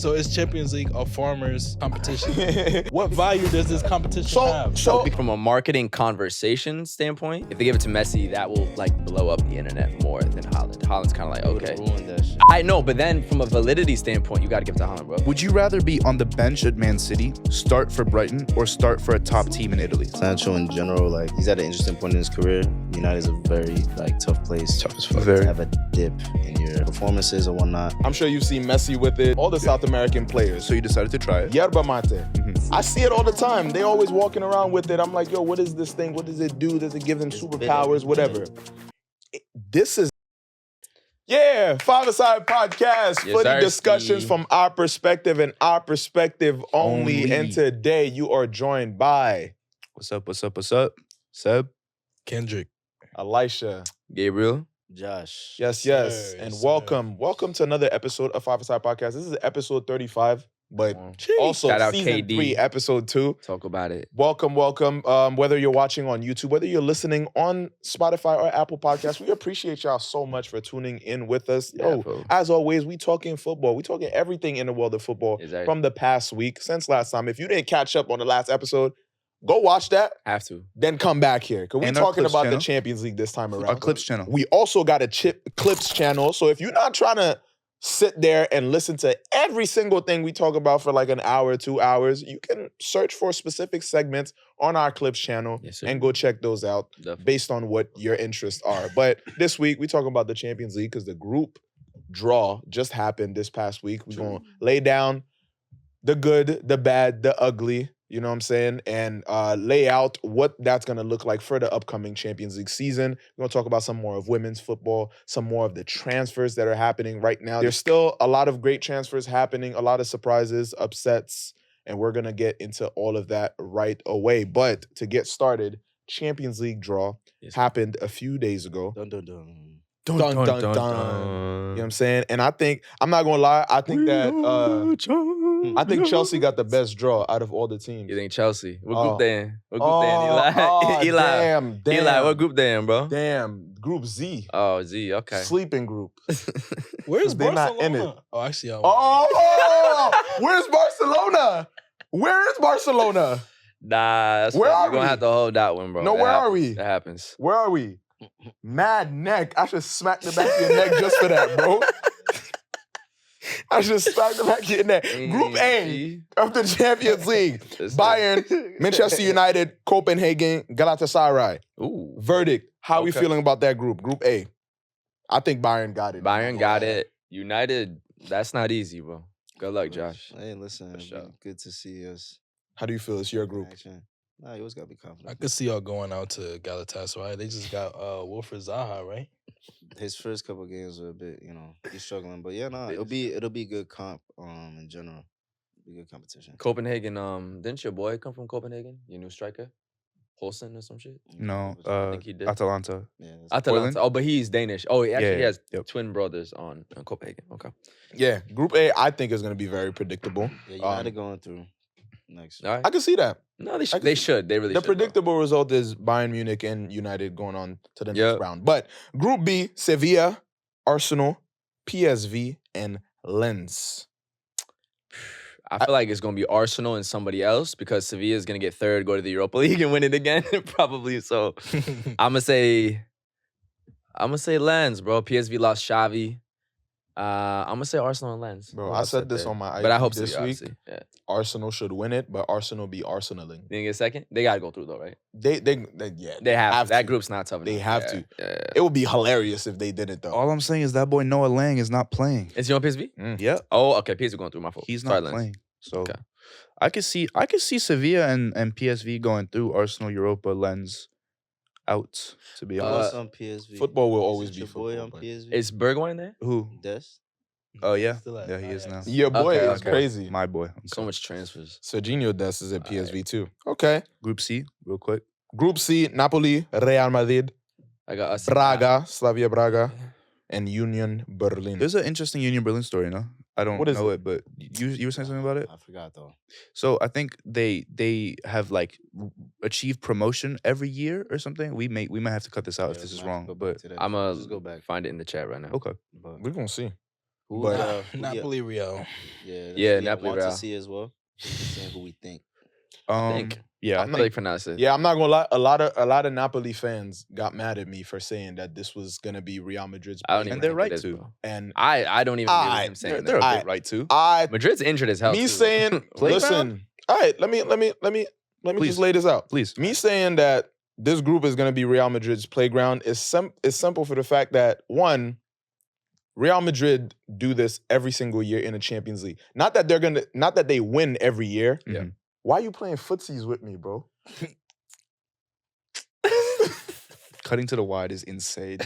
So is Champions League a farmers competition? What value does this competition have? So from a marketing conversation standpoint, if they give it to Messi, that will like blow up the internet more than Haaland. Haaland's kind of like, okay. Ruin that shit. I know, but then from a validity standpoint, you got to give it to Haaland, bro. Would you rather be on the bench at Man City, start for Brighton, or start for a top team in Italy? Sancho in general, like he's at an interesting point in his career. United is a very like tough place. Tough as fuck. To have a dip in your performances or whatnot. I'm sure you've seen Messi with it. All the South American players. So you decided to try it? Yerba Mate. I see it all the time. They always walking around with it. I'm like, yo, what is this thing? What does it do? Does it give them superpowers? Whatever. This is... Yeah, 5ASIDE podcast, footy discussions from our perspective and our perspective only. And today you are joined by... What's up, what's up, what's up? Seb? Kendrick. Elisha. Gabriel. Josh. Yes. Sir, And yes, welcome to another episode of 5ASIDE podcast. This is episode 35, but also Shout out season KD. 3, episode 2. Talk about it. Welcome. Whether you're watching on YouTube, whether you're listening on Spotify or Apple Podcasts, we appreciate y'all so much for tuning in with us. As always, we talking football. We talking everything in the world of football from the past week, since last time. If you didn't catch up on the last episode, go watch that. Have to. Then come back here. Because we're talking about channel. the Champions League this time around. Our Clips channel. We also got a Clips channel. So if you're not trying to sit there and listen to every single thing we talk about for like an hour, 2 hours, you can search for specific segments on our Clips channel and go check those out based on what your interests are. But this week, we talking about the Champions League because the group draw just happened this past week. We're going to lay down the good, the bad, the ugly, you know what I'm saying? And lay out what that's going to look like for the upcoming Champions League season. We're going to talk about some more of women's football, some more of the transfers that are happening right now. There's still a lot of great transfers happening, a lot of surprises, upsets, and we're going to get into all of that right away. But to get started, Champions League draw happened a few days ago. Dun, dun, dun. Dun, dun, dun, dun. You know what I'm saying? And I think, I'm not going to lie, I think that Chelsea got the best draw out of all the teams. You think Chelsea? What group they in? What group they in, Eli? Damn. Eli, what group they in, bro? Damn. Group Z. Oh, Z, okay. Sleeping group. Where's They're Barcelona? not in it. Oh, actually, Where's Barcelona? Where is Barcelona? Nah, Where are you're going to we? have to hold that one, bro. No, where are we? That happens. Where are we? Mad neck. I should smack the back of your neck just for that, bro. I should smack the back of your neck. Group A of the Champions League. Bayern, Manchester United, Copenhagen, Galatasaray. Ooh. Verdict. How are we feeling about that group? Group A. I think Bayern got it. Bayern got it. United, that's not easy, bro. Good luck, Josh. Hey, listen, sure. good to see us. How do you feel? It's your group. Nah, you always gotta be confident. I could see y'all going out to Galatasaray. They just got Wilfred Zaha, right? His first couple games were a bit, he's struggling. But yeah, no, it'll be good comp in general. It'll be good competition. Copenhagen, didn't your boy come from Copenhagen? Your new striker? Holsten or some shit? No, I think he did. Atalanta. Yeah, Atalanta. Oh, but he's Danish. Oh, he actually has Yep. twin brothers on Copenhagen. Okay. Yeah, Group A, I think is going to be very predictable. Yeah, United going through next. All right. I can see that. No, they should. They really The should. bro. predictable result is Bayern Munich and United going on to the next round. But Group B, Sevilla, Arsenal, PSV, and Lens. I feel like it's going to be Arsenal and somebody else because Sevilla is going to get third, go to the Europa League and win it again, probably. So I'm going to say Lens, bro. PSV lost Xavi. I'm going to say Arsenal and Lens. Bro, I said this on my IG but I hope this Sevilla, week. obviously. Yeah. Arsenal should win it, but Arsenal be Arsenaling. They get second? They got to go through though, right? They have to. That to. group's not tough enough. They have to. Yeah. It would be hilarious if they didn't, though. All I'm saying is that boy Noah Lang is not playing. Is he on PSV? Yeah. Oh, okay. PSV going through my fault. He's Sorry, not Lens. playing. So Okay. I could see Sevilla and PSV going through Arsenal, Europa, Lens out, to be honest. on PSV. Football will always Isn't be your football. boy on but- PSV. Is Bergwijn there? Who? Des? Oh, yeah. Still at Yeah, he is now. Ajax. Your boy Okay, is okay. crazy. My boy. So much transfers. Serginho Dest is at PSV, too. Okay. Group C, real quick. Group C, Napoli, Real Madrid, I got us. Braga, Slavia Braga, and Union Berlin. There's an interesting Union Berlin story, no? I don't What is know it? it, but you were saying something about it? I forgot though. So I think they have like achieved promotion every year or something. We might have to cut this out if this is wrong, but I'm going just go to back. find it in the chat right now. okay. But We're going to see. Who, But, who Napoli, Real. Yeah, Napoli, want Real. to see as well. Just saying who we think. I think. Yeah, I'm I not- think pronounce it. Yeah, I'm not gonna lie. A lot of Napoli fans got mad at me for saying that this was gonna be Real Madrid's I don't playground. even And they're think right it is, to. bro. And I don't even agree with him They're, saying they're a that. bit right too. Madrid's injured as hell. me too. saying, listen. All right, let me Please. just lay this out. Please. Me saying that this group is gonna be Real Madrid's playground is simple for the fact that one, Real Madrid do this every single year in the Champions League. Not that they win every year. Yeah. Why you playing footsies with me, bro? Cutting to the wide is insane.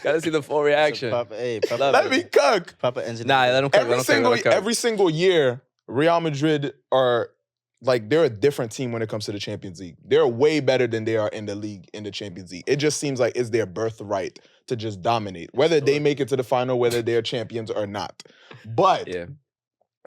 Gotta see the full reaction. Let me cook. Proper engineer. Nah, let him cook. Every single year, Real Madrid are like they're a different team when it comes to the Champions League. They're way better than they are in the league in the Champions League. It just seems like it's their birthright to just dominate, whether they make it to the final, whether they're champions or not. But Yeah.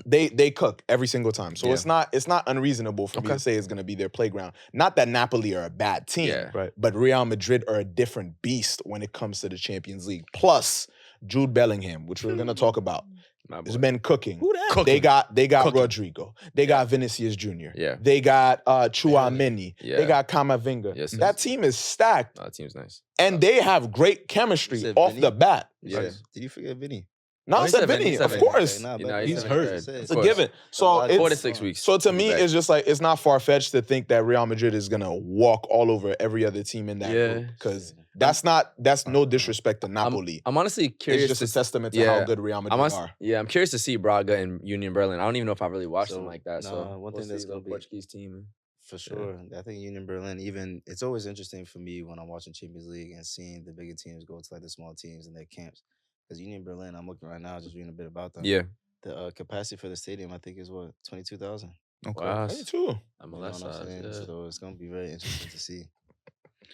they cook every single time, so Yeah. it's not unreasonable for me to say it's going to be their playground. Not that Napoli are a bad team, Yeah. Right. but Real Madrid are a different beast when it comes to the Champions League. Plus Jude Bellingham, which we're going to talk about. My boy. It's been cooking. Who that? They got Cooking. Rodrigo. They got Vinicius Jr. Yeah. They got Chouameni. Yeah. They got Kamavinga. Yes, That team is stacked. No, that team's nice. And they have great chemistry You said off Vinny? the bat. Yeah. Nice. Did you forget Vinny? No, Oh, I he said said Vinny, Vinny, he said of Vinny. course. Okay, nah, You but know, you he's said hurt. it. It's Of a course. given. So 4 to it's 6 weeks. so to me, Back. it's just like it's not far fetched to think that Real Madrid is gonna walk all over every other team in that Yeah. group. Because that's no disrespect to Napoli. I'm honestly curious. It's just to a testament to how yeah. good Real Madrid are. I'm curious to see Braga and Union Berlin. I don't even know if I really watched So, them like that. nah, So one we'll thing that's see gonna the be- Portuguese team. For sure. I think Union Berlin, even it's always interesting for me when I'm watching Champions League and seeing the bigger teams go to like the small teams in their camps. Because Union Berlin, I'm looking right now, just reading a bit about them. Yeah. The capacity for the stadium, I think, is what, 22,000. Okay. Wow. Me too. I'm You know on what that I'm side. saying? Yeah. So it's gonna be very interesting to see.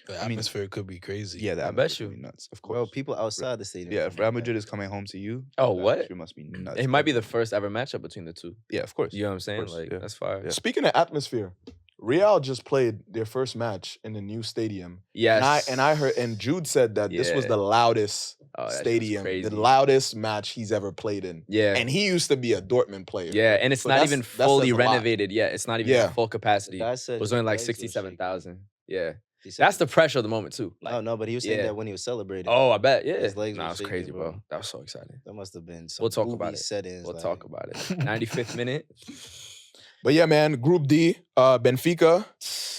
The I mean- atmosphere could be crazy. Yeah, that I must bet be you. nuts. Of course. Well, people outside the stadium. Yeah, can if Real make that. Madrid is coming home to you, Oh, that what? actually must be nuts. It might be the first ever matchup between the two. Yeah, of course. You know what I'm saying? course, Like yeah. that's fire. Yeah. Speaking of atmosphere, Real just played their first match in the new stadium. Yes. And I heard, and Jude said that this was Yeah. the loudest Oh, that shit was stadium, crazy. the loudest match he's ever played in. Yeah. And he used to be a Dortmund player. Yeah, and it's So not that's- even that says fully a lot. renovated yet. It's not even Yeah. at full capacity. Guy It said was his only like legs were shaking. 67,000. Yeah. He said- That's the pressure of the moment too. Like, no, but he was saying yeah. that when he was celebrating. Oh, I bet. Yeah. His legs Nah, were it was shaking, crazy, bro. bro. That was so exciting. That must have been some We'll talk movie about it. settings. We'll like, talk about it. 95th minute. But yeah, man, Group D, Benfica,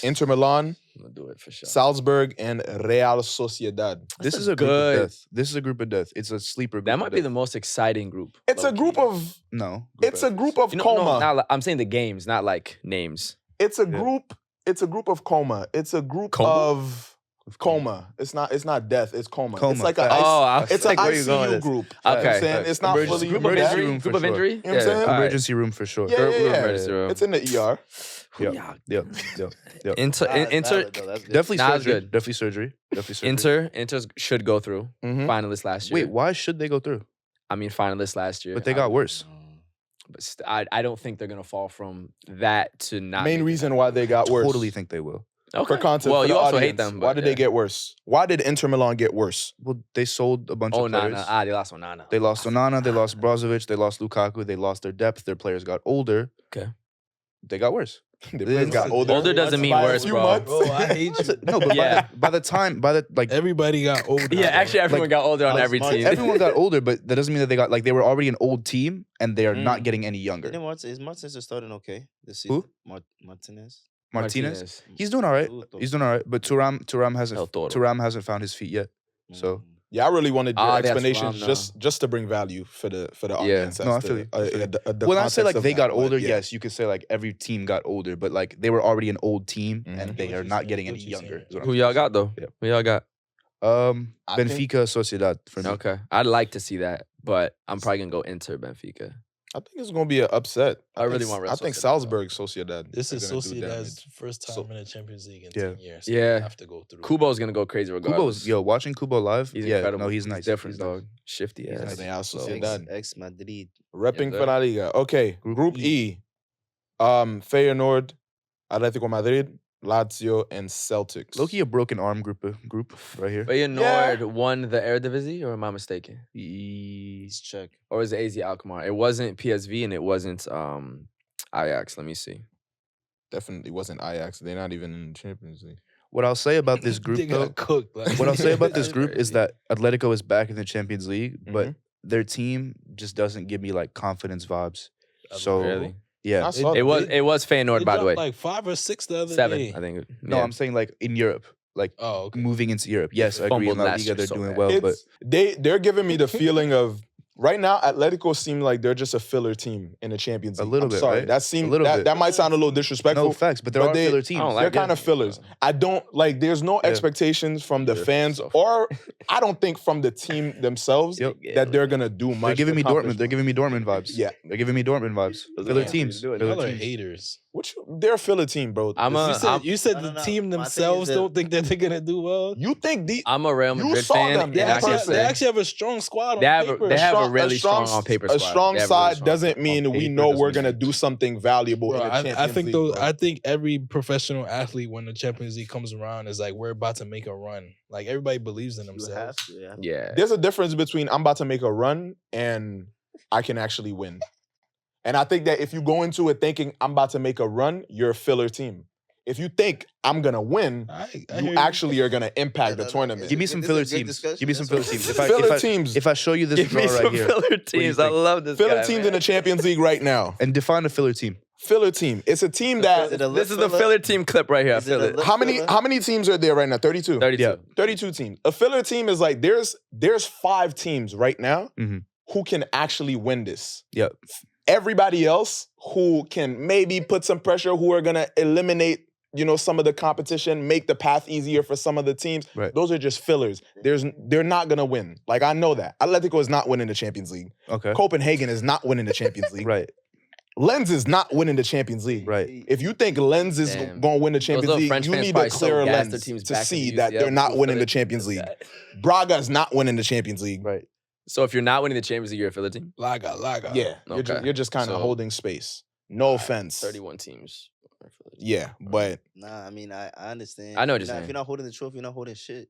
Inter Milan, I'm gonna do it for sure. Salzburg, and Real Sociedad. This That's is a a group good- of death. This is a group of death. It's a sleeper group. That of might be death. the most exciting group. It's a low-key. group of No. it's a group of You know, coma. no, I'm saying the games, not like names. It's a Yeah. group. It's a group of coma. It's a group Coma? of coma. It's not death. It's coma. It's Coma. like a Facts. I it's an like where you going ICU with this. group. You know what I'm Okay. saying? It's not Emergency fully Group of Emergency injury. room Group for of sure. injury. You know what I'm saying? all right. Emergency room for sure. Yeah, yeah, yeah. Emergency room. It's in the ER. Yep. Yeah. Yep. Yep. Inter, Nah, it's Inter, valid, though. That's good. Definitely Nah, it's surgery. good. Definitely surgery. Definitely surgery. Inter should go through. Mhm. Finalists last year. Wait, why should they go through? I mean, finalists last year. But they got worse. But I don't think they're gonna fall from that to not. Main making reason that. why they got worse. Totally think they will. Okay. For content. Well, for you the also hate audience, them. Why but did yeah. they get worse? Why did Inter Milan get worse? Well, they sold a bunch Oh, of players. Nana. They lost on Nana. They lost Onana, they lost Brozovic, they lost Lukaku, they lost their depth, their players got older. Okay. They got worse. The players got Older older. Older doesn't mean by a worse, few bro. months. Bro, I hate you. No, but Yeah. by the time Everybody got older. Yeah, actually, everyone got older on Alex every Martin. team. everyone got older, but that doesn't mean that they got they were already an old team and they are not getting any younger. Didn't Martinez is starting okay this season? Who? Martinez. Martinez, he's doing all right. He's doing all right, but Thuram hasn't found his feet yet. So Yeah, I really wanted your Ah, that's explanations Thuram, just to bring value for the Yeah. audience. No, I as feel to, you, I feel you. the when I say context like of they that, got but older, yeah. yes, you could say like every team got older, but like they were already an old team Mhm. and I they get are what not you're getting saying. any I get what you're younger. is what I'm Who y'all got though? Yeah. Who y'all got? I think- Benfica, Sociedad for me. Okay, I'd like to see that, but I'm probably gonna go Inter Benfica. I think it's gonna be an upset. I really think- want Real I think Sociedad, though. Salzburg, Sociedad. This are is gonna do Sociedad's damage. first time So- in the Champions League in Yeah. 10 years. So Yeah. they have to go through. Kubo's gonna go crazy regardless. Kubo's watching Kubo live. He's yeah, incredible. no, he's nice. Different He's nice. dog. Shifty He's ass. nice. Real So- Sociedad. Ex Madrid. Repping Yes, for La Liga. Okay, Group Group E. Feyenoord, Atletico Madrid, Lazio, and Celtics. Loki a broken arm group right here. Feyenoord won the Eredivisie, or am I mistaken? Let's check. Or was it AZ Alkmaar? It wasn't PSV and it wasn't Ajax. Let me see. Definitely wasn't Ajax. They're not even in the Champions League. What I'll say about this They group, got though, cooked. Like. what I'll say about this That's group is crazy. that Atletico is back in the Champions League, but Mhm. their team just doesn't give me like confidence vibes. So Really? yeah, I saw It was They- it was Feyenoord, They by the way. dropped like 5 or 6 the other 7, day. I think. no, Yeah. I'm saying like in Europe, like Oh, okay. moving into Europe. Yes, I agree. Fumbled In La last Liga, year they're so doing bad. well, but They're giving me the feeling of right now. Atletico seem like they're just a filler team in the Champions A League. little I'm bit, sorry, right? that seems little bit. that might sound a little disrespectful. no facts. But there but are they- filler I teams. don't They're like kind of fillers. I don't like. There's no Yeah. expectations from the You're fans, so- or I don't think from the team themselves Yep. that they're gonna do much. They're giving to me accomplish Dortmund. They're much. giving me Dortmund vibes. Yeah. They're giving me Dortmund vibes. Doesn't Filler matter. teams. You're doing Filler Y'all are teams. haters. They're a filler team, bro. I'm You a- said, you said No, the no, no. team My thing is themselves that- don't think that they're gonna do well. You think I'm a Real You Madrid saw fan. them. They and I actually, can have, say they actually have a strong squad on They have a- paper. they have strong- really strong on paper A squad. strong They have really side strong doesn't on mean we paper know doesn't we're mean gonna it. do something valuable Bro, in the Champions I think League. those. bro. I think every professional athlete, when the Champions League comes around, is like we're about to make a run. Like everybody believes in You themselves. have to. Yeah. Yeah. There's a difference between I'm about to make a run and I can actually win. And I think that if you go into it thinking I'm about to make a run, you're a filler team. If you think I'm gonna win, I you hear actually are gonna impact the tournament. Give me some This is filler a good teams. discussion. Give me some That's filler what- teams. Filler teams. If I show you this Give draw me right some here, filler teams. I think? love this Filler guy, teams man. in the Champions League right now. and define a filler team. Filler team. It's a team Is that it a This is lip the filler team clip right here. I Is it feel a it. lip- how many filler? how many teams are there right now? 32. 32. Yeah. 32 teams. A filler team is like there's 5 teams right now Mhm. who can actually win this. Yep. Everybody else who can maybe put some pressure, who are gonna eliminate, some of the competition, make the path easier for some of the teams. Right. Those are just fillers. They're not gonna win. Like I know that. Atletico is not winning the Champions League. Okay. Copenhagen is not winning the Champions League. Right. Lens is not winning the Champions League. Right. If you think Lens is Damn. going to win the Those Champions little League, French you fans need a probably so clearer gassed lens their teams to back in see the that they're UCL not Group winning for the the- Champions League. that. Braga is not winning the Champions League. Right. So if you're not winning the Champions League, you're a filler team? Laga. Yeah, Okay. you're just kind of So- holding space. No offense. 31 teams. Yeah, but Nah, I mean, I understand. I know what If you're If saying. you're not holding the trophy, you're not holding shit.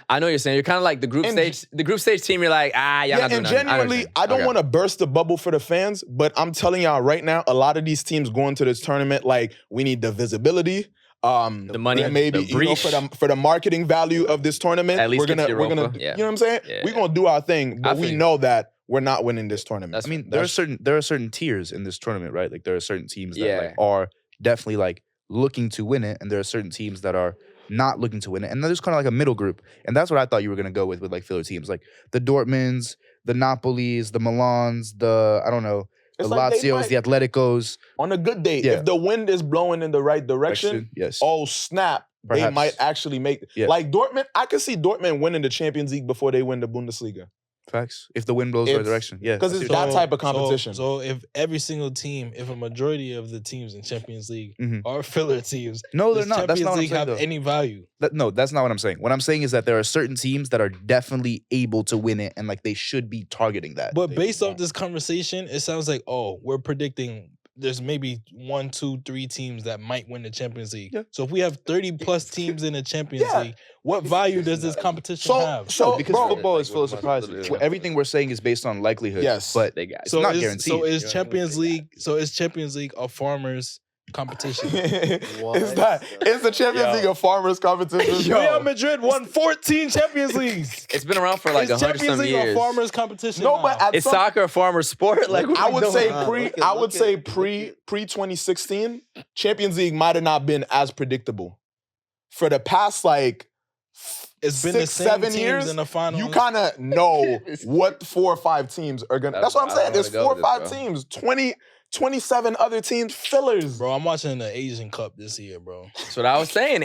I know what you're saying. You're kind of like the group And- stage. The group stage team. You're like, y'all not yeah, doing and nothing. I know what you're genuinely, saying. I don't Okay. want to burst the bubble for the fans, but I'm telling y'all right now, a lot of these teams going to this tournament, like we need the visibility, The money, and maybe the breach. for the marketing value of this tournament. At least we're get to gonna Europa. Yeah. you know what I'm saying? Yeah, We're yeah. gonna do our thing, I but we feel you. know that we're not winning this tournament. That's I mean, That's- there are certain tiers in this tournament, right? Like there are certain teams that Yeah. like, are definitely like looking to win it, and there are certain teams that are not looking to win it. And then there's kind of like a middle group. And that's what I thought you were gonna go with like filler teams. Like the Dortmunds, the Napolis, the Milans, the I don't know, It's the like they Lazios, might- the Atleticos. on a good day, Yeah. if the wind is blowing in the right direction, Yes. oh snap, they Perhaps. might actually make Yeah. like Dortmund. I could see Dortmund winning the Champions League before they win the Bundesliga Facts. If the wind blows the right It's- direction. Yeah. because I it's see what that type of competition. So if every single team, if a majority of the teams in Champions League Mhm. are filler teams, No, they're does not. That's Champions not what I'm League saying, have though. any value? No, that's not what I'm saying. What I'm saying is that there are certain teams that are definitely able to win it, and like they should be targeting that. But They based off won't. this conversation, it sounds like, we're predicting there's maybe 1, 2, 3 teams that might win the Champions League. Yeah. So if we have 30 plus teams in the Champions Yeah. League, what value does this competition have? So, because bro, football is like, full of what surprises. about- Well, everything we're saying is based on likelihood. Yes. but They got it's not is, guaranteed. So is Yeah. Champions League? So is Champions League a farmers competition? it's not. It's the Champions Yo. League of farmers competition. Real Madrid won 14 Champions Leagues. It's been around for like Is 100 Champions some League years. a farmers competition? No, now? but at Is some, soccer a farmer sport? Like what I we would doing? say Nah, pre. look at- I would look say at- pre 2016 Champions League might have not been as predictable. For the past like it's been 6, the same 7 teams years, in the final. you kind of know what 4 or 5 teams are gonna. That's what I'm I saying. don't There's wanna go 4 or with 5 this, bro. teams. 27 other teams fillers. Bro, I'm watching the Asian Cup this year, bro. That's what I was saying.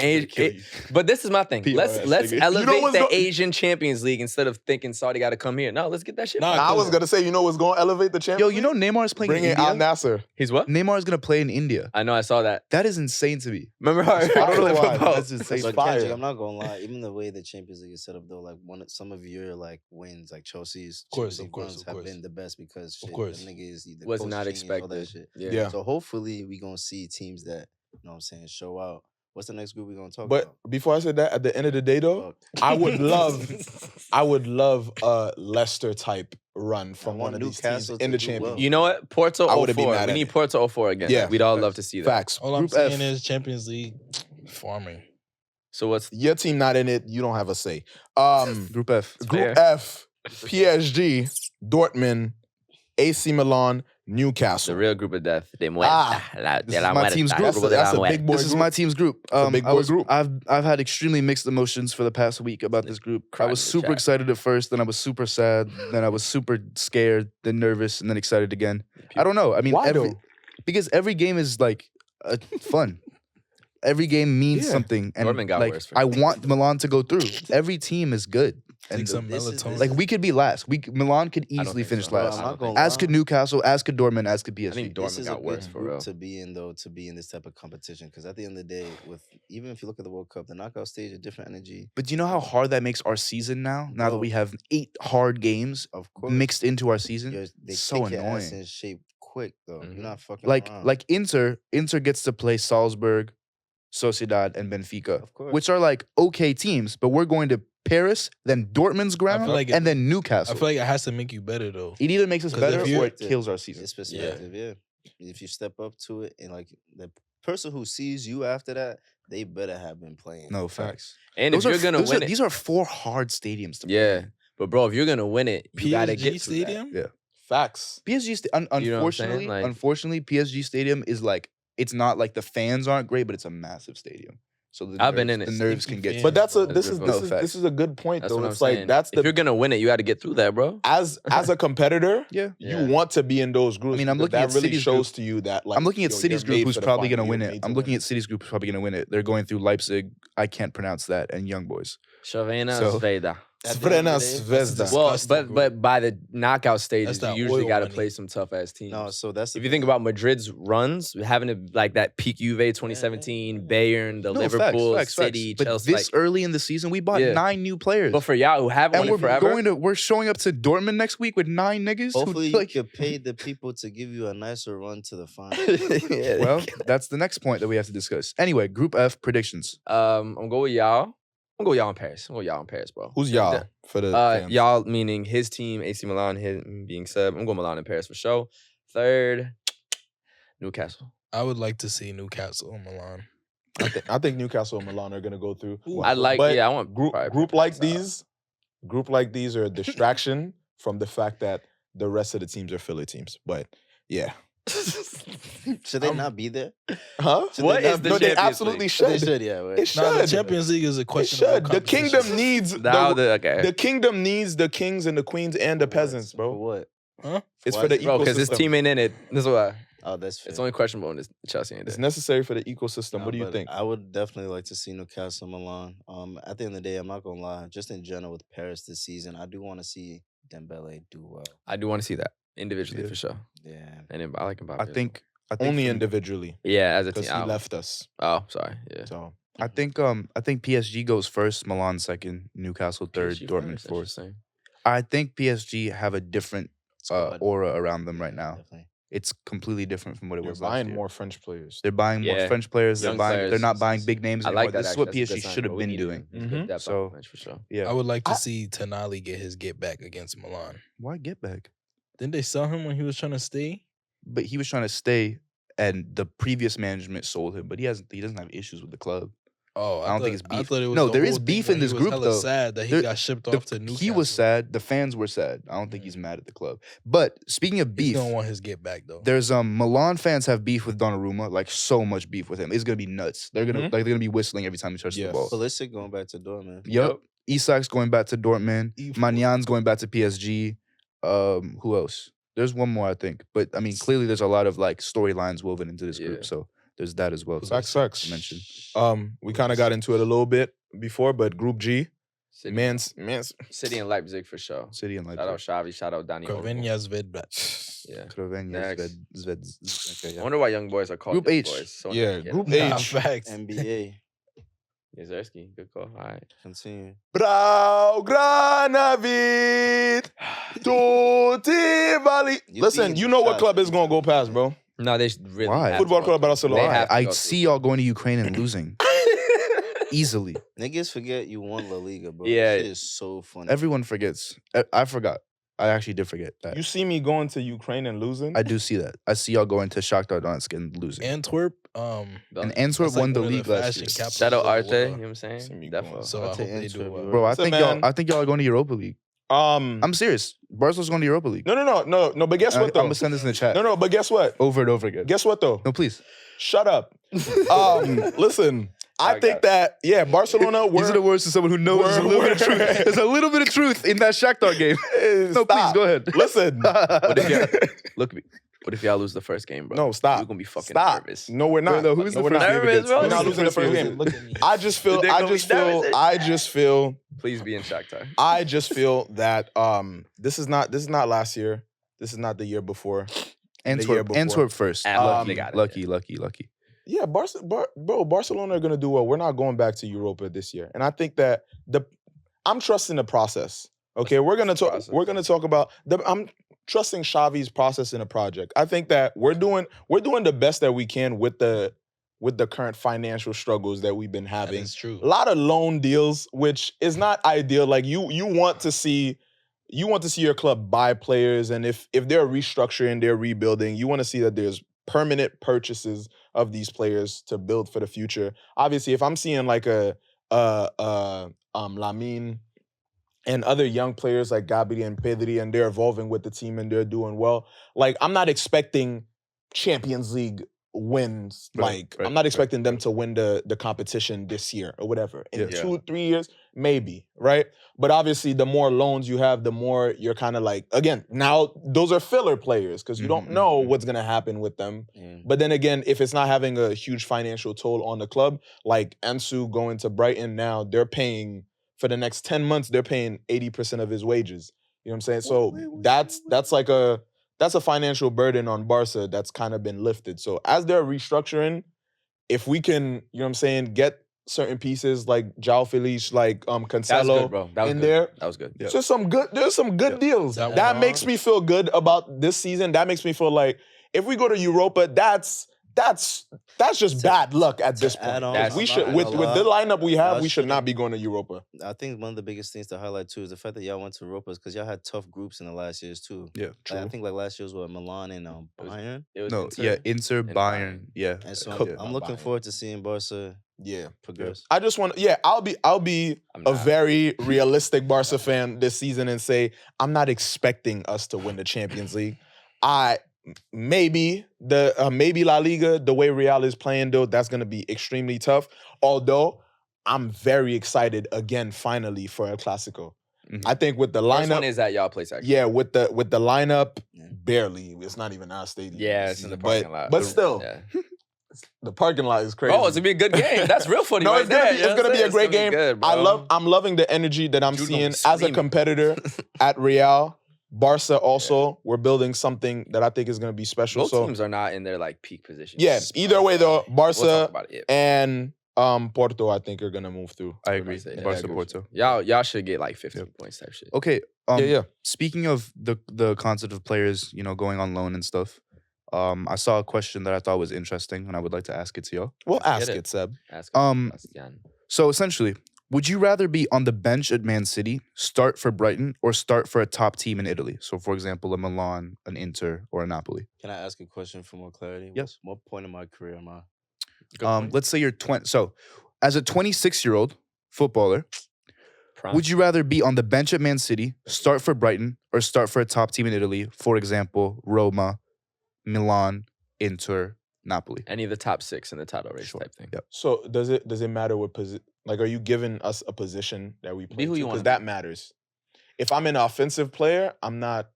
But this is my thing. Let's PRS, nigga. elevate what's the go- Asian Champions League instead of thinking Saudi got to come here. No, let's get that shit. Nah, back. I was gonna say, you know what's going to elevate the Yo, Champions you know League? Neymar is playing Bring in in Al India. Nasser. He's what? Neymar is gonna play in India. I know. I saw that. That is insane to me. Remember how I don't know why. That's insane. But fire. Kendrick, I'm not gonna lie. Even the way the Champions League is set up, though, like some of your like wins, like Chelsea's, course, Champions of League course, runs of have course. been the best because shit, course. the niggas the Was coach not change, all that expected. shit. Yeah. Yeah. So hopefully we gonna see teams that, you know what I'm saying, show out. What's the next group we're gonna talk But about? before I said that, at the end of the day, though, Fuck. I would love a Leicester type run from want one of these teams Newcastle in to the do Champions well. League. You know what? Porto I wouldn't be 04. mad We at need it. Porto 04 again. Yeah, We'd all facts. love to see that. Facts. All I'm Group saying F. is Champions League farming. So what's Your team not in it, you don't have a say. Group F. Group fair. F, PSG, Dortmund, AC Milan, the Newcastle. real group of death? De muerta. Ah, this is my team's group. That's a big boy This is group. my team's group. a big boy group. I've had extremely mixed emotions for the past week about this group. I Cried was in the super chat. excited at first, then I was super sad, then I was super scared, then nervous, and then excited again. I don't know. I mean, Why though? because every game is like fun. Every game means Yeah. something, and Dortmund got like worse for I me. want Milan to go through. Every team is good, Take and some this is- melatonin. like we could be last. Milan could I don't easily think finish so. Bro, last. I'm I not don't gonna As could lie. Newcastle, as could Dortmund, as could PSG. I think This Dortmund is a got worse good for group real. to be in, though, to be in this type of competition. Because at the end of the day, with even if you look at the World Cup, the knockout stage, a different energy. But do you know how hard that makes our season now? Now that Bro. we have 8 hard games Of course, mixed into our season, they so kick your ass annoying. in shape quick, though. Mhm. You're not fucking Like around. Inter gets to play Salzburg, Sociedad, and Benfica, Of course. which are like okay teams. But we're going to Paris, then Dortmund's ground, like and then I Newcastle. feel like it has to make you better though. It either makes us 'Cause better if or you're- it kills our season. It's perspective, yeah. If you step up to it, and like the person who sees you after that, they better have been playing. No facts. And if you're gonna win it, these are 4 hard stadiums to play. yeah. But bro, if you're gonna win it, you gotta PSG get through that. Stadium. Yeah. Facts. PSG, You know what I'm saying? unfortunately, Like- unfortunately, PSG Stadium is like it's not like the fans aren't great, but it's a massive stadium. So the I've been nerves- in it. The nerves Stinky can get. fans. But that's a bro. this is No this is facts. this is a good point That's though. what I'm It's like saying. that's If you're the gonna win it, you gotta get through that, bro. as a competitor, Yeah. you Yeah. want to be in those groups. I mean, I'm because looking that at really City's shows to you that like I'm looking at yo, City's you're group, made who's for the probably final, going to win you're it. made I'm to looking win at City's group, who's probably going to win it. They're going through Leipzig. I can't pronounce that, and Young Boys. Shavena So- Sveda. At the end Svrena of the day, Zvezda. Well, Disgusting but group. but by the knockout stages, that you usually oil gotta money. play some tough ass teams. No, so that's the If you think thing. about Madrid's runs, having to like that peak Juve 2017, Bayern, the No, Liverpool, facts. City, But Chelsea. this early in the season, we bought Yeah. 9 new players. But for y'all who haven't and won it forever, we're showing up to Dortmund next week with 9 niggas. who, Hopefully, like, you could pay the people to give you a nicer run to the final. yeah, well, that's the next point that we have to discuss. Anyway, Group F predictions. I'm gonna go with y'all. I'm gonna go y'all in Paris. I'm gonna go y'all in Paris, bro. Who's y'all for the fans? Y'all meaning his team, AC Milan, him being Seb. I'm going Milan in Paris for sure. Third, Newcastle. I would like to see Newcastle and Milan. I think Newcastle and Milan are gonna go through. I like. But Yeah, I want group probably group Paris like out. these, group like these are a distraction from the fact that the rest of the teams are Philly teams. But yeah, Should they not be there? huh? Should What they is not the No, they Champions absolutely League? should. They should, yeah. It should. No, the Champions League is a It question. should. The kingdom needs Now the, okay. the kingdom needs the kings and the queens and the For what? peasants, For bro. what? It's Why for the is it- Bro, because this ecosystem. team ain't in it. That's why. Oh, that's fair. It's only questionable when this Chelsea ain't It's there. necessary for the ecosystem. Nah, What do you but think? I would definitely like to see Newcastle, Milan. At the end of the day, I'm not gonna lie. Just in general with Paris this season, I do want to see Dembele do well. I do want to see that individually Yeah. for sure. Yeah. And then I like Mbappe. I as well. think Only for- individually Yeah, as a because team. he I- left us. Oh, sorry. Yeah. So I think PSG goes first, Milan second, Newcastle third, PSG Dortmund first, fourth. interesting. I think PSG have a different Squad. aura around them right Yeah, now. definitely. It's completely different from what it you're was last buying year. more French players. They're buying more Yeah. French players. Young They're players. not buying big names I anymore. like that. This is actually. what That's a good PSG sign, should have bro. We been needed doing. him. He's Mhm. good depth So- on the bench for sure. Yeah. I would like to I- see Tonali get his get back against Milan. Why get back? Didn't they sell him when he was trying to stay? But he was trying to stay, and the previous management sold him. But he doesn't have issues with the club. Oh, I don't think it's I beef. thought it was No, the there whole is thing beef where in he this was group, hella though. sad that he There- got shipped The- off to Newcastle. he was sad. The fans were sad. I don't think he's mad at the club. But speaking of He's beef, gonna want his get back though. there's Milan fans have beef with Donnarumma, like so much beef with him. It's gonna be nuts. They're gonna Mhm. they're gonna be whistling every time he touches Yes. the ball. Pulisic going back to Dortmund. Yup. Isak's going back to Dortmund. E4. Maignan going back to PSG. Who else? There's one more, I think. But I mean, clearly there's a lot of like storylines woven into this Yeah. group. So there's that as well. Facts. to mention. We kind of got into it a little bit before, but Group G, City, man's City and Leipzig for sure. City and Shout out Leipzig. Xavi. Shout out Dani. Olmo. Krovenia Zvedbrat. Yeah. Slovenia, Next. Okay, I yeah. were why young boys are called Group young H. boys. So Yeah, yeah. Group Nah, H. facts. NBA. Jezerski, good call. All right. Continue. Brau Granavit Tutti Valley. You Listen, being you know what shots club every is gonna go time. past, bro? No, they really Why? have to Football go Club through. Barcelona. They have to I go see through. y'all going to Ukraine and losing. easily. Niggas forget you won La Liga, bro. Yeah. This shit is so funny. Everyone forgets. I forgot. I actually did forget that. You see me going to Ukraine and losing? I do see that. I see y'all going to Shakhtar Donetsk and losing. Antwerp, And Antwerp that's like won the one of league last fashion year. capitals Shout out of the Arte, you world. know what I'm saying? See me Defo. going. So I I'll hope take they do Antwerp, well. Bro, I Listen, think man. y'all are going to Europa League. I'm serious. Barcelona's going to Europa League. No. But guess what I'm though? gonna send this in the chat. No. But guess what? Over and over again. Guess what though? No, please. Shut up. Listen, I think that Barcelona. These are the words to someone who knows there's a little bit of truth. There's a little bit of truth in that Shakhtar game. No, please go ahead. Listen. What if y'all lose the first game, bro? No, stop. You're gonna be fucking stop. nervous. No, we're not. No, who's the we're first not. game against? We're Who's not the losing the first first game? game. Look at me. I just feel. They're gonna be I Please be in Shakhtar. just feel that this is not last year. This is not the year before. Antwerp first. They got it, Lucky. Yeah, Barcelona are gonna do well. We're not going back to Europa this year, and I think that I'm trusting the process. Okay, we're gonna talk. process? We're gonna talk about I'm trusting Xavi's process in a project. I think that we're doing the best that we can with the current financial struggles that we've been That having. is true. A lot of loan deals, which is not ideal. Like you want to see your club buy players, and if they're restructuring, they're rebuilding, you want to see that there's permanent purchases of these players to build for the future. Obviously, if I'm seeing like a Lamine and other young players like Gabi and Pedri, and they're evolving with the team and they're doing well, like I'm not expecting Champions League wins. Right, I'm not expecting them to win the competition this year or whatever. In 2-3 years, maybe, right? But obviously, the more loans you have, the more you're kind of like, again, now those are filler players because you don't know what's going to happen with them. Yeah. But then again, if it's not having a huge financial toll on the club, like Ansu going to Brighton now, they're paying, for the next 10 months, they're paying 80% of his wages. You know what I'm saying? So that's like that's a financial burden on Barca that's kind of been lifted. So as they're restructuring, if we can, you know what I'm saying, get certain pieces like João Felix, like That was Cancelo good, bro. That was in good. there. That was good. There's some good deals. That That one makes me feel good about this season. That makes me feel like if we go to Europa, that's just bad luck at this point. add on, That's- We I'm should not with gonna the lie. lineup we have, Y'all we should not should've- be going to Europa. I think one of the biggest things to highlight too is the fact that y'all went to Europa because y'all had tough groups in the last years too. Yeah, Like, I think like last year was Milan and Bayern. It was No, Inter, and Bayern. Yeah. And so Cooked I'm looking Bayern. forward to seeing Barca Yeah. progress. I just want I'll be I'm a not. very realistic Barca fan this season and say I'm not expecting us to win the Champions League. Maybe La Liga, the way Real is playing though, that's gonna be extremely tough. Although I'm very excited again, finally, for El Clasico. Mhm. I think with the First one lineup, is at y'all place, actually. with the lineup, Yeah. barely. It's not even our stadium. Yeah, this it's in the season. parking lot. But still, Yeah. the parking lot is crazy. Oh, it's gonna be a good game. That's real funny. No, right it's gonna there, be you know it's gonna what be a I'm great saying? game. It's gonna be good, bro. I'm loving the energy that I'm Jude gonna seeing be as a screaming. competitor at Real. Barca also, we're building something that I think is gonna be special. Both So teams are not in their like peak position. yeah, either way though, We'll talk Barca about it. and Porto I think are gonna move through. I I agree. say, yeah, Barca, I agree with Porto. Y'all should get like 15 points type shit. Okay. Yeah. Speaking of the concept of players, going on loan and stuff, I saw a question that I thought was interesting, and I would like to ask it to y'all. We'll ask it. it, Seb. Ask Sebastian. So essentially, would you rather be on the bench at Man City, start for Brighton, or start for a top team in Italy? So, for example, a Milan, an Inter, or a Napoli. Can I ask a question for more clarity? Yes. What point in my career am I? Good point. Let's say you're 20. So, as a 26-year-old footballer, Prime. would you rather be on the bench at Man City, start for Brighton, or start for a top team in Italy? For example, Roma, Milan, Inter, Napoli. Any of the top 6 in the title race Sure. type thing? Yep. So does it matter what position? Like, are you giving us a position that we play? who you Because wanna that be. matters. If I'm an offensive player, I'm not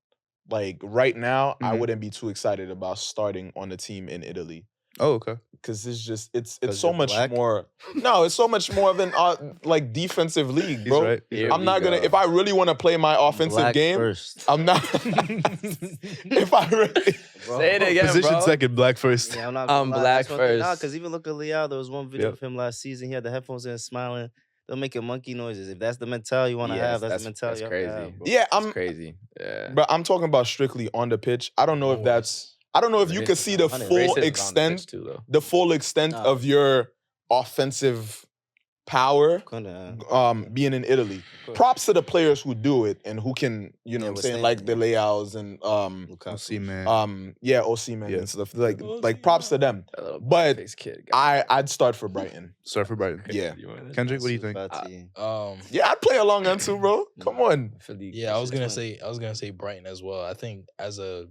like right now. I Mhm. wouldn't be too excited about starting on a team in Italy. Oh, okay. Because it's 'Cause so you're much black? more. No, it's so much more of an like defensive league, He's bro. right. He's Here right. I'm not we gonna. go. If I really want to play my offensive Black game, first. I'm not. If I really, Bro. Say it again, Position bro. second, black first. Yeah, I'm not. I'm gonna lie, black that's one thing. Nah, first. because even look at Leao. There was one video Yep. of him last season. He had the headphones in, smiling. They're making monkey noises. If that's the mentality you want to Yes, have, that's the mentality. that's you have to crazy. have, bro. yeah, It's I'm. crazy. Yeah. But I'm talking about strictly on the pitch. I don't know if that's. I don't know if you could see the Racism full Racism on the pitch extent, too, though. the full extent Nah. of your offensive power Kinda, being in Italy. course. Props to the players who do it and who can, you know Yeah, what I'm saying, withstand like it, the layouts and Lukaku. man. Osimhen Yeah. and stuff. Like props to them. That little But face kid. got I'd start for Brighton. Sorry for Brighton. Yeah. you want that? Kendrick, what do you think? Fati. Yeah, I'd play along Ansu, bro. Come on. Yeah, I was gonna Fine. say Brighton as well. I think as a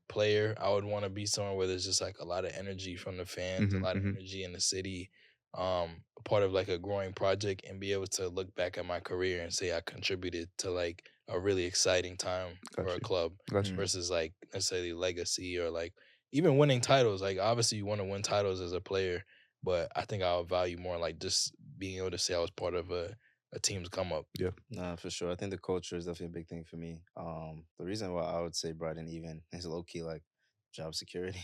player, I would want to be somewhere where there's just like a lot of energy from the fans, Mhm, a lot of mhm. energy in the city, a part of like a growing project, and be able to look back at my career and say I contributed to like a really exciting time for a Gotcha. club Gotcha. versus like necessarily legacy or like even winning titles. Like obviously you want to win titles as a player, but I think I would value more like just being able to say I was part of a team's come up. Nah, for sure. I think the culture is definitely a big thing for me. The reason why I would say Brighton even is low key like job security.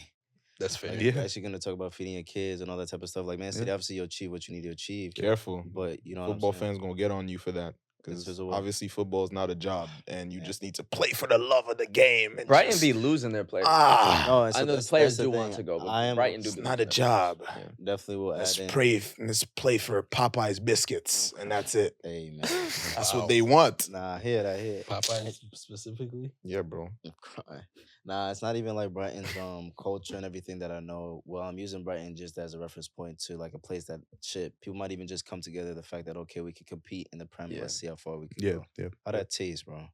That's fair. Like, Yeah. if you're actually gonna talk about feeding your kids and all that type of stuff. Like Man City, Yeah. obviously you achieve what you need to achieve. Careful. But you know, Football what I'm saying? fans gonna get on you for that. Because visible. obviously football is not a job and you Yeah. just need to play for the love of the game. And Brighton just, be losing their players. No, and I so know the that's- players that's do the want thing. to go, but I am Brighton do it's be not a losing their players. job. Yeah. Definitely will Let's add in. let's play for Popeye's biscuits and that's it. Hey man, That's Wow. what they want. nah, I hear that. I hear. Popeye specifically. Yeah, bro. I'm crying. Nah, it's not even like Brighton's culture and everything that I know. Well, I'm using Brighton just as a reference point to like a place that shit people might even just come together. The fact that okay, we can compete in the Premier. Yeah. Let's see how far we can Yeah, go. yeah. How that taste, bro?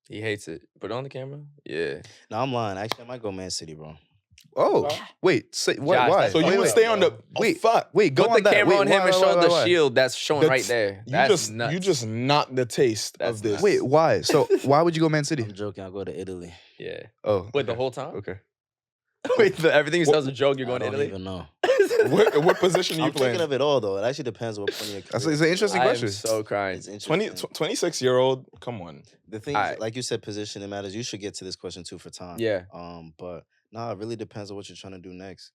He hates it. Put it on the camera. Yeah. No, I'm lying. Actually, I might go Man City, bro. Oh, wait. Say, why? Josh, why? that's So you Wait, would wait, stay on the Wait. fuck. Wait, go Put on the that. camera Wait, on him why, and why, show why, the why? shield that's showing right That's- there. You That's just nuts. you just knocked the taste That's of this. nuts. Wait, why? So why would you go Man City? I'm joking. I'll go to Italy. Yeah. Oh, Wait, the okay. whole time? Okay. Wait, everything you say is a joke. You're I going to don't Italy? even know. What position are you I'm playing? thinking of it all though. It actually depends on what point of your That's career. it's an interesting I am question. so crying. It's 20, interesting. 26-year-old. Come on. The thing Alright. is, like you said, position it matters. You should get to this question too for time. Yeah. But nah, it really depends on what you're trying to do next.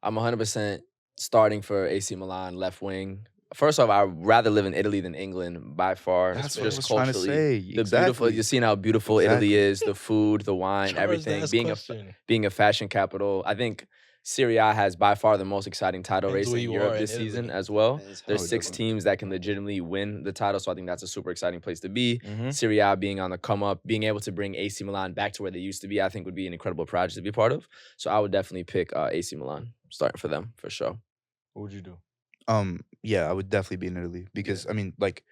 I'm 100% starting for AC Milan left wing. First off, I'd rather live in Italy than England by far. That's what I just was trying to culturally. say. The beautiful, Exactly. you're seeing how beautiful Italy is, the food, the wine, Charles everything. asked Being question. being a fashion capital. I think Serie A has by far the most exciting title Depends race where in you Europe are this in season Italy. as well. Depends There's how 6 different. teams that can legitimately win the title, so I think that's a super exciting place to be. Mhm. Serie A being on the come up, being able to bring AC Milan back to where they used to be, I think would be an incredible project to be part of. So I would definitely pick AC Milan, starting for them for sure. What would you do? Yeah, I would definitely be in Italy because I mean, like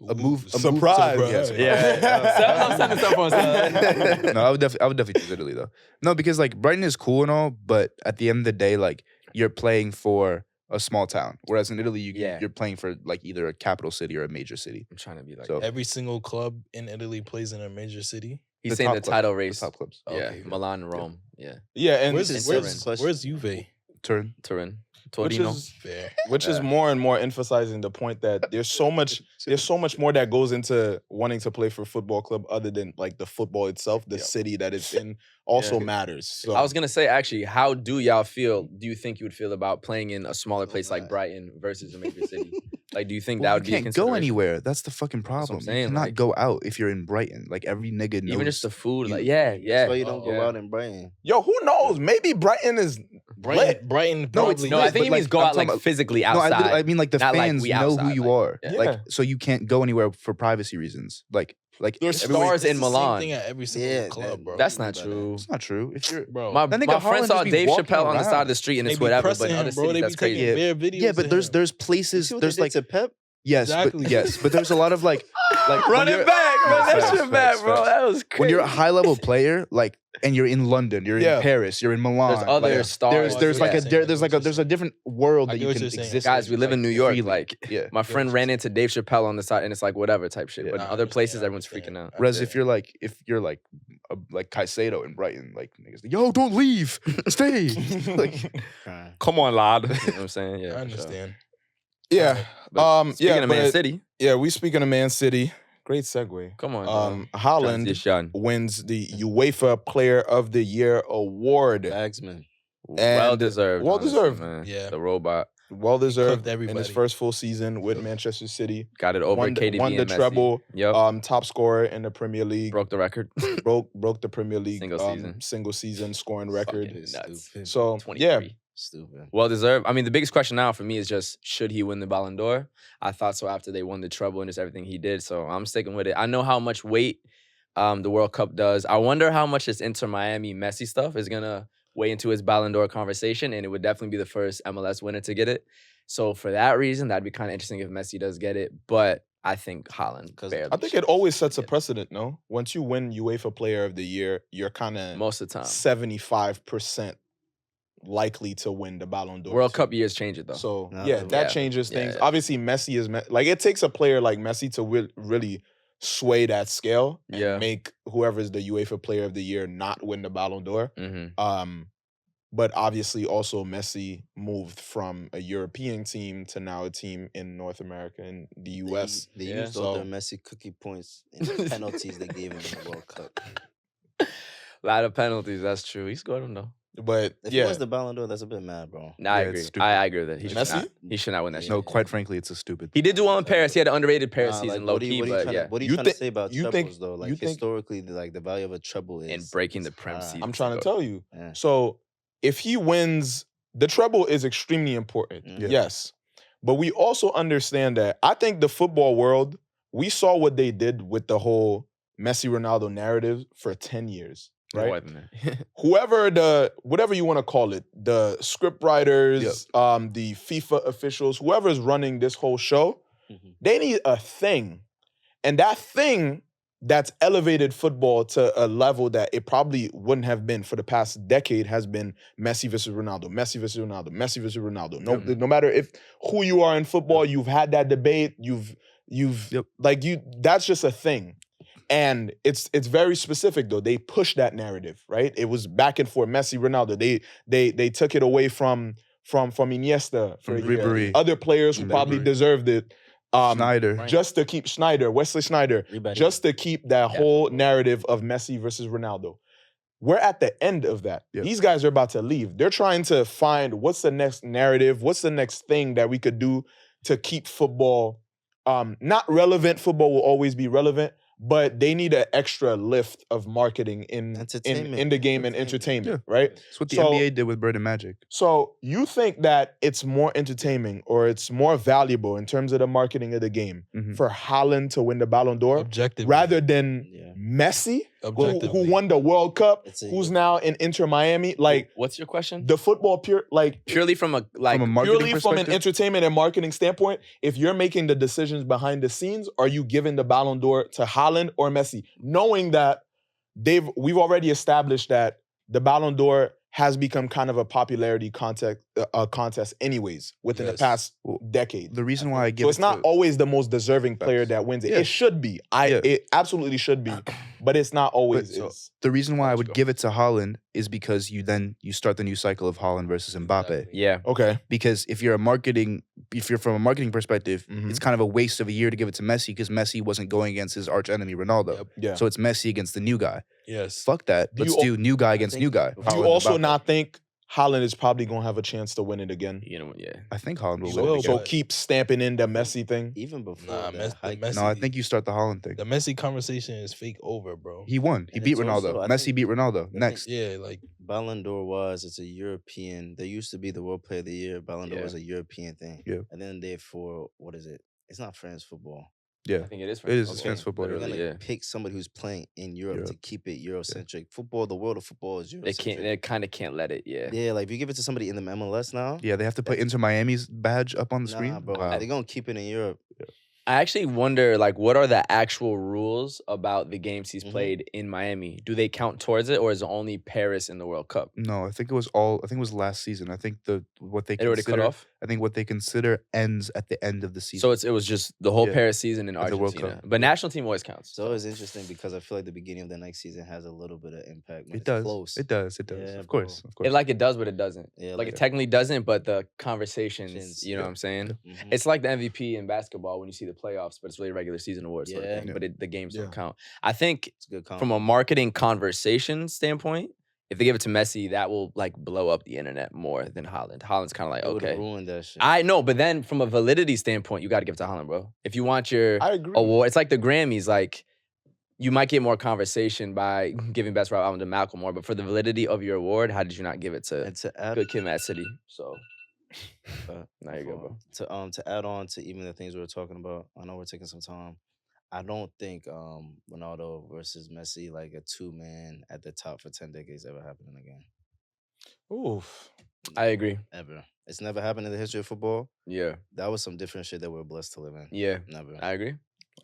a Ooh, move. surprise. Yeah, surprise. surprise. I'm setting this up on something. No, I would definitely choose Italy though. No, because like Brighton is cool and all, but at the end of the day, like you're playing for a small town, whereas in Italy, Yeah. you're playing for like either a capital city or a major city. I'm trying to be like, So- Every single club in Italy plays in a major city. he's the saying top the clubs, title the race. top clubs. Yeah, Okay. Milan and Rome. Yeah, Yeah, and Where's it's where's Juve? Turin. Turin, which Torino. is Fair. which is more and more emphasizing the point that there's so much more that goes into wanting to play for a football club other than like the football itself. The Yeah. city that it's in also Yeah. matters. So I was gonna say actually, how do y'all feel? Do you think you would feel about playing in a smaller So place like bad. Brighton versus a major city? Like, do you think Well, that would you be a can't go consideration? anywhere. That's the fucking what I'm problem. saying, You cannot like- go out if you're in Brighton. Like every nigga knows. Even just the food, like you- yeah. That's why you don't go Yeah. out in Brighton. yo, who knows? Maybe Brighton is Brighton No, it's probably. No, I lit, think but, he means like, go I'm out talking like about- physically No, outside. I mean like the Not like fans we know outside, who you like, are. yeah. Like so you can't go anywhere for privacy reasons. Like There's everyone- stars It's in the same Milan. thing at every single Yeah, club, bro. That's What not do you mean by true. It's not true. If you're bro. My That nigga my Haaland friend saw just be Dave walking Chappelle on the side around. of the street and They it's be whatever, pressing but in him, other bro. cities They that's be taking crazy. bare videos. yeah, but of there's him. there's You places see what there's they like did to Pep? yes, Exactly. but there's a lot of like Run when it you're- back, bro. Facts, That facts, shit back, facts, bro. facts. That was crazy. when you're a high level player, like and you're in London, you're Yeah. in Paris, you're in Milan. There's other like, stars. There's Oh, I like see a what you're there, saying. there's I like get a what there's you're a different world I that get you what can you're saying. exist. Guys, in, we live in like, New York. freely. Like yeah. my friend Get what ran you're into Dave Chappelle on the side, and it's like whatever type shit. Yeah. But Nah, in I other understand, places, I everyone's understand. freaking out. I Whereas get if you're like like Caicedo in Brighton, like niggas, yo, don't leave, stay. Like Crying. come on, lad. You know what I'm saying? Yeah, I for sure. understand. Yeah. But speaking yeah, of Man but- City, Yeah, we speaking of Man City. Great segue. come on, bro. Haaland Transition. wins the UEFA Player of the Year award. Bagsman. Well deserved. well honestly, deserved. man. Yeah. The robot Well deserved Cooked in everybody. his first full season with Manchester City. got it over Won the- KDB won the and Messi. treble. Yep. Top scorer in the Premier League. Broke the record. broke the Premier League Single season. single season scoring record. Fucking nuts. So 23. yeah, Stupid. Well deserved. I mean, the biggest question now for me is just, should he win the Ballon d'Or? I thought so after they won the treble and just everything he did. So I'm sticking with it. I know how much weight the World Cup does. I wonder how much this Inter Miami Messi stuff is going to weigh into his Ballon d'Or conversation. And it would definitely be the first MLS winner to get it. So for that reason, that'd be kind of interesting if Messi does get it. But I think Haaland barely. I think it always sets a precedent, no? Once you win UEFA Player of the Year, you're kind of most of the time 75% likely to win the Ballon d'Or. World Cup years change it though. So, No, yeah, that yeah. changes things. Yeah. Obviously, Messi is... Like, it takes a player like Messi to really sway that scale and Yeah. make whoever's the UEFA Player of the Year not win the Ballon d'Or. Mm-hmm. But obviously, also, Messi moved from a European team to now a team in North America and the U.S. They Yeah. used all their So- Messi cookie points in the penalties they gave him in the World Cup. A lot of penalties. That's true. He scored them though. But, If he yeah. wins the Ballon d'Or, that's a bit mad, bro. Nah, I Yeah, it's agree. stupid. I agree with that. He should Messi? not. He should not win that shit. No, quite frankly, it's a stupid. He did do well in Paris. He had an underrated Paris Nah, season, like, low what are you key, trying but to- yeah. What are You you trying to think- say about you trebles, think- though? Like, you think- historically, the value of a treble is... And breaking the is Prem high. season. I'm trying to tell you. Yeah. So if he wins, the treble is extremely important. Yeah. Yes. But we also understand that I think the football world, we saw what they did with the whole Messi Ronaldo narrative for 10 years. Right? More than that. Whatever you want to call it, the script writers, the FIFA officials, whoever's running this whole show, Mhm. they need a thing. And that thing that's elevated football to a level that it probably wouldn't have been for the past decade has been Messi versus Ronaldo, Messi versus Ronaldo, Messi versus Ronaldo. No matter if who you are in football, you've had that debate, that's just a thing. And it's very specific though. They push that narrative, right? It was back and forth. Messi, Ronaldo. They took it away from Iniesta for From a year. Ribéry. Other players who probably Ribéry. deserved it. Schneider. Just to keep Wesley Schneider, Ribéry. just to keep that whole narrative of Messi versus Ronaldo. We're at the end of that. Yep. These guys are about to leave. They're trying to find what's the next narrative, what's the next thing that we could do to keep football not relevant. Football will always be relevant, but they need an extra lift of marketing in the game and entertainment, right? That's what the So- NBA did with Bird and Magic. So you think that it's more entertaining or it's more valuable in terms of the marketing of the game Mhm. for Haaland to win the Ballon d'Or Objectively. rather than Yeah. Messi, who Objectively. won the World Cup, It's a- who's now in Inter Miami? Like What's your question? the football Purely from a like. From a marketing purely from an perspective? entertainment and marketing standpoint, if you're making the decisions behind the scenes, are you giving the Ballon d'Or to Haaland or Messi? Knowing that we've already established that the Ballon d'Or has become kind of a popularity contest anyways within the Yes. past Well, decade. The reason why I give So it's it not to, always the most deserving player Facts. that wins it. Yeah. It should be. Yeah. It absolutely should be, but it's not always. so- is. the reason why I Let's would go. give it to Haaland is because you start the new cycle of Haaland versus Mbappe. Yeah. Okay. Because if you're from a marketing perspective, Mhm. it's kind of a waste of a year to give it to Messi because Messi wasn't going against his arch enemy Ronaldo. Yep. Yeah. So it's Messi against the new guy. Yes. Fuck that. Do Let's you- do new guy against think- new guy. do Do you Haaland, also Mbappe. not think Haaland is probably going to have a chance to win it again? You know. Yeah. I think Haaland will He win will, it So again. but- keep stamping in the Messi thing. Even before Nah, the the hike- Messi. No, I think you start the Haaland thing. The Messi conversation is fake over, bro. He won. He And beat it's also- Ronaldo. I Messi think- beat Ronaldo. think- Next. Yeah, like Ballon d'Or it's a European. There used to be the World Player of the Year. Ballon d'Or Yeah. was a European thing. Yeah. And then therefore, what is it? It's not France football. I Yeah. think it is. It is. France It's France football, They're Literally, gonna yeah. pick somebody who's playing in Europe Europe. to keep it Eurocentric. Football, the world of football is Eurocentric. They can't. They kind of can't let it. Yeah. Yeah, like if you give it to somebody in the MLS now, Yeah, they have to put Inter Miami's badge up on the screen. nah, bro, Wow. they're gonna keep it in Europe. I actually wonder, like, what are the actual rules about the games he's Mhm. played in Miami? Do they count towards it, or is it only Paris in the World Cup? No, I think it was last season. I think what they It already cut consider, off. I think what they consider ends at the end of the season. So it was just the whole Yeah. Paris season in At the World Argentina. Cup. But national team always counts. It's always interesting because I feel like the beginning of the next season has a little bit of impact when it it's does. close. It does. It does. Yeah, of course. bro. Of course. It does, but it doesn't. Yeah, Like it technically doesn't, but the conversations, Chins, you know yeah. what I'm saying? Mhm. It's like the MVP in basketball when you see the playoffs, but it's really regular season awards. Sort of Yeah. thing, but the games Yeah. don't count. I think It's a good comment. from a marketing conversation standpoint, if they give it to Messi, that will like blow up the internet more than Haaland. Haaland's kind of like, It would've okay. ruined that shit. I know, but then from a validity standpoint, you got to give it to Haaland, bro. If you want your I agree. award, it's like the Grammys. Like you might get more conversation by giving best rap album to Macklemore, but for the validity of your award, how did you not give it to And to add, Good Kid, Mad City? So uh, now you go, bro. to add on to even the things we were talking about, I know we're taking some time. I don't think Ronaldo versus Messi, like a 2-man at the top for 10 decades, ever happening again. Oof. I agree. Ever. It's never happened in the history of football. Yeah, That was some different shit that we're blessed to live in. yeah, Never. I agree.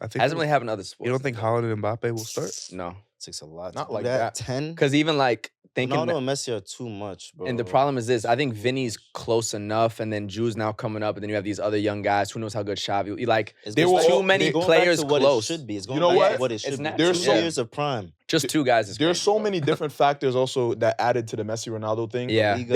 I think Hasn't really happened in other sports. you don't think Haaland and Mbappe will start? No, Takes a lot. Not to do like that. that. 10. because even like thinking. Ronaldo and Messi are too much, bro. And the problem is this: I think Too Vinny's much. close enough, and then Jude's now coming up, and then you have these other young guys. Who knows how good Xavi? Like, It's They going were back- all- too many it's going players back to what close. it should be. It's going You know back what? to what it It's should be. natural. There's 2 so- years of prime. just two guys. Is There's crazy, so bro. many different factors also that added to the Messi Ronaldo thing. Yeah. Liga.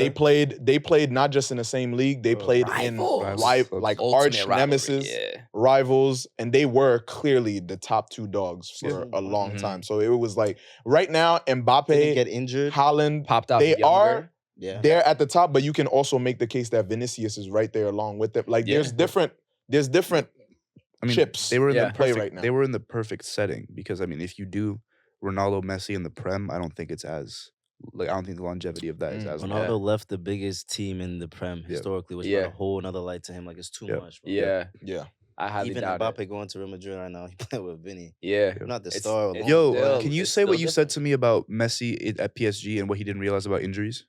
They played not just in the same league. They Bro, played rivals. in Rivals. like Ultimate arch rivalry, nemesis Yeah. rivals, and they were clearly the top 2 dogs for Yeah. a long Mhm. time. So it was like right now, Didn't Mbappe, get injured. Haaland, Popped out they younger. are Yeah. they're at the top, but you can also make the case that Vinicius is right there along with them. Like Yeah. there's different I mean, chips they were in Yeah. the play perfect, right now. They were in the perfect setting because I mean, if you do Ronaldo, Messi in the Prem, I don't think it's as like I don't think the longevity of that is as Ronaldo left the biggest team in the Prem historically, which Yeah. brought a whole another light to him. Like it's too Yeah. much. Bro. Yeah. Yeah. I highly Even doubt Mbappe it. going to Real Madrid right now, he playing with Vinny. Yeah. Not the It's- star. it's alone, Yo, still- can you it's say what still you said to me about Messi at PSG and what he didn't realize about injuries,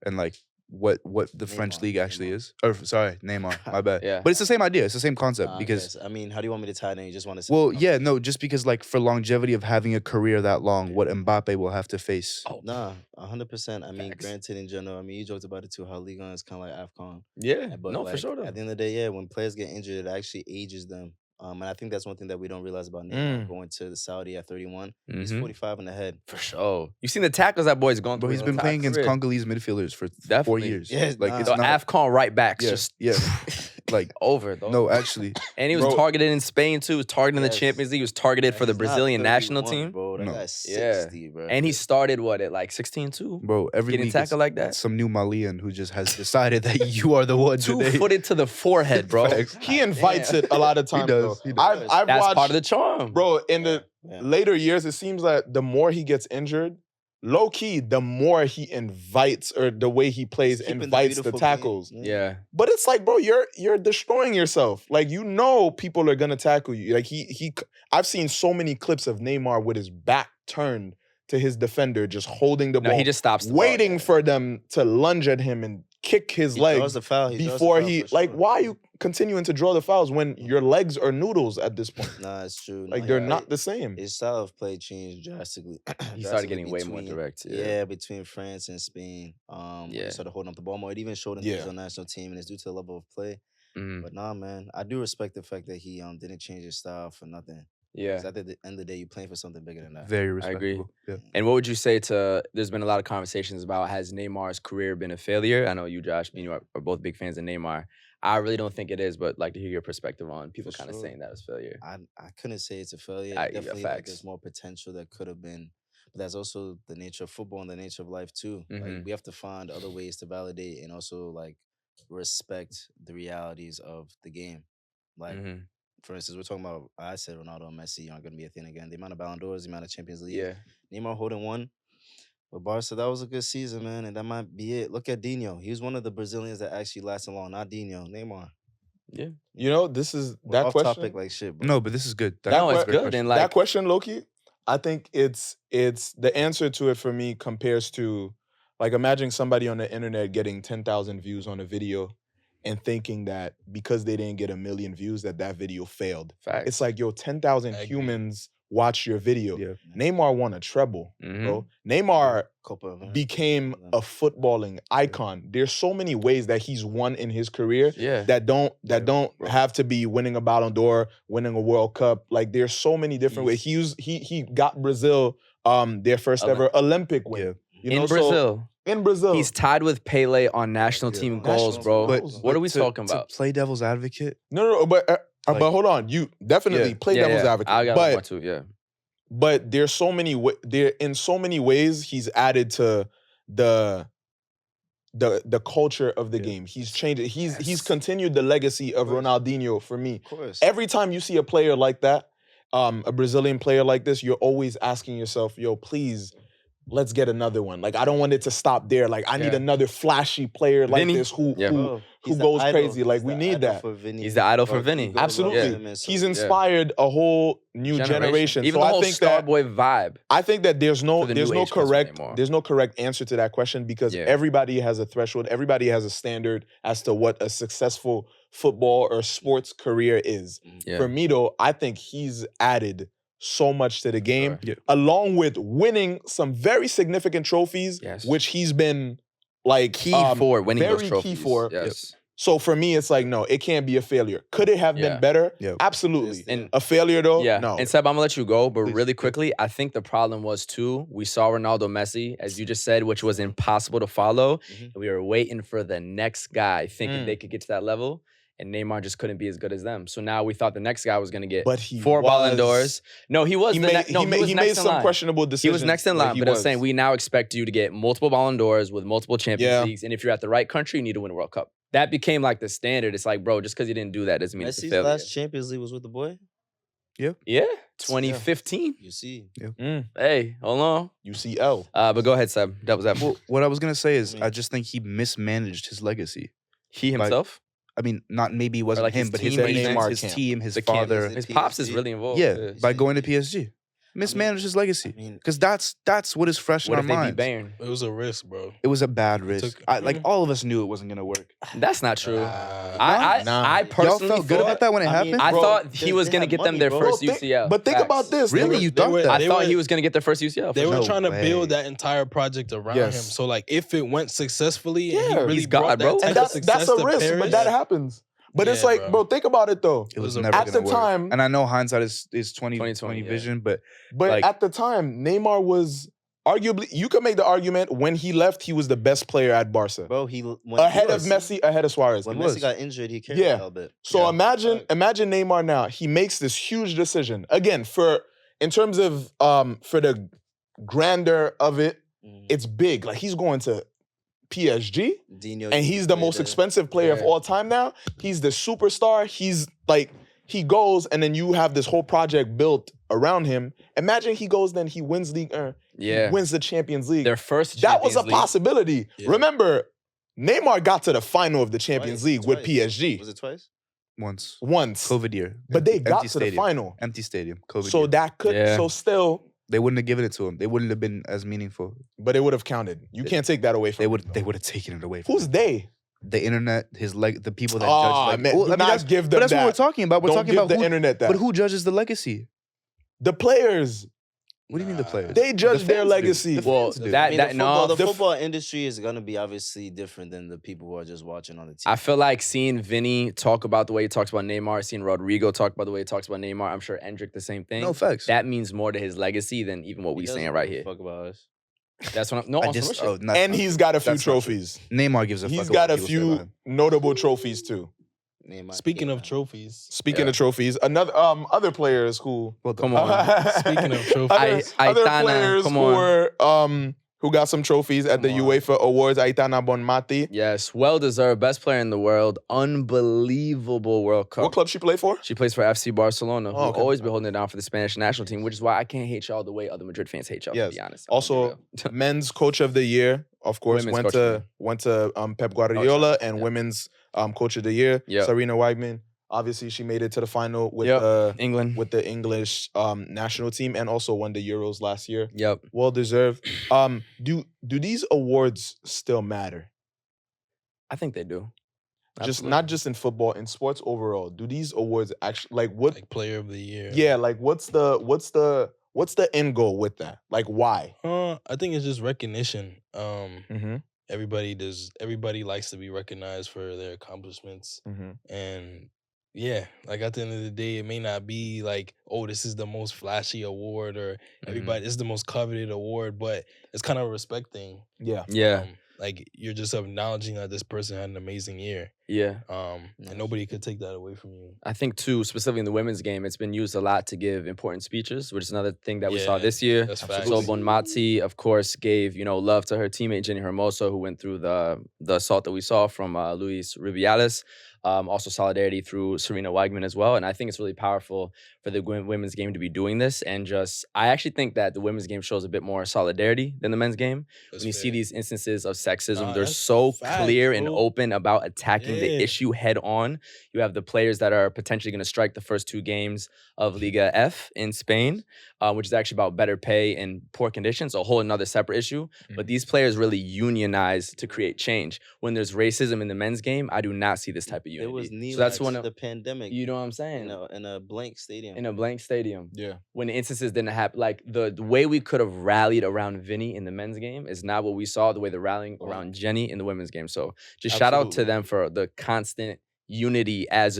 and like what the French Neymar, league actually Neymar. is? Or sorry, Neymar. My bad. Yeah. But it's the same idea. It's the same concept Nah, because. I mean, how do you want me to tie it in? You just want to say, Well, yeah, no, just because like for longevity of having a career that long, what Mbappe will have to face. Oh, Nah, 100%. I mean, Facts. granted, in general, I mean, you joked about it too. How Liga is kind of like AFCON. Yeah. But No, like, for sure though. At the end of the day, yeah, when players get injured, it actually ages them. And I think that's one thing that we don't realize about Neymar going to Saudi at 31. He's Mhm. 45 in the head. For sure. You seen the tackles that boy's gone But through. he's his been entire playing against career. Congolese midfielders for 4 Definitely. years. Yeah, like nah. it's So not. AFCON right backs Yeah, just yeah. Like over though. no, actually, And he was Bro. targeted in Spain too. He was targeted in the Yes. Champions League. He was targeted for the He's not Brazilian national 31, team. Bro, that No. guy's Yeah. 60, bro. And he started what at like 16 too? bro, every Getting week it's tackled like that? some new Malian who just has decided that you are the one today. 2-footed to the forehead, bro. Facts. He invites it a lot of times. does, though. he does. I've That's watched, part of the charm. bro. In the Yeah. later years, it seems that the more he gets injured, low key, the more he invites or the way he plays Keeping the invites the beautiful tackles. game. Yeah. But it's like, bro, you're destroying yourself. Like you know, people are gonna tackle you. Like I've seen so many clips of Neymar with his back turned to his defender, just holding the No, ball, he just stops the ball, waiting yeah. for them to lunge at him and kick his He draws legs the foul. He draws the before foul he for like. sure. Why are you continuing to draw the fouls when your legs are noodles at this point? Nah, it's true. Like Nah, they're you're not right. the same. His style of play changed drastically. He started drastically getting way more between- direct. Yeah, between France and Spain. Yeah. He started holding up the ball more. It even showed in Yeah. the Brazil national team, and it's due to the level of play. Mhm. But nah, man, I do respect the fact that he didn't change his style for nothing. Yeah. 'Cause at the end of the day, you're playing for something bigger than that. Very I agree. respectable. Yeah. And what would you say to? There's been a lot of conversations about has Neymar's career been a failure? I know you, Josh, me and you are both big fans of Neymar. I really don't think it is, but like to hear your perspective on people For kind of sure. saying that was failure. I couldn't say it's a failure. Yeah, Definitely, like, facts. there's more potential that could have been. But that's also the nature of football and the nature of life too. Mhm. Like we have to find other ways to validate and also like respect the realities of the game. Like Mhm. for instance, we're talking about I said Ronaldo and Messi aren't going to be a thing again. The amount of Ballon d'Ors, the amount of Champions League. Yeah. Neymar holding one. But Barca, that was a good season, man, and that might be it. Look at Dino. He was one of the Brazilians that actually lasted long. Not Dino, Neymar. Yeah. You know, this is We're that off question. topic like shit, bro. No, but this is good. No, it's that's a great good. question. And that like, question, Loki, I think it's the answer to it for me compares to like imagine somebody on the internet getting 10,000 views on a video and thinking that because they didn't get 1 million views that video failed. facts. It's like, yo, 10,000 I agree. humans watch your video. Yeah. Neymar won a treble, Mhm. bro. Neymar Copa America. became Yeah. a footballing icon. There's so many ways that he's won in his career Yeah. that don't bro. have to be winning a Ballon d'Or, winning a World Cup. Like there's so many different ways. He got Brazil their first ever Olympic win. Yeah. You know, in so- Brazil, in Brazil. he's tied with Pele on national Yeah. team National goals, team bro. goals. What are we to- talking to about? play devil's advocate. no, but Like- hold on. You definitely Yeah. play devil's advocate. I got but more too. Yeah. but there's so many there in so many ways he's added to the culture of the Yeah. game. He's changed it. He's Yes. continued the legacy of course. Ronaldinho for me. Of course. Every time you see a player like that, a Brazilian player like this, you're always asking yourself, yo, please, let's get another one. Like, I don't want it to stop there. Like, I need another flashy player like Vinny. this who Bro, he's the goes idol. crazy. Like, He's we the need idol that. for Vinny. He's the idol for Bro, Vinny. people love Absolutely. him and so- He's inspired a whole new generation. Even So the whole I think that Starboy vibe. I think that there's no For the new age culture anymore. there's no correct answer to that question because Yeah. everybody has a threshold, everybody has a standard as to what a successful football or sports career is. Yeah. For me though, I think he's added so much to the game, Sure. Yeah. along with winning some very significant trophies, Yes. which he's been like Key for winning those very trophies. key for. Yes. So for me, it's like no, it can't be a failure. Could it have Yeah. been better? Yeah. Absolutely. And A failure though? yeah, No. and Seb, I'm gonna let you go, but Please. really quickly, I think the problem was too, we saw Ronaldo Messi, as you just said, which was impossible to follow. Mhm. We were waiting for the next guy, thinking Mm. they could get to that level, and Neymar just couldn't be as good as them. So now we thought the next guy was gonna get But he 4 Ballon was- d'Ors. No, he was He the made, next. No, he made, was he next made in some line. questionable He decisions. was next in like line, he but I'm was. saying we now expect you to get multiple Ballon d'Ors with multiple Champions Yeah. Leagues, and if you're at the right country, you need to win a World Cup. That became like the standard. It's like, bro, just because you didn't do that doesn't mean it's a Messi's failure. last Champions League was with the boy. Yeah, 2015. You see, Hey, hold on. UCL. But go ahead, Seb. That was that. Well, what I was gonna say is, Mm. I just think he mismanaged his legacy. He himself, I mean, not maybe it wasn't like him, his but his team, agents, Neymar his camp. team, his the camp. father. Is it His pops is PSG? really involved. Yeah, by going to PSG, mismanaged his legacy I mean, because that's what is fresh What in if our they beat minds. Bayern? It was a risk, bro. It was a bad risk. took- Like all of us knew it wasn't gonna work. That's not true. Nah. I Nah. personally Y'all felt good thought- about that when it I mean, happened. I Bro, thought he they- was they gonna had get them money, their bro. first Think- UCL. but think Facts. about this. Really? You thought that? I thought he was gonna get their first UCL. They for were sure. No trying to build way. that entire project around him. Yes. So like, if it went successfully, and he Yeah. really He's brought God, that bro. type And of that's success a to risk, Paris, but that happens. But it's Yeah, like, bro. bro, think about it though. It was a never At gonna the work. time- And I know hindsight is 2020 2020, yeah. vision, but But Like- at the time, Neymar was arguably, you could make the argument when he left, he was the best player at Barca. bro, when Ahead of he Messi, ahead of Suarez. When He Messi was. got injured, he carried Yeah. a little bit. So Yeah. imagine Neymar now. He makes this huge decision. Again, in terms of for the grandeur of it, Mhm. it's big. Like he's going to PSG Dino, and he's the played most there. expensive player of Yeah. all time now. He's the superstar. He's like, he goes and then you have this whole project built around him. Imagine he goes, then he wins League 1. Yeah. He wins the Champions League. Their first That was a Champions League. possibility. Yeah. Remember, Neymar got to the final of the Champions Twice, League with twice. PSG Was it twice? once once. COVID year, But they Empty got to the stadium. final. Empty stadium, COVID. So year. that could, Yeah. so still, They wouldn't have given it to him. They wouldn't have been as meaningful. but it would have counted. You can't take that away from They him, would though. have taken it away. From Who's him. they? The internet, the people that Oh, judge. Like, man, well, do I mean, not that's, give but them that's what we're that. talking about. We're Don't talking give about the who, internet that. but who judges the legacy? The players. What do you mean the players? They judge The their fans do. legacy. The Well, fans do. that I mean, that no. the the f- football industry is gonna be obviously different than the people who are just watching on the TV. I feel like seeing Vinny talk about the way he talks about Neymar, seeing Rodrigo talk about the way he talks about Neymar, I'm sure Endrick the same thing. No facts. That means more to his legacy than even what He we doesn't saying right give a here. Fuck about us. That's what I'm. No, I on some just, real oh, shit. not, And he's got a few that's not true. trophies. Neymar gives a fuck. He's about got a what people say about few him. notable trophies too. Neymar Speaking came of out. trophies, Speaking Yeah. of trophies, another other players who Well done. Come on. Speaking of trophies. other Aitana, players come who on. were who got some trophies at the Come on. UEFA Awards. Aitana Bonmati. Yes, well deserved. Best player in the world. Unbelievable World Cup. What club she play for? She plays for FC Barcelona, who Oh, okay. always been holding it down for the Spanish national team, which is why I can't hate y'all the way other Madrid fans hate y'all, Yes. to be honest. I'm gonna Also, be real. men's coach of the year, of course, Women's went coach of to Pep Guardiola, and yeah. women's coach of the year, Yep. Sarina Weigmann. Obviously, she made it to the final with Yep. England. with the English national team, and also won the Euros last year. Yep. Well deserved. Do these awards still matter? I think they do. Just Absolutely. not just in football, in sports overall. Do these awards actually like what? like player of the year. Yeah, like what's the end goal with that? Like why? I think it's just recognition. Mm-hmm. Everybody likes to be recognized for their accomplishments. Mm-hmm. And yeah, like at the end of the day, it may not be like, oh, this is the most flashy award or everybody, this is the most coveted award, but it's kind of a respect thing. Yeah. Yeah. Like you're just acknowledging that this person had an amazing year. Yeah. And nobody could take that away from you. I think too, specifically in the women's game, it's been used a lot to give important speeches, which is another thing that we saw Yeah, this year. that's facts. So Bonmati, of course, gave love to her teammate Jenny Hermoso, who went through the assault that we saw from Luis Rubiales. Also solidarity through Serena Weigman as well. And I think it's really powerful for the women's game to be doing this. And I actually think that the women's game shows a bit more solidarity than the men's game. That's when you see fair. these instances of sexism, Nah, they're that's so facts, clear and bro. open about attacking the Yeah. issue head on. You have the players that are potentially going to strike the first 2 games of Liga F in Spain, which is actually about better pay and poor conditions, a whole another separate issue. But these players really unionize to create change. When there's racism in the men's game, I do not see this type of unity. It was so that's Neymar one of the pandemic. You know what I'm saying? In a blank stadium. In a blank stadium. Yeah. When the instances didn't happen, like the way we could have rallied around Vinny in the men's game is not what we saw, the way they're rallying around Jenny in the women's game. So just shout out to Absolutely. them for the constant unity as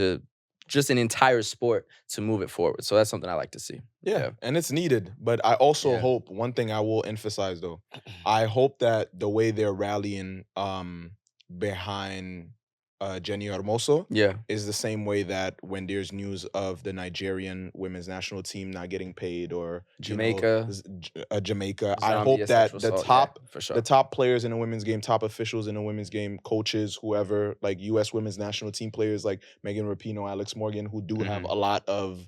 just an entire sport to move it forward. So that's something I like to see. Yeah, and it's needed. But I also Yeah. hope, one thing I will emphasize though, I hope that the way they're rallying behind Jenny Hermoso Yeah. is the same way that when there's news of the Nigerian women's national team not getting paid or Jamaica. Jamaica, I Zambia hope that sexual the assault. top Yeah, for sure. the top players in the women's game, top officials in the women's game, coaches, whoever, like U.S. women's national team players like Megan Rapinoe, Alex Morgan, who do have a lot of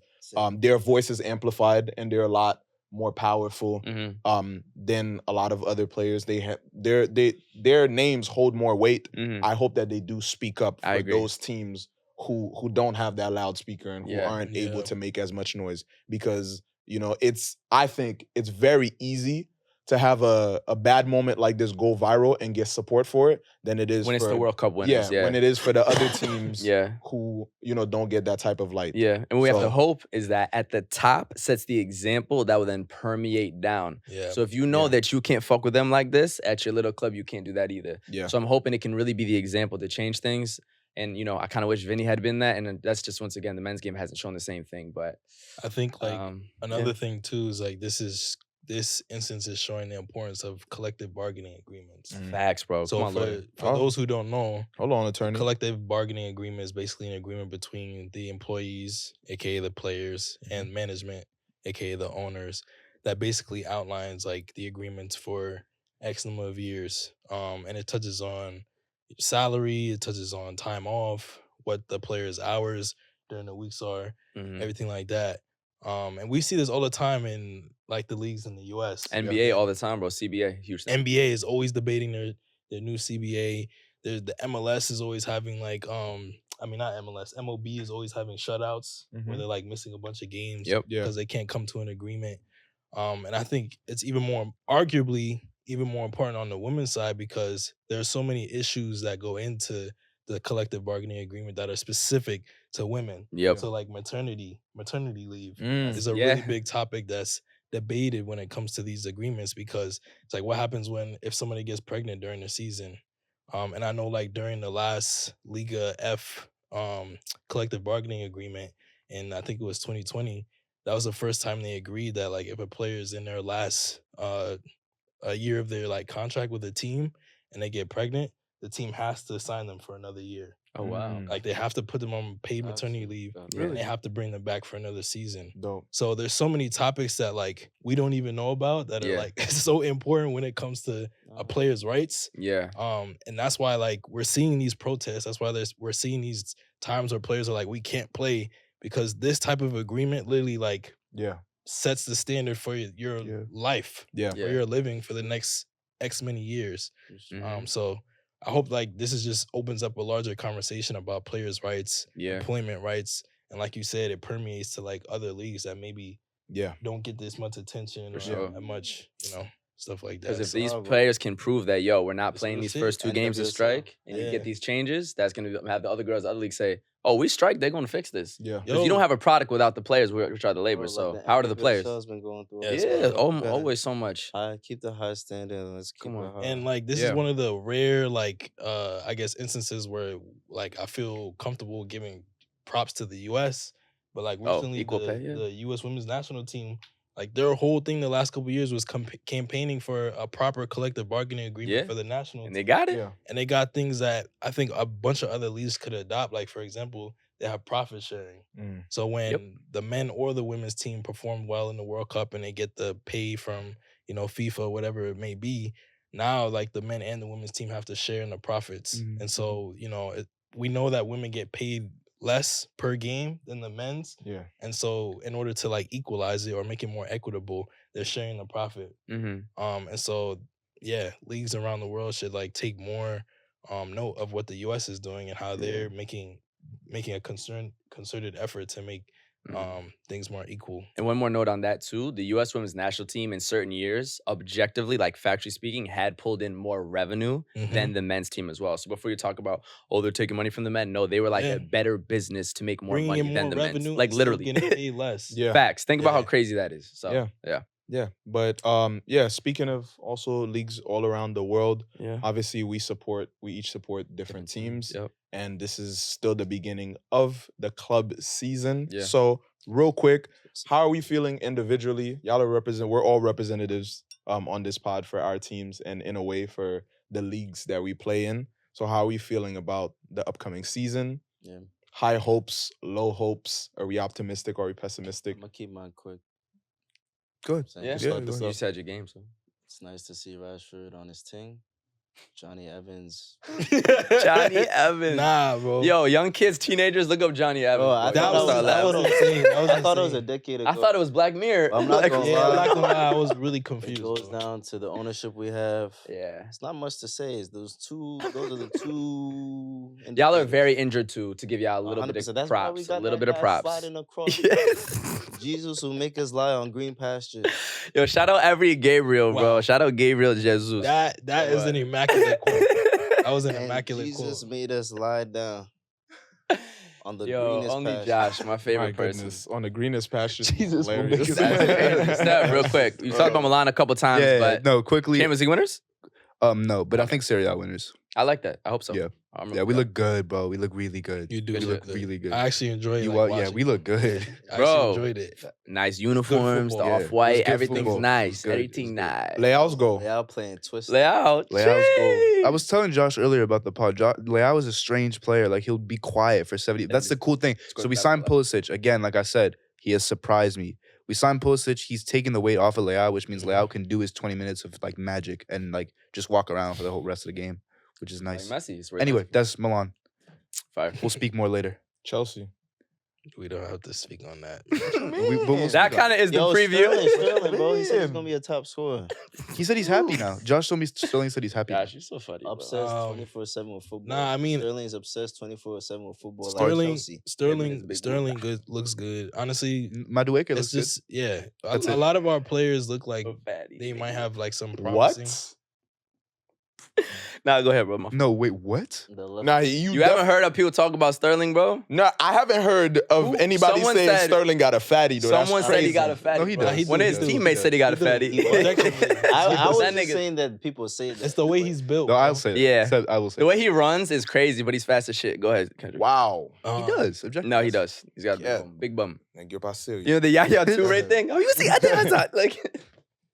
their voices amplified and they're a lot more powerful than a lot of other players. They have their names hold more weight. I hope that they do speak up I for agree. those teams who don't have that loudspeaker and who Yeah. aren't able Yeah. to make as much noise, because I think it's very easy to have a bad moment like this go viral and get support for it than it is When it's for the World Cup winners. Yeah. when it is for the other teams Yeah. who don't get that type of light. Yeah. And what we have So- to hope is that at the top sets the example that will then permeate down. Yeah. So if you know that you can't fuck with them like this at your little club, you can't do that either. Yeah. So I'm hoping it can really be the example to change things. And, I kind of wish Vinny had been that. And that's just, once again, the men's game hasn't shown the same thing. But I think like another yeah. thing too is like this instance is showing the importance of collective bargaining agreements. Facts, bro. So Come on, for lawyer. those who don't know, Hold on, attorney. collective bargaining agreement is basically an agreement between the employees, aka the players, and management, aka the owners, that basically outlines like the agreements for X number of years. And it touches on salary, it touches on time off, what the players' hours during the weeks are, everything like that. And we see this all the time in like the leagues in the US. NBA all the time, bro. CBA, huge thing. NBA is always debating their new CBA. The MLS is always having like not MLS. MLB is always having shutouts where they're like missing a bunch of games Yep. Yeah. because they can't come to an agreement. And I think it's arguably even more important on the women's side because there's so many issues that go into the collective bargaining agreement that are specific to women. Yep. So like maternity leave Mm, is a yeah. really big topic that's debated when it comes to these agreements because it's like what happens if somebody gets pregnant during the season. And I know like during the last Liga F collective bargaining agreement, and I think it was 2020, that was the first time they agreed that like if a player is in their last a year of their like contract with the team and they get pregnant, the team has to sign them for another year. Oh, wow. Like they have to put them on paid maternity leave and they have to bring them back for another season. Dope. So there's so many topics that like we don't even know about that are like so important when it comes to a player's rights. Yeah. And that's why like we're seeing these protests. That's why we're seeing these times where players are like, we can't play because this type of agreement literally like sets the standard for your life. Yeah. Where you're living for the next X many years. So I hope like this is just opens up a larger conversation about players' rights, employment rights, and like you said, it permeates to like other leagues that maybe don't get this much attention or that much, stuff like that. Because if these players can prove that, we're not playing these first 2 games of strike, and you get these changes, that's going to have the other girls, other leagues say, oh, we strike, they're going to fix this. Yeah. If you don't have a product without the players, which are the labor. So power to the players. Been going through Always so much. I keep the high standard and let's keep it high. And like this is one of the rare like I guess instances where like I feel comfortable giving props to the US. But like recently equal pay, the US women's national team Like their whole thing the last couple of years was campaigning for a proper collective bargaining agreement Yeah. for the national And team. they got it. Yeah. And they got things that I think a bunch of other leagues could adopt. Like, for example, they have profit sharing. Mm. So when the men or the women's team perform well in the World Cup and they get the pay from, FIFA, whatever it may be, now, like, the men and the women's team have to share in the profits. Mhm. And so, we know that women get paid less per game than the men's. Yeah. And so in order to, like, equalize it or make it more equitable, they're sharing the profit. Mm-hmm. And so, yeah, leagues around the world should, like, take more note of what the U.S. is doing and how they're making a concerted effort to make things more equal. And one more note on that too: the U.S. Women's National Team in certain years, objectively, like factually speaking, had pulled in more revenue than the men's team as well. So before you talk about, they're taking money from the men, no, they were like a better business to make more Bringing money in than more the revenue, men's. Like and still literally, getting paid less. Yeah. facts. Think about how Yeah. crazy that is. So Yeah. But speaking of also leagues all around the world, obviously we each support different teams. Yep. And this is still the beginning of the club season. Yeah. So real quick, how are we feeling individually? We're all representatives on this pod for our teams and in a way for the leagues that we play in. So how are we feeling about the upcoming season? Yeah. High hopes, low hopes. Are we optimistic or are we pessimistic? I'm gonna keep mine quick. Good. Yeah, Start this you off. said your game, so It's nice to see Rashford on his team. Johnny Evans. Johnny Evans. Nah, bro. Yo, young kids, teenagers, look up Johnny Evans. Bro, I bro. thought Don't it start was- I laughing. was insane. That was I thought it was a insane. decade ago. I thought it was Black Mirror. I'm not Like, gonna Yeah, lie. I'm not gonna lie, I was really It confused. goes bro. down to the ownership we have. Yeah. It's not much to say. It's those are the two. Y'all are indicators. very injured too, to give y'all a little bit 100%. of That's why we props. A got little that bit of guy props. sliding across. Yes. Jesus will make us lie on green pastures. Yo, shout out every Gabriel, bro. Wow. Shout out Gabriel Jesus. That is an immaculate quote. That was an And immaculate Jesus quote. made us lie down on the Yo, greenest only pasture. Josh, my favorite My person. goodness. On the greenest pastures. Jesus will Hilarious. make us That's crazy. Steph, real quick. You talked about Milan a couple times, but no, quickly. Champions League winners? No, but I think Serie A winners. I like that. I hope so. Yeah. I'm Yeah, we look good, bro. We look really good. You do we look look good. really good. I actually enjoyed it. You like, are, yeah, watching we look good. I Bro. actually enjoyed it. nice uniforms, the football. Yeah, off-white, it was good everything's football. It was nice. good. It was Everything good. nice. Leao's goal. They out playing twist. Layout. Leao's goal. I was telling Josh earlier about the pod. Leao is a strange player. Like, he'll be quiet for 70. That's the cool thing. go So we back signed to Pulisic. Again, like I said, he has surprised me. We signed Pulisic. He's taking the weight off of Leao, which means Leao can do his 20 minutes of, like, magic and, like, just walk around for the whole rest of the game, which is nice. Like Messi. It's Anyway, that's Milan. fire. We'll speak more later. Chelsea. We don't have to speak on that. We'll That kind of is the Yo, preview. Sterling, bro. He said he's gonna be a top scorer. He said he's happy now. Josh told me Sterling said he's happy. Gosh, you're so funny. Bro. Obsessed Um, 24/7 with football. nah, I mean- Sterling's obsessed 24/7 with football. Like Sterling, Chelsea. Sterling good looks good. Honestly, Madueke it's looks just a That's it. lot of our players look like So fatty. they might have like some What? promising. Nah, go ahead, bro. good. No, wait, what? The left- Nah, You haven't heard of people talk about Sterling, bro? No, I haven't heard of Who- anybody someone saying said- Sterling got a fatty, though. Someone That's said he crazy. got a fatty. No, he bro. does. He One of his does. teammates said he got a fatty. I was That just nigga- saying that people say that. It's the way but- he's built. No, I'll bro. say it. Yeah. I will say The it. way he runs is crazy, but he's fast as shit. Go ahead, Kendrick. Wow. He does. Objective. No, he does. He's got a Yeah. big bum. Thank you, Basil. You know the Yaya Toure thing? Oh, you see, I thought like.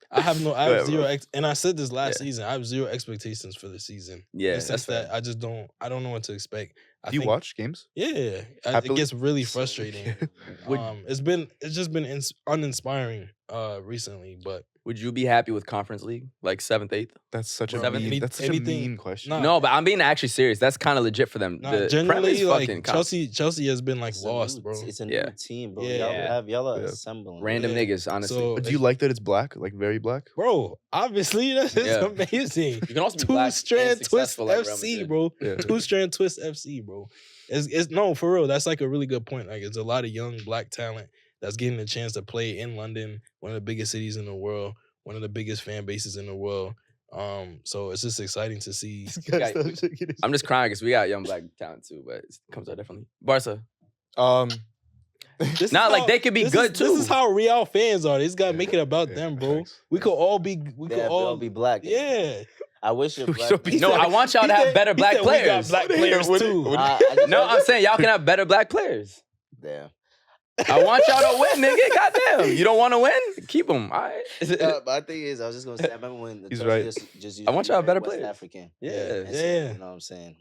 I have Go ahead, zero, bro. and I said this last Yeah. season. I have zero expectations for the season. Yeah, in the sense that's that I just don't know what to expect. I Do you think- watch games? Yeah, it Happily? gets really frustrating. Would- It's just been uninspiring recently. But Would you be happy with Conference League, like 7th, 8th? That's such a Bro, mean. That's such a anything- mean question. nah, No, but I'm being actually serious. That's kind of legit for them. nah, The Prem generally, is like fucking Chelsea has been like It's a lost, new- bro. It's a Yeah. new team, bro. Yeah. Y'all are Yeah. assembling. random Yeah. niggas, honestly. So Do you like that it's black, like very black? bro, obviously that's Yeah. amazing. you can also be black and Two-strand twist successful like Real FC, Madrid. bro. Yeah. Two-strand twist FC, bro. It's no, for real. That's like a really good point. Like, it's a lot of young black talent that's getting a chance to play in London, one of the biggest cities in the world, one of the biggest fan bases in the world. So it's just exciting to see. I'm just crying because we got young black talent too, but it comes out differently. Barca. This is Nah, like, how- they could be this good, is, too. This is how Real fans are. They just gotta Yeah, make it about yeah, them, bro. facts. We could all be. We could Yeah, all they'll be black. Yeah. I wish you're We black. should be- No, I want y'all to have better black We got players. black players too. I just- No, I'm saying y'all can have better black players. Damn. I want y'all to win, nigga. Goddamn. You don't want to win? Keep them. All right. My thing is, I was just gonna say, I remember when the He's Turks right. just used I want to y'all be better West players. African. Yeah. And so, Yeah. you know what I'm saying?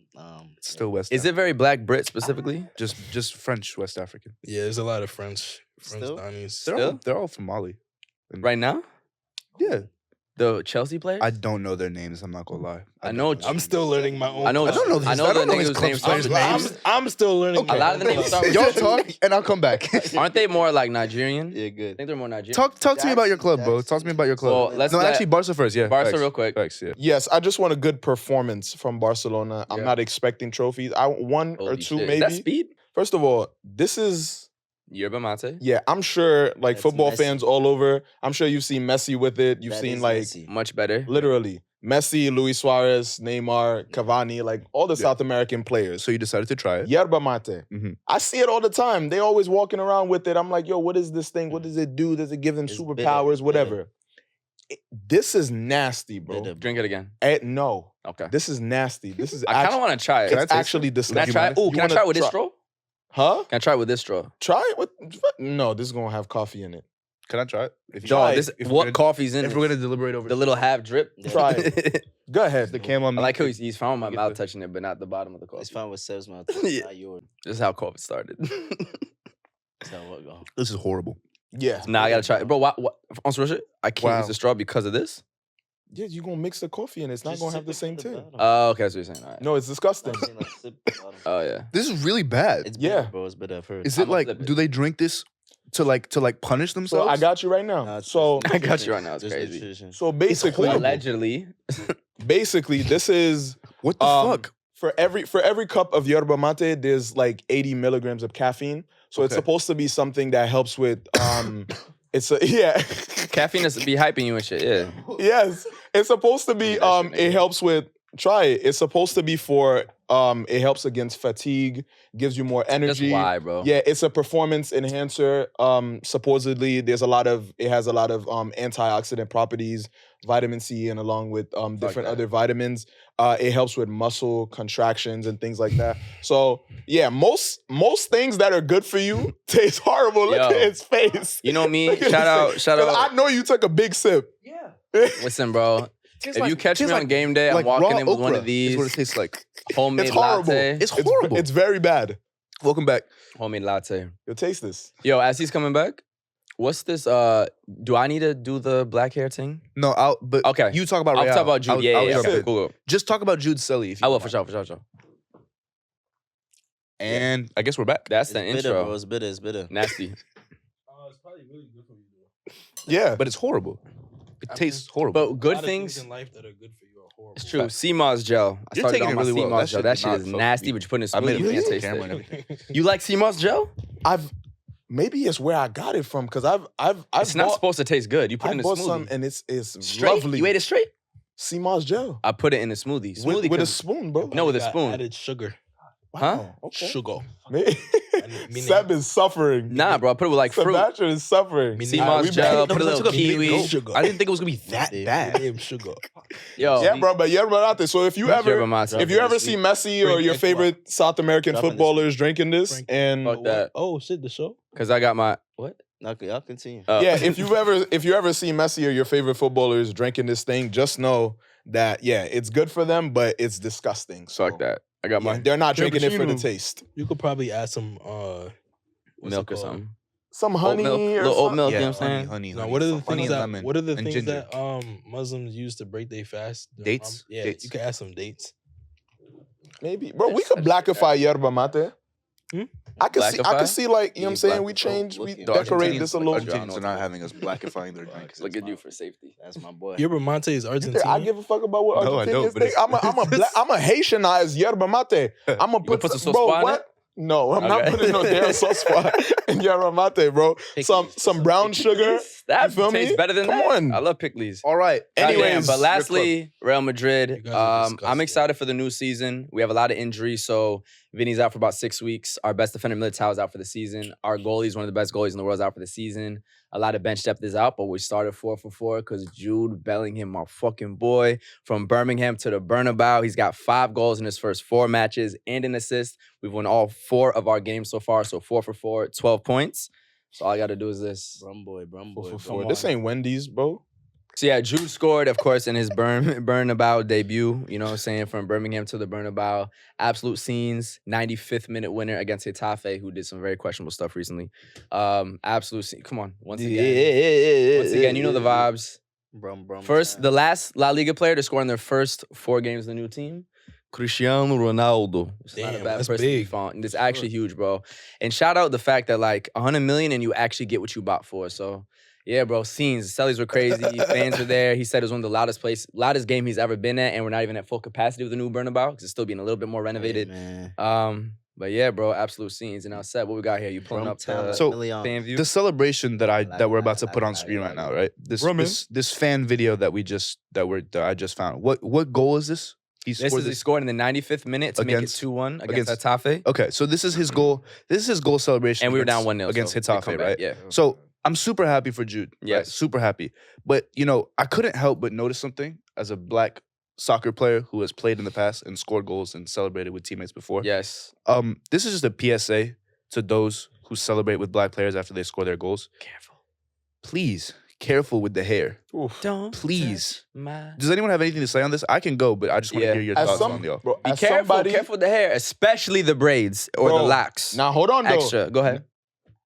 It's still West. Is it very black Brit specifically? just French West African? Yeah, there's a lot of French Still? Donnies. They're all from Mali. Right now? Yeah. The Chelsea players? I don't know their names. I'm not gonna lie. I know. I'm still learning my own. I know. I don't know I these- know I the don't know his niggas' club names. players' names. I'm still learning. A lot of the names start with Y'all talk, and I'll come back. Aren't they more like Nigerian? Yeah, I good. think they're more Nigerian. Talk to me about your club, bro. Jackson. Talk to me about your club. Well, let's no, let- actually, Barca first. Yeah, Barca facts. real quick. Facts, yeah. Yes, I just want a good performance from Barcelona. I'm Yeah. not expecting trophies. I want one or Holy two shit. maybe. That speed? First of all, this is Yerba Mate. yeah. I'm sure like That's football Messi. fans all over. I'm sure you've seen Messi with it. You've That seen is like Messi. Much better. literally Messi, Luis Suarez, Neymar, Cavani, like all the Yeah. South American players. So you decided to try it. Yerba Mate. Mhm. I see it all the time. They always walking around with it. I'm like, yo, what is this thing? What does it do? Does it give them It's superpowers? bitter. Whatever. This is nasty, bro. Bitter. Drink it again. No, Okay. this is nasty. This is I kind of actually, want to try it. Can I it's taste actually it? Can I disgusting. try it? Oh, You can I wanna try it with this try- straw? Huh? Can I try it with this straw? Try it with no. This is gonna have coffee in it. Can I try it? If you Dog, Try this, it. if what we're gonna- coffee's in If it? we're gonna deliberate over The little half drip? Yeah. Try it. Go ahead. the camel, I like how he's found my Get mouth the- touching it, but not the bottom of the coffee. It's fine with Seb's mouth. Yeah. Not yours. This is how coffee started. That's how it go. This is horrible. Yeah. Nah, I gotta try it. Bro, what? On some real shit, I can't Wow. use the straw because of this? Yeah, you're gonna mix the coffee and it's not Just gonna sip have the it same from the thing. bottom. Oh, okay, that's what you're saying. All right. No, it's disgusting. I'm saying, like, sip the bottom. Oh, yeah. This is really bad. It's Yeah. bitter, bro. It's bitter. I've heard. Is it I'ma like? flip it. Do they drink this to punish So themselves? I got you right now. Nah, it's So just I got you nutrition. right now, it's Just crazy. nutrition. so basically, Allegedly. basically, this is What the um, fuck? for every cup of yerba mate, there's like 80 milligrams of caffeine. So it's Okay. supposed to be something that helps with it's a yeah. Caffeine is be hyping you and shit, yeah. Yes. It's supposed to be that shit, it nigga. helps with try it. It's supposed to be for it helps against fatigue, gives you more That's energy. why, bro. Yeah, it's a performance enhancer. Supposedly it has a lot of antioxidant properties, vitamin C, and along with different that. other vitamins. It helps with muscle contractions and things like that. So yeah, most things that are good for you taste horrible. Look Yo. at his face. You know me. Look at Shout his face. out. 'Cause I know you took a big sip. Listen, bro. If you catch me on game day, I'm like walking raw in with one okra of these is what it tastes like. homemade It's horrible. latte. It's horrible. It's very bad. Welcome back. Homemade latte. You'll taste this. Yo, as he's coming back, what's this? Do I need to do the black hair thing? No, but Okay. you talk about I'll Real. talk about Jude. I'll Yeah, jump okay, in. cool. Just talk about Jude Selly. If you I will don't for mind. sure. And I guess we're back. That's It's the bitter, intro. bro. It's bitter. It's bitter. Nasty. It's probably really good for you though. Yeah. But it's horrible. It I tastes mean, horrible. But A good lot of things. in life that are good for you are horrible. It's true. Sea moss gel. I You're started taking on it my really sea well. moss That gel. shit That did shit not is fuck with nasty, me. but you put it in I made smoothie, a you can't video taste camera and it. everything. You like sea moss gel? Maybe it's where I got it from because I've It's not bought, supposed to taste good. You put it I in a bought some smoothie. and it's Straight? lovely. You ate it straight? sea moss gel I put it in a smoothie. Smoothie with a 'cause- spoon, bro. No, with a Got spoon. Added sugar. Wow. Okay. Sugar. Me- meaning- Seb is suffering. Nah, bro. I put it with like fruit. Sebastian is suffering. Meaning- Sea Nah, moss we gel. made- Put a no, little took a big kiwi. gulp. Sugar. I didn't think it was gonna be that bad. Name sugar. Yo, Yeah, bro, but yerba mate. So if you Yerba ever mate. see Messi or Drink your it, favorite South American Drop in this footballers drinking this, Drink and Fuck that. Oh shit, the show. Because I got my what? Okay, y'all continue. yeah, if you ever see Messi or your favorite footballers drinking this thing, just know that it's good for them, but it's disgusting. So Fuck that. I got yeah, my they're not drinking it for the Cappuccino. taste. You could probably add some what's milk it or called? something. Some honey milk, or little oat something. milk. Yeah, You know what I'm saying? honey. Now, what are the Honey things and that lemon what are the and things ginger. that Muslims use to break their fast? Dates? Yeah, Dates. you could add some dates. Maybe, bro. We could blackify yerba mate. Hmm? I could Blackify? see, like, you know what I'm saying? We Black- change, we looking. The decorate this a little. Argentinians are not having us blackifying their drinks. Look at you for safety. That's my boy. Yerba Mate is Argentine. I give a fuck about what No, I don't, Argentinians but think. I'm a Haitianize yerba mate. I'm gonna gonna put some sauce bro, in it? what? No, I'm not Okay. putting no damn sauce in yerba mate, bro. Some brown sugar. That You feel tastes me? better than Come that. on. I love pickles. All right. Goddamn, Anyways, but your lastly, Real Madrid. You guys are I'm disgusting. excited for the new season. We have a lot of injuries, so Vinny's out for about 6 weeks. Our best defender, Militao's out for the season. Our goalie is one of the best goalies in the world, is out for the season. A lot of bench depth is out, but we started 4 for 4 because Jude Bellingham, my fucking boy, from Birmingham to the Bernabeu. He's got 5 goals in his first 4 matches and an assist. We've won all 4 of our games so far, so 4 for 4, 12 points. So all I got to do is this. Brum boy. This ain't Wendy's, bro. So yeah, Jude scored, of course, in his Bernabeu debut. You know what I'm saying? From Birmingham to the Bernabeu. Absolute scenes. 95th minute winner against Getafe, who did some very questionable stuff recently. Absolute scene. Come on. Once again, you know the vibes. Brum. First, the last La Liga player to score in their first 4 games in the new team. Cristiano Ronaldo. It's not a Damn, bad that's person to be big. found. It's actually huge, bro. And shout out the fact that like 100 million and you actually get what you bought for. So yeah, bro, scenes. The Cellies were crazy. Fans were there. He said it was one of the loudest game he's ever been at, and we're not even at full capacity with the new Bernabeu because it's still being a little bit more renovated. Hey, man. But yeah, bro, absolute scenes. And now, Seb, what we got here? You pulling up the So, fan view? The celebration that we're about to put on screen right now, right? This fan video that I just found. What goal is this? He scored in the 95th minute to make it 2-1 against Getafe. Okay, so this is his goal. This is his goal celebration. And we were down 1-0 against so big Getafe, comeback, right? Yeah. So I'm super happy for Jude. Right? Yes. Super happy. But I couldn't help but notice something as a black soccer player who has played in the past and scored goals and celebrated with teammates before. Yes. This is just a PSA to those who celebrate with black players after they score their goals. Careful. Please, careful with the hair. Oof. Don't Please. touch my... Does anyone have anything to say on this? I can go, but I just want to hear your thoughts on y'all. Bro, Be as careful, somebody, careful with the hair, especially the braids or the Bro, locks. Now hold on though. Extra. Go ahead.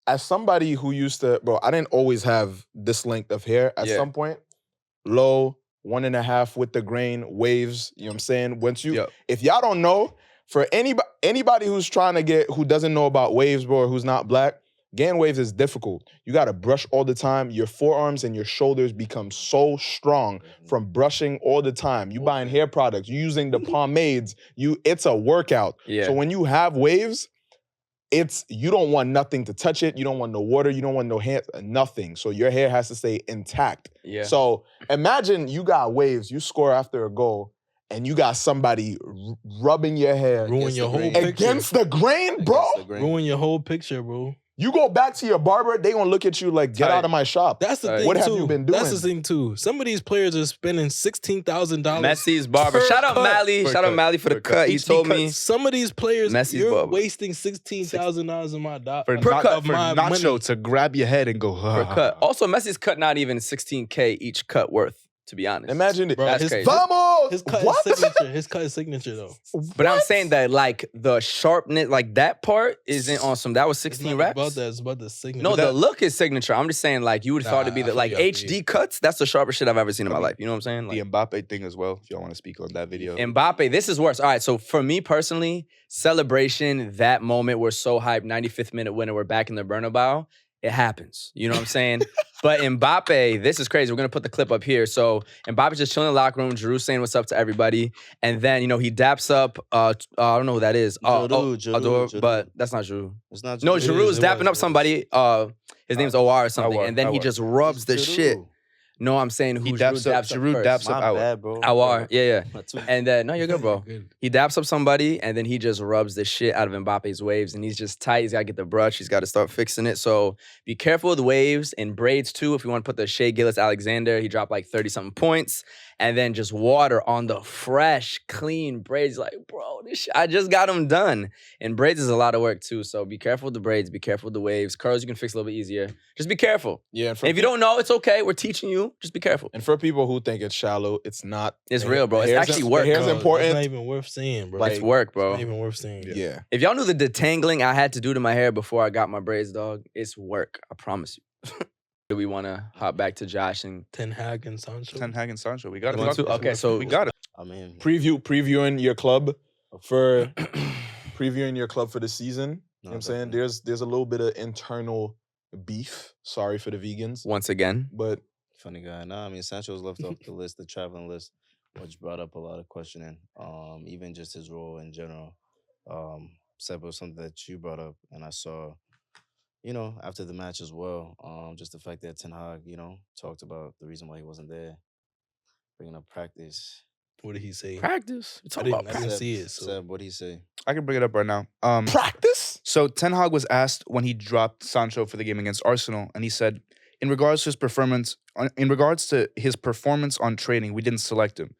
As somebody who used to, bro, I didn't always have this length of hair. At Yeah. some point, low, 1.5 with the grain, waves. You know what I'm saying? If y'all don't know, for anybody who's trying to who doesn't know about waves, bro, or who's not black, getting waves is difficult. You got to brush all the time. Your forearms and your shoulders become so strong from brushing all the time. You buying hair products, you using the pomades. It's a workout. Yeah. So when you have waves, you don't want nothing to touch it. You don't want no water. You don't want no hands, nothing. So your hair has to stay intact. Yeah. So imagine you got waves, you score after a goal, and you got somebody rubbing your hair Ruin your whole grain. picture. against the grain, bro. Ruin your whole picture, bro. You go back to your barber, they gonna look at you like, get Tight. out of my shop. That's the Right. thing, What have too. you been That's the doing? thing, too. Some of these players are spending $16,000. Messi's barber. per Shout out cut. Mally. Per Shout out cut. Mally for the Per cut. cut. He told me. Because some of these players, Messi's you're barber. wasting $16,000 of my For my Nacho money. to grab your head and go, Per cut. Also, Messi's cut not even $16K each cut worth, to be honest. Imagine it. Bro, That's his, crazy. Vamos! his cut What? is signature. His cut is signature, though. But I'm saying that like the sharpness, like that part isn't awesome. That was It's 16 not reps. about that. It's about the signature. No, the look is signature. I'm just saying, like, you would have thought it'd be Nah, the like I feel you, I feel HD you. cuts. That's the sharpest shit I've ever seen in my life. You know what I'm saying? the Like, Mbappe thing as well, if y'all want to speak on that video. Mbappe, this is worse. All right, so for me personally, celebration, that moment, we're so hyped. 95th minute winner, we're back in the Bernabeu. It happens. You know what I'm saying? But Mbappe, this is crazy. We're going to put the clip up here. So Mbappe's just chilling in the locker room. Giroud saying what's up to everybody. And then, he daps up, I don't know who that is. Giroud. But that's not Giroud. It's not No, It Giroud's is, it dapping was, up somebody. His name's OR or something. Awar, And then he Awar. just rubs the shit. No, I'm saying who He Giroud daps up. Giroud daps My up Awar. bad, bro. Awar, yeah. My too- And then, no, you're good, bro. Good. He daps up somebody, and then he just rubs the shit out of Mbappe's waves, and he's just tight. He's got to get the brush. He's got to start fixing it. So be careful with waves and braids, too. If you want to put the Shea Gilgeous-Alexander, he dropped like 30-something points. And then just water on the fresh, clean braids. Like, bro, I just got them done. And braids is a lot of work, too. So be careful with the braids. Be careful with the waves. Curls you can fix a little bit easier. Just be careful. Yeah, And if you don't know, it's okay. We're teaching you. Just be careful. And for people who think it's shallow, it's not. It's The real, bro. It's hair's- actually the work. hair's Bro, important. It's not even worth saying, bro. Like, It's work, It's bro. not even worth saying. Yeah. If y'all knew the detangling I had to do to my hair before I got my braids, dog, it's work. I promise you. Do we want to hop back to Josh and Ten Hag and Sancho. Ten Hag and Sancho. We got You want to? Okay, so we got it. I mean, Previewing your club for previewing your club for the season. You know what I'm saying? definitely. There's a little bit of internal beef. Sorry for the vegans. once again, But funny guy. No, I mean Sancho's left off the list, the traveling list, which brought up a lot of questioning. Even just his role in general. Seb, was something that you brought up, and I saw, after the match as well. Just the fact that Ten Hag, talked about the reason why he wasn't there, bringing up practice. What did he say? practice. I didn't see it. So. Seb, what did he say? I can bring it up right now. practice? So Ten Hag was asked when he dropped Sancho for the game against Arsenal, and he said, in regards to his performance on training, we didn't select him.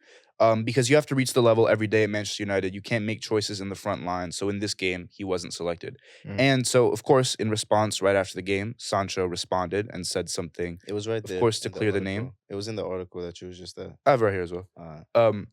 because you have to reach the level every day at Manchester United. You can't make choices in the front line. So in this game, he wasn't selected. And so, of course, in response, right after the game, Sancho responded and said something. It was right there. Of course, to in clear the article. name. It was in the article that you was just at. I have it right here as well. All right.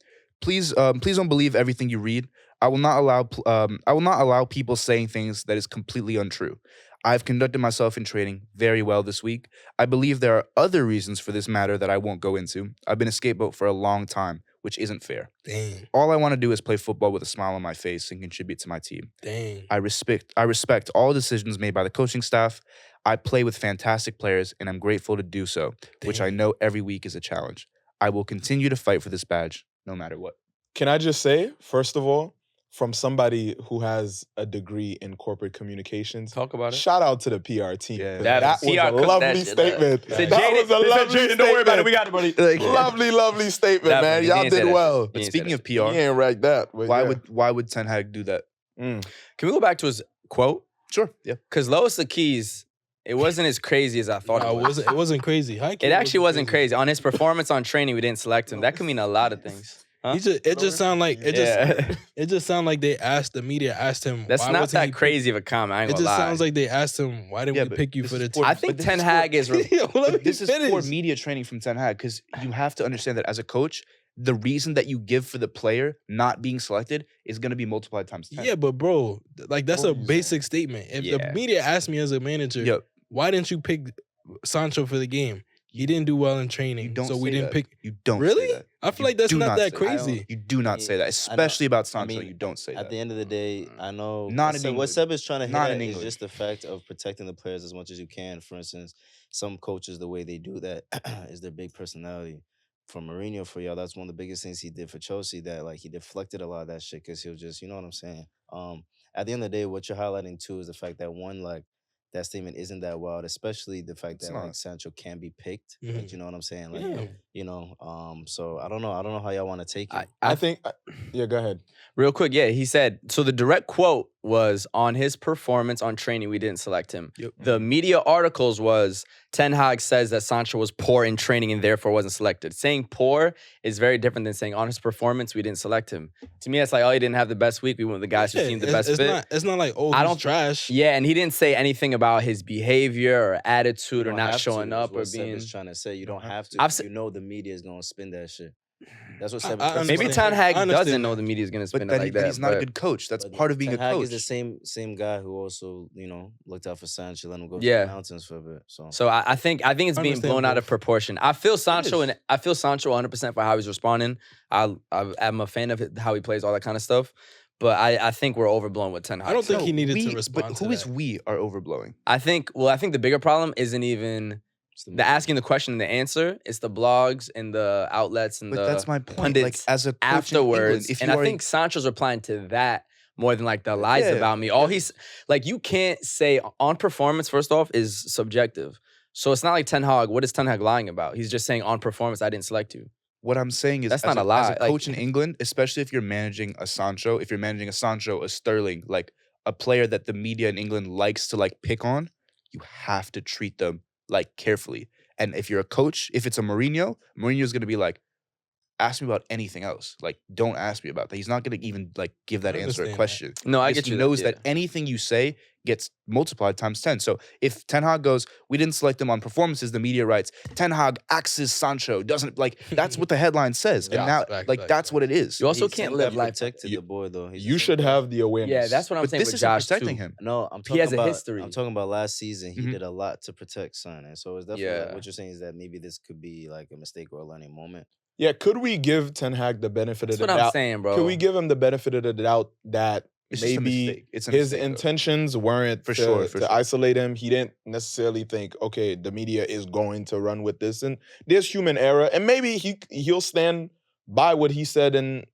Please don't believe everything you read. I will not allow people saying things that is completely untrue. I've conducted myself in training very well this week. I believe there are other reasons for this matter that I won't go into. I've been a scapegoat for a long time, which isn't fair. Dang. All I want to do is play football with a smile on my face and contribute to my team. Dang. I respect all decisions made by the coaching staff. I play with fantastic players, and I'm grateful to do so, which I Dang. know every week is a challenge. I will continue to fight for this badge, no matter what. Can I just say, first of all, from somebody who has a degree in corporate communications, Talk about it. shout out to the PR team. Yeah. That That was PR a cooked lovely that shit up. statement. Said That Jaden- was a they said, lovely "Jaden, statement. don't worry about it. We got it, buddy." Lovely statement, Definitely. man. He Y'all ain't say did that well. shit. But He ain't speaking said of He PR, ain't right that. But why would Ten Hag do that? Can we go back to his quote? Sure. Yeah. Because Lois the Keys, it wasn't as crazy as I thought No, it was. it wasn't crazy. It actually wasn't crazy. On his performance on training, we didn't select him. That could mean a lot of things. Huh? It just sound like Yeah. it just sound like the media asked him. That's why not wasn't he that crazy of a comment. I ain't It gonna just lie. sounds like they asked him, why didn't Yeah, we but pick you this for the is team? for- I think but this Ten is Hag is. Yo, let me This is for finish. media training from Ten Hag, because you have to understand that as a coach, the reason that you give for the player not being selected is going to be multiplied times 10. Yeah, but bro, like that's What a are you basic statement. If Yeah. the media asked me as a manager, Yep. why didn't you pick Sancho for the game? He didn't do well in You training, don't so we say didn't that. pick. You don't Really? say that. I feel You like that's do not not that say that. crazy. You do not say that, I know. especially about Sancho. mean, You don't say At that. the end of the day, I know Not what in Seb- what England. Seb is trying to hit Not at in is England. just the fact of protecting the players as much as you can. For instance, some coaches, the way they do that is their big personality. For Mourinho, for y'all, that's one of the biggest things he did for Chelsea. That like he deflected a lot of that shit because he was just, you know what I'm saying. At the end of the day, what you're highlighting too is the fact that one, like that statement isn't that wild, especially the fact It's that not. like Sancho can be picked. Like, Mhm. you know what I'm saying? Like, Yeah. you know, so I don't know how y'all want to take it. I think, yeah, go ahead. Real quick, yeah, he said, so the direct quote was, on his performance on training, we didn't select him. Yep. The media articles was, Ten Hag says that Sancho was poor in training and therefore wasn't selected. Saying poor is very different than saying on his performance, we didn't select him. To me, it's like, oh, he didn't have the best week. We went with the guys who Yeah, seemed the best fit. It's not like, oh, I he's don't- trash. Yeah, and he didn't say anything about his behavior or attitude You or don't not have showing to, up is or what Seb being. is trying to say. You don't have to. I've se- You know the media is gonna spin that shit. That's what I- Seb. I that's Maybe what- understand. Ten Hag I understand doesn't know that. the media is going to But spin it then like that. he's not a but- good coach. That's But part of being Ten a Hag coach. is the same guy who also, you know, looked out for Sancho, let him go Yeah. to the mountains for a bit. So So I think it's I being understand blown out of both. proportion. I feel Sancho is. and I feel Sancho 100% for how he's responding. I'm a fan of how he plays, all that kind of stuff. But I think we're overblown with Ten Hag. I don't think So he needed we, to respond But to who is that. we are overblowing? I think the bigger problem isn't even it's the the media. asking the question and the answer. It's the blogs and the outlets and But the that's my point. Like pundits as a coach in England, afterwards. if And you I are think Sancho's replying to that more than like the lies Yeah, about me. All he's like, you can't say on performance, first off, is subjective. So it's not like Ten Hag. What is Ten Hag lying about? He's just saying on performance, I didn't select you. what I'm saying is That's as not a as lie, a like- coach in England, especially if you're managing a Sancho, a Sterling, like a player that the media in England likes to like pick on, you have to treat them like carefully. And if you're a coach, if it's a Mourinho's gonna be like, ask me about anything else. Like, don't ask me about that. He's not gonna even like give that I answer a understand that. question. No, I Because get you. he knows yeah. that anything you say gets multiplied times 10. So if Ten Hag goes, we didn't select him on performances, the media writes, Ten Hag axes Sancho, doesn't like that's what the headline says. Yeah, and now facts, like facts, that's facts. what it is. You also He's the can't same live guy life. protected You- the boy though. He's You the should same guy. have the awareness. Yeah, that's what I'm But saying this with isn't Josh protecting too. him. No, I'm talking He has a about history. I'm talking about last season. He Mhm. did a lot to protect Son, and so it's definitely Yeah. like what you're saying is that maybe this could be like a mistake or a learning moment. Yeah, could we give Ten Hag the benefit That's of the what I'm doubt? saying, bro. Could we give him the benefit of the doubt that It's just a maybe mistake. It's a his mistake, though. intentions weren't For to, sure, to for sure. isolate him? He didn't necessarily think, okay, the media is going to run with this, and there's human error, and maybe he'll stand by what he said, and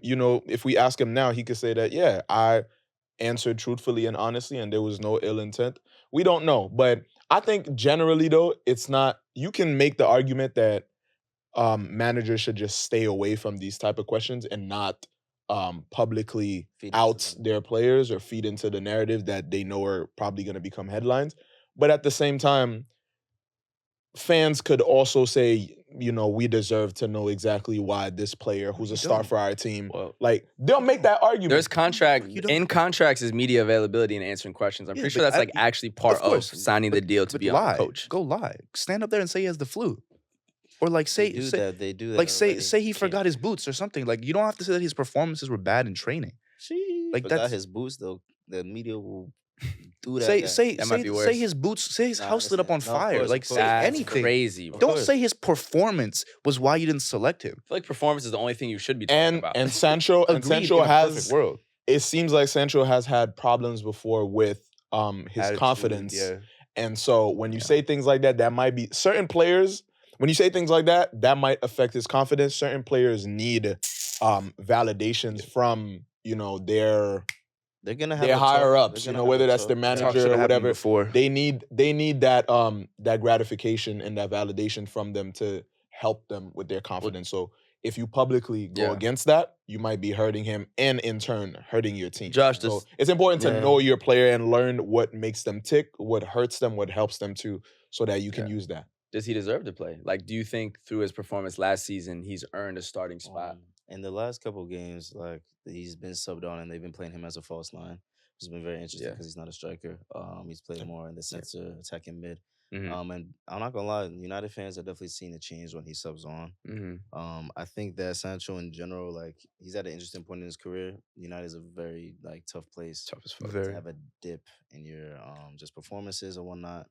you know, if we ask him now, he could say that, yeah, I answered truthfully and honestly, and there was no ill intent. We don't know, but I think generally though, it's not. You can make the argument that managers should just stay away from these type of questions and not publicly Feed into out them. their players or feed into the narrative that they know are probably going to become headlines. But at the same time, fans could also say, we deserve to know exactly why this player who's a star for our team, Well, like they'll make that argument. There's contracts is media availability and answering questions. I'm pretty sure that's like actually part of signing the deal to be a coach. Go lie. Stand up there and say he has the flu. Or like They do that. Like say he forgot his boots or something. Like you don't have to say that his performances were bad in training. Like forgot his boots though. The media will do that. Say his boots. Say his house lit up on fire. Like say That's anything. crazy. Bro. Don't say his performance was why you didn't select him. I feel like performance is the only thing you should be talking about. And Sancho has. World. It seems like Sancho has had problems before with his Attitude, confidence. Yeah. And so when you say things like that, that might be certain players. When you say things like that, that might affect his confidence. Certain players need validations from they're gonna have their higher ups. Whether that's their manager or whatever. Before. They need that that gratification and that validation from them to help them with their confidence. So if you publicly go against that, you might be hurting him and in turn hurting your team. Josh, so it's important to know your player and learn what makes them tick, what hurts them, what helps them too, so that you can use that. Does he deserve to play? Like, do you think through his performance last season, he's earned a starting spot? In the last couple of games, like he's been subbed on and they've been playing him as a false nine, which has been very interesting because he's not a striker. He's played more in the center, attacking mid. And I'm not gonna lie, United fans have definitely seen a change when he subs on. I think that Sancho in general, like he's at an interesting point in his career. United is a very tough place to have a dip in your just performances or whatnot.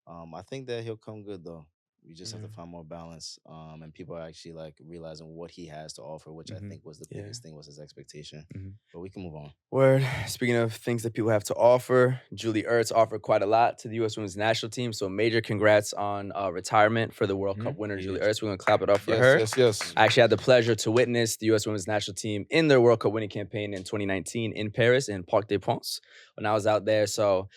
I think that he'll come good though. We just have to find more balance. And people are actually realizing what he has to offer, which I think was the biggest thing was his expectation. But we can move on. Word. Speaking of things that people have to offer, Julie Ertz offered quite a lot to the U.S. Women's National Team. So major congrats on retirement for the World Cup winner, Julie Ertz. We're going to clap it up for her. Yes. I actually had the pleasure to witness the U.S. Women's National Team in their World Cup winning campaign in 2019 in Paris in Parc des Princes when I was out there. So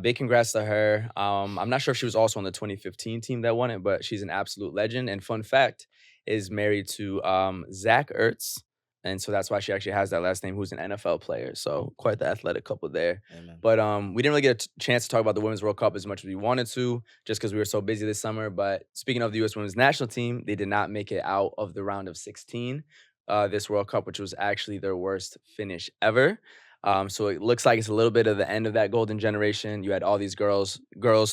big congrats to her. I'm not sure if she was also on the 2015 team that won it, but she's an absolute legend. And fun fact, is married to Zach Ertz. And so that's why she actually has that last name, who's an NFL player. So quite the athletic couple there. Amen. But we didn't really get a chance to talk about the Women's World Cup as much as we wanted to, just because we were so busy this summer. But speaking of the U.S. Women's National Team, they did not make it out of the round of 16 this World Cup, which was actually their worst finish ever. So it looks like it's a little bit of the end of that golden generation. You had all these girls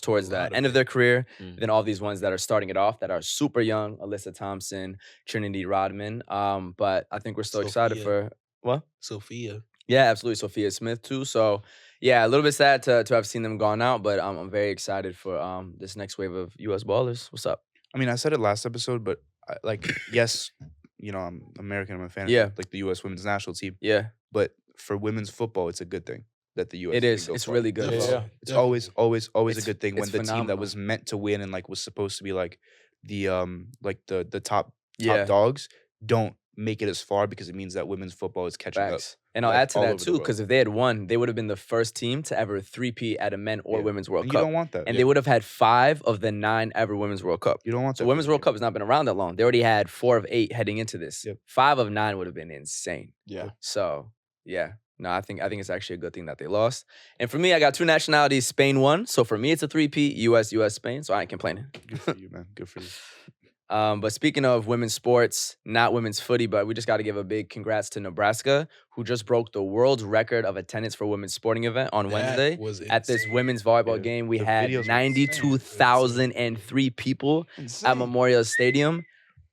towards the end of their career, then all these ones that are starting it off that are super young, Alyssa Thompson, Trinity Rodman. But I think we're still excited for what? Sophia. Yeah, absolutely. Sophia Smith too. So yeah, a little bit sad to have seen them gone out, but I'm very excited for this next wave of U.S. ballers. What's up? I mean, I said it last episode, but yes, I'm American. I'm a fan of the U.S. Women's National Team. Yeah. But for women's football, it's a good thing that the U.S. It is. It's really good. Yeah. It's always a good thing when the team that was meant to win and was supposed to be the top dogs don't make it as far, because it means that women's football is catching up. And I'll add to that too, because if they had won, they would have been the first team to ever three-peat at a men or women's World Cup. You don't want that. And they would have had 5 of the 9 ever women's World Cup. You don't want that. So women's World Cup has not been around that long. They already had 4 of 8 heading into this. 5 of 9 would have been insane. Yeah. So yeah. No, I think it's actually a good thing that they lost. And for me, I got 2 nationalities. Spain won. So for me, it's a 3-peat. US, Spain. So I ain't complaining. Good for you, man. Good for you. But speaking of women's sports, not women's footy, but we just got to give a big congrats to Nebraska, who just broke the world's record of attendance for women's sporting event on Wednesday. At this women's volleyball game, we had 92,003 people at Memorial Stadium.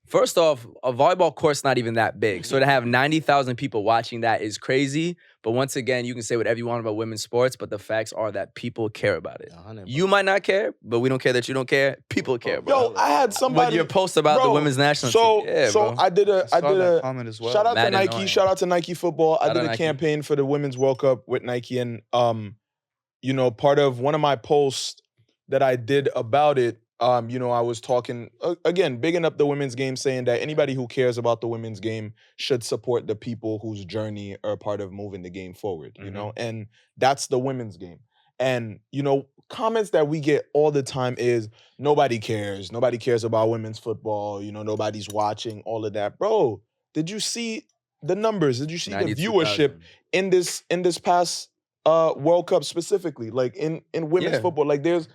First off, a volleyball court's not even that big. So to have 90,000 people watching that is crazy. But once again, you can say whatever you want about women's sports, but the facts are that people care about it. You might not care, but we don't care that you don't care. People care, bro. Yo, I had somebody. With your post about the women's national team. Yeah, so I did a comment as well. Shout out to Nike. Annoying. Shout out to Nike football. I did a Nike. campaign for the Women's World Cup with Nike, and part of one of my posts that I did about it. I was talking, again, bigging up the women's game, saying that anybody who cares about the women's game should support the people whose journey are part of moving the game forward, and that's the women's game. And, comments that we get all the time is nobody cares. Nobody cares about women's football. Nobody's watching, all of that. Bro, did you see the numbers? Did you see the viewership in this past World Cup specifically? Like in women's football, there's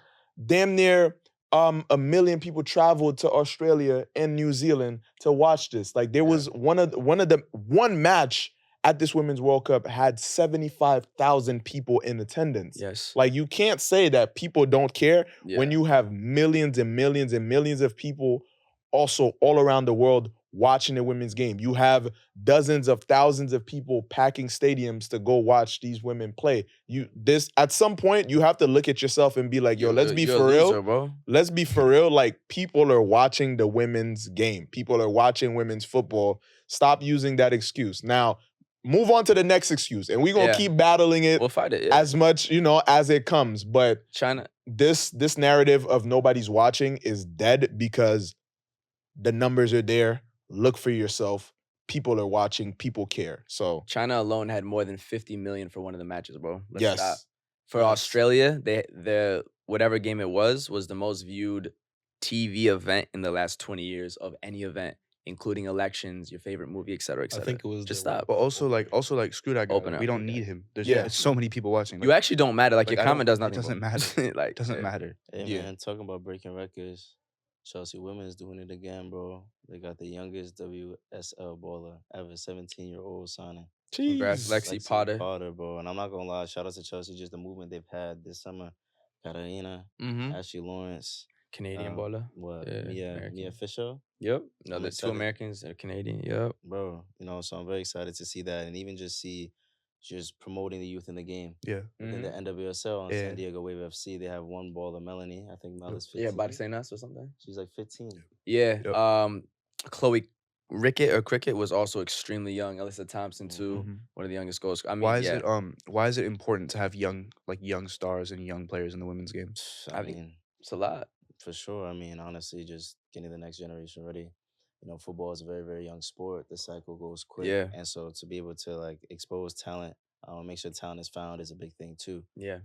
damn near 1 million people traveled to Australia and New Zealand to watch this. Like there was one match at this Women's World Cup had 75,000 people in attendance. Yes. Like you can't say that people don't care Yeah. when you have millions and millions and millions of people also all around the world watching the women's game. You have dozens of thousands of people packing stadiums to go watch these women play. At some point you have to look at yourself and be like, yo, let's be You're for a real. loser, bro. Let's be for real. Like people are watching the women's game. People are watching women's football. Stop using that excuse. Now, move on to the next excuse. And we're gonna keep battling it We'll fight it. Yeah. as much, as it comes. But China. this narrative of nobody's watching is dead because the numbers are there. Look for yourself. People are watching. People care. So China alone had more than 50 million for one of the matches, bro. Let's yes. stop. For Yes. Australia, the whatever game it was the most viewed TV event in the last 20 years of any event, including elections, your favorite movie, et cetera, et I cetera. think it was Just the stop. But also like screw that guy. Open Like, up. we don't need him. There's Yeah. so many people watching. You actually don't matter. Like like, your I don't- comment does it nothing. doesn't bro. matter. Like It doesn't yeah. matter. Hey Yeah. man, talking about breaking records, Chelsea women's doing it again, bro. They got the youngest WSL baller ever, 17-year-old signing. Congrats, Jeez. Lexi Potter. bro. And I'm not gonna lie, shout out to Chelsea, just the movement they've had this summer. Katarina, Mm-hmm. Ashley Lawrence, Canadian baller. Yeah, Mia American. Fisher, Yep. No, I'm the two excited. Americans are Canadian. Yep. bro. So I'm very excited to see that, and even just see promoting the youth in the game. Yeah. In the NWSL on Yeah. San Diego Wave FC, they have one baller, Melanie. I think Mel is 15. Yeah, about to say nuts or something. She's like 15. Yeah. Yep. Chloe Cricket was also extremely young. Alyssa Thompson too, Mhm. one of the youngest goals. I mean, Why is yeah. why is it important to have young stars and young players in the women's game? I I think- mean, It's a lot. for sure. I mean, honestly, just getting the next generation ready. Football is a very, very young sport. The cycle goes quick. Yeah. And so to be able to like expose talent, make sure talent is found is a big thing too. Yeah.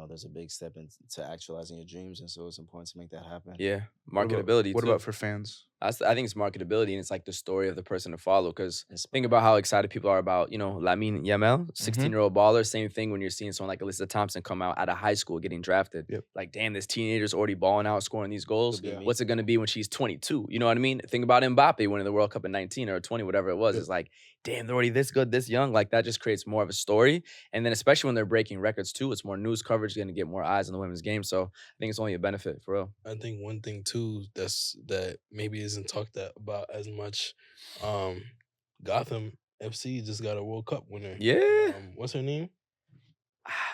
There's a big step into actualizing your dreams. And so it's important to make that happen. Yeah. What about- Marketability. What too. about for fans? I think it's marketability, and it's like the story of the person to follow. Because It's- think about how excited people are about, Lamine Yamal, 16-year-old baller. Same thing when you're seeing someone like Alyssa Thompson come out of high school getting drafted. Yep. Like, damn, this teenager's already balling out, scoring these goals. Could be me. What's it going to be when she's 22? You know what I mean? Think about Mbappe winning the World Cup at 19 or 20, whatever it was. Yep. It's like, damn, they're already this good, this young. Like, that just creates more of a story. And then especially when they're breaking records too, it's more news coverage, going to get more eyes on the women's game. So I think it's only a benefit for real. I think one thing too that maybe isn't talked about as much. Gotham FC just got a World Cup winner. Yeah. What's her name?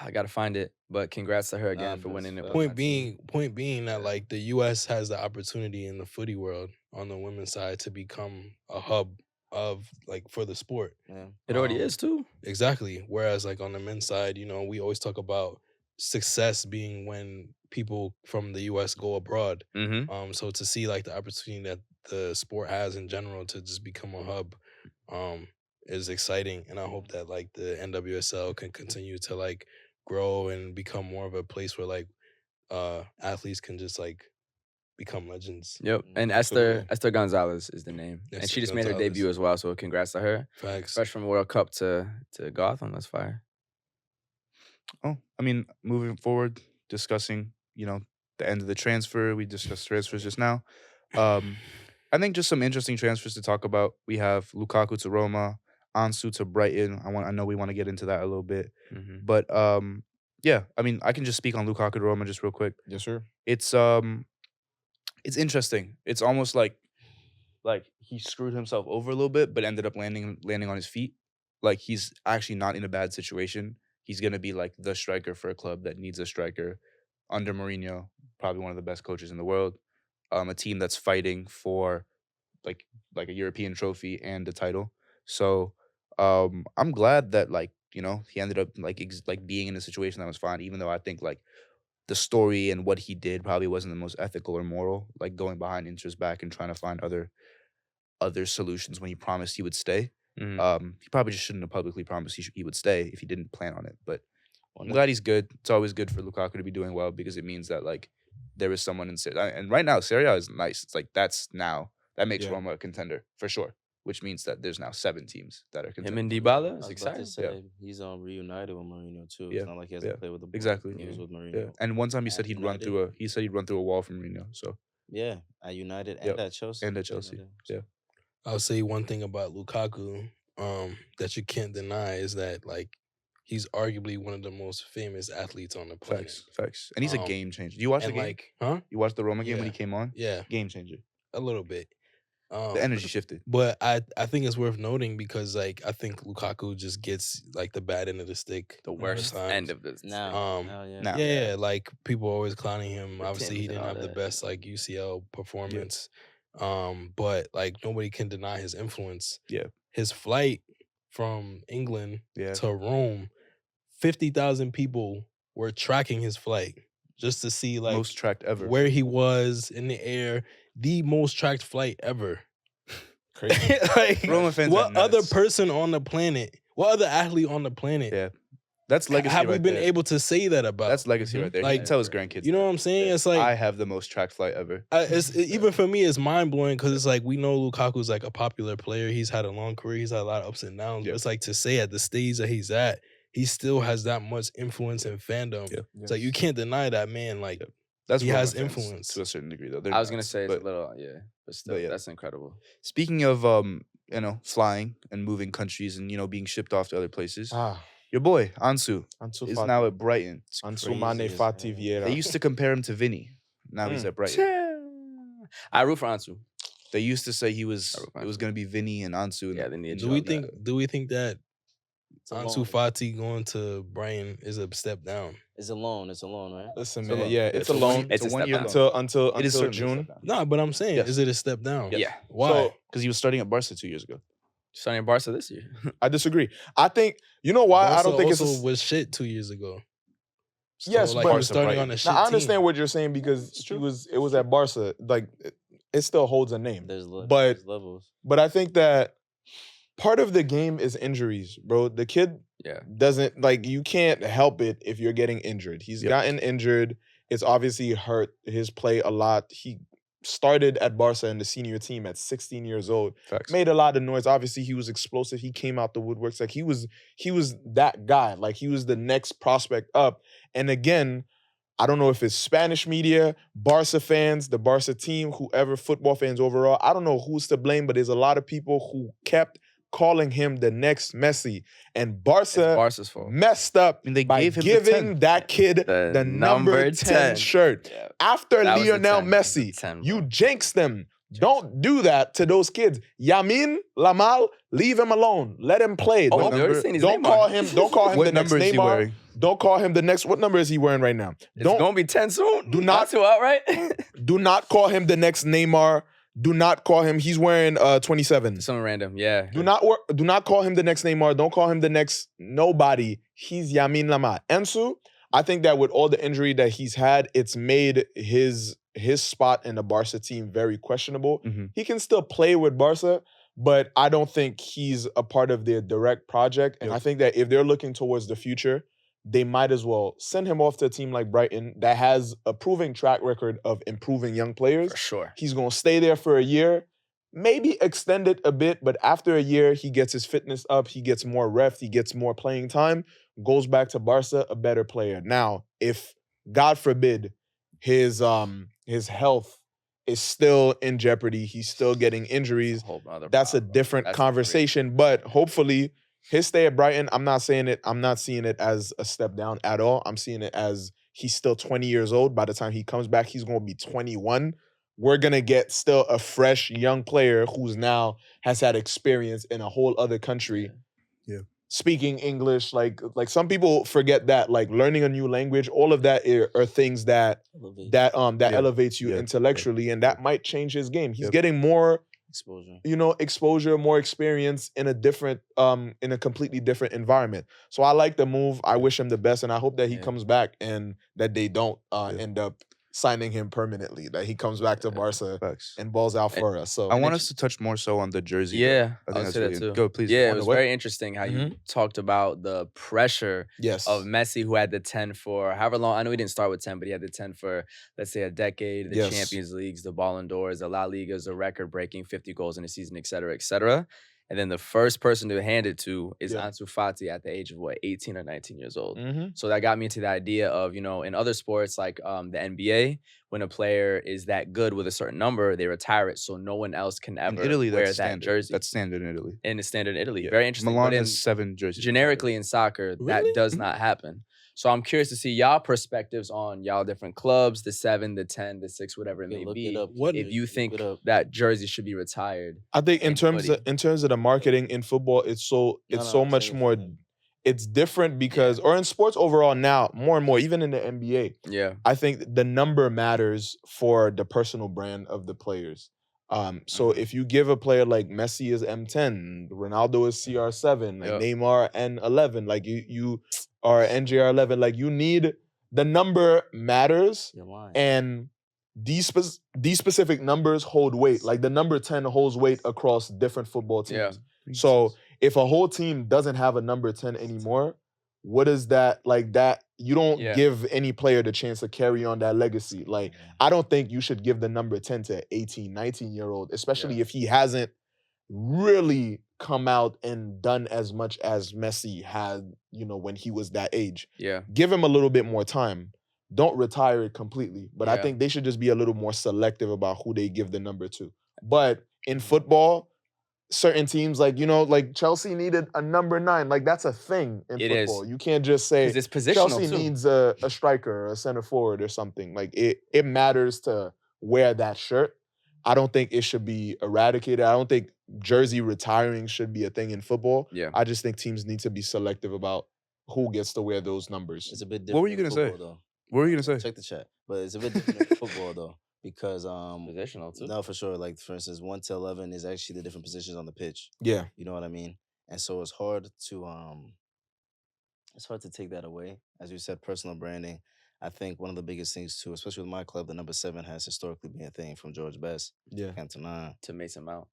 I got to find it. But congrats to her again for that's winning it. fair. with Point 19. being that like the U.S. has the opportunity in the footy world on the women's side to become a hub of like for the sport. Yeah. It already Um, is too. Exactly. Whereas like on the men's side, we always talk about success being when people from the U.S. go abroad. Mm-hmm. So to see like the opportunity that the sport has in general to just become a hub, is exciting, and I hope that like the NWSL can continue to like grow and become more of a place where like athletes can just like become legends. Yep. And Absolutely. Esther Gonzalez is the name. And Esther she just made her Gonzalez. debut as well. So congrats to her. Facts. Fresh from World Cup to Gotham. That's fire. Oh, I mean, moving forward, discussing, the end of the transfer. We discussed transfers just now. I think just some interesting transfers to talk about. We have Lukaku to Roma, Ansu to Brighton. I know we want to get into that a little bit. Mm-hmm. But yeah, I mean, I can just speak on Lukaku to Roma just real quick. Yes, sir. It's interesting. It's almost like he screwed himself over a little bit, but ended up landing on his feet. Like he's actually not in a bad situation. He's gonna be like the striker for a club that needs a striker under Mourinho, probably one of the best coaches in the world. A team that's fighting for like a European trophy and a title. So I'm glad that he ended up being in a situation that was fine, even though I think like the story and what he did probably wasn't the most ethical or moral, like going behind Inter's back and trying to find other solutions when he promised he would stay. Mhm. He probably just shouldn't have publicly promised he would stay if he didn't plan on it. But I'm Well, glad he's good. It's always good for Lukaku to be doing well because it means that like there is someone in Serie A. And right now, Serie A is nice. It's like that makes Yeah. Roma a contender for sure. which means that there's now 7 teams that are Him contending. and I Dybala was is about to exciting. say he's reunited with Mourinho too. Yeah, It's not like he hasn't played with the boys. exactly. He was with Mourinho. Yeah. And one time he said At he'd run United. through a wall from Mourinho. So Yeah, at United Yep. and at Chelsea. and at Chelsea. Yeah. I'll say one thing about Lukaku that you can't deny is that like he's arguably one of the most famous athletes on the planet. Facts. And he's a game changer. You watched the And game? like, huh? You watched the Roma game when he Yeah. came on? Yeah, Game changer. a little bit. The energy shifted. But I think it's worth noting because like I think Lukaku just gets like the bad end of the stick. The most worst times. end of this. Now, Now. Yeah, like people are always clowning him. With Obviously, he Tims and didn't all have the that. best like UCL performance. But like nobody can deny his influence. Yeah. His flight from England Yeah. to Rome, 50,000 people were tracking his flight just to see like Most tracked ever. where he was in the air. The most tracked flight ever. Crazy. Like, Roma fans are what other nuts. person on the planet? What other athlete on the planet? Yeah. That's legacy have we right been there. able to say that about? That's legacy right there. He Like, can tell his grandkids. you know that. what I'm saying? Yeah. It's like I have the most tracked flight ever. even for me, it's mind blowing because it's like we know Lukaku's like a popular player. He's had a long career. He's had a lot of ups and downs. Yeah. But it's like to say at the stage that he's at, he still has that much influence and fandom. Yeah. It's like you can't deny that man. Like That's he Roma has fans influence. to a certain degree, though. They're I was gonna nuts, say it's but a little, but still, yeah. that's incredible. speaking of flying and moving countries and being shipped off to other places, your boy Ansu Ansu is Fati. now at Brighton. Ansu crazy Mane as Fati hell. Vieira. They used to compare him to Vinny. Now he's at Brighton. I root for Ansu. They used to say it was I root for going to be Vinny and Ansu. Yeah, they need Do we think that It's a Ansu loan. Fati going to Brighton is a step down? It's a loan, right? Listen, It's a man. loan. Yeah, Yeah, it's a it's a loan one- It's a step 1 year down. loan. until It is certainly a June. step down. No, but I'm saying, Yes. is it a step down? Yeah. Why? Because he was starting at Barca 2 years ago. Starting Barca this year. I disagree. I think you know why I don't think it's also was shit 2 years ago. Yes, like but he was starting Brighton. on a shit now I understand team. what you're saying because it was at Barca. Like it still holds a name. There's levels. But I think that part of the game is injuries, bro. The kid Yeah. doesn't like you can't help it if you're getting injured. He's Yep. gotten injured. It's obviously hurt his play a lot. He started at Barca in the senior team at 16 years old. Facts. Made a lot of noise. Obviously, he was explosive. He came out the woodworks. Like he was that guy. Like he was the next prospect up. And again, I don't know if it's Spanish media, Barca fans, the Barca team, whoever, football fans overall. I don't know who's to blame, but there's a lot of people who kept calling him the next Messi. And It's Barca Barca's fault. messed up And they by gave him the giving 10. that kid The the number number 10 10. shirt. Yeah. After That was the Lionel 10. Messi, The 10, you bro. jinx them. Don't do that to those kids. Yamin Lamal, leave him alone. Let him play. Oh, Don't- we already seen his don't Neymar. call him. Don't call him What the next number is he Neymar. wearing? Don't call him the next. What number is he wearing right now? It's Don't gonna be 10 soon. do not- Ansu outright. do not call him the next Neymar. Do not call him. He's wearing 27. Someone random. Yeah. Do not call him the next Neymar. Don't call him the next nobody. He's Yamin Lamar. Ansu, I think that with all the injury that he's had, it's made his spot in the Barca team very questionable. Mhm. He can still play with Barca, but I don't think he's a part of their direct project. And Yeah. I think that if they're looking towards the future, they might as well send him off to a team like Brighton that has a proven track record of improving young players. For sure. He's going to stay there for a year, maybe extend it a bit, but after a year, he gets his fitness up, he gets more ref, he gets more playing time, goes back to Barca, a better player. Now, if, God forbid, his health is still in jeopardy, he's still getting injuries, that's a different conversation, but hopefully his stay at Brighton, I'm not seeing it as a step down at all. I'm seeing it as he's still 20 years old. By the time he comes back, he's going to be 21. We're going to get still a fresh young player who's now has had experience in a whole other country. Yeah. Speaking English, like some people forget that, like learning a new language, all of that are things that Elevate. elevates you Yeah. intellectually, and that might change his game. He's Yep. getting more Exposure. exposure, more experience in a completely different environment. So I like the move. I wish him the best, and I hope that he Yeah. comes back and that they don't Yeah. end up signing him permanently. That he comes back to Barca Facts. and balls out for us. So I want us to touch more so on the jersey. though. Yeah, I I'll think that's say that really too. Go, please. Yeah, On it the was what? very interesting how you talked about the pressure yes, of Messi, who had the 10 for however long. I know he didn't start with 10, but he had the 10 for, let's say, a decade. The Yes. Champions Leagues, the Ballon d'Ors, the La Ligas, the record-breaking 50 goals in a season, et cetera, et cetera. And then the first person to hand it to is Yeah. Ansu Fati at the age of, 18 or 19 years old. Mhm. So that got me into the idea of, in other sports like the NBA, when a player is that good with a certain number, they retire it so no one else can In ever Italy, wear that's that standard. jersey. That's standard in Italy. And it's standard in Italy. Yeah. Very interesting. Milan But in, has 7 jerseys. generically in soccer, Really? that does Mhm. not happen. So I'm curious to see y'all perspectives on y'all different clubs, the 7, the 10, the 6, whatever it may Look be. it up. What- If you Look think it up. that jersey should be retired. I think in in terms footy. of the marketing in football, it's so I'm much saying more. footy. It's different because, or in sports overall now, more and more, even in the NBA, Yeah. I think the number matters for the personal brand of the players. So Mhm. if you give a player like Messi is M10, Ronaldo is CR7, like Yep. Neymar N11, like you are NJR11, like you need the number matters, You're lying. and these specific numbers hold weight. Like the number 10 holds weight across different football teams. Yeah. So if a whole team doesn't have a number 10 anymore, what is that like that? You don't Yeah. give any player the chance to carry on that legacy. Like, I don't think you should give the number 10 to 18, 19-year-old, especially Yeah. if he hasn't really come out and done as much as Messi had, when he was that age. Yeah. Give him a little bit more time. Don't retire it completely. But I Yeah. think they should just be a little more selective about who they give the number to. But in football, certain teams like Chelsea needed a number 9. Like that's a thing in It is. football. You can't just say Because it's positional Chelsea too. needs a striker, a center forward or something. Like it matters to wear that shirt. I don't think it should be eradicated. I don't think jersey retiring should be a thing in football. Yeah. I just think teams need to be selective about who gets to wear those numbers. It's a bit different. What were you in gonna say? football, though. What were you gonna say? Check the chat. But it's a bit different in football though. Because Positional too. no, for sure. Like for instance, 1 to 11 is actually the different positions on the pitch. Yeah. You know what I mean? And so it's hard to take that away. As you said, personal branding. I think one of the biggest things too, especially with my club, the number 7 has historically been a thing from George Best, Yeah. Cantona. To Mason Mount.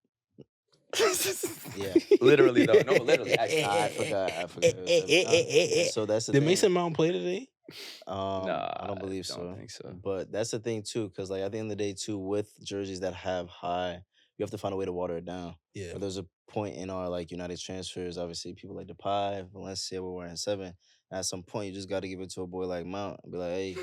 Yeah. Literally though. No, literally. Actually. I forgot. And so that's the Did thing. Mason Mount play today? I don't believe so. Don't think so. But that's the thing too, because like at the end of the day too, with jerseys that have high, you have to find a way to water it down. Yeah. But there's a point in our like United transfers, obviously people like Depay, Valencia were wearing 7. And at some point, you just got to give it to a boy like Mount and be like, hey,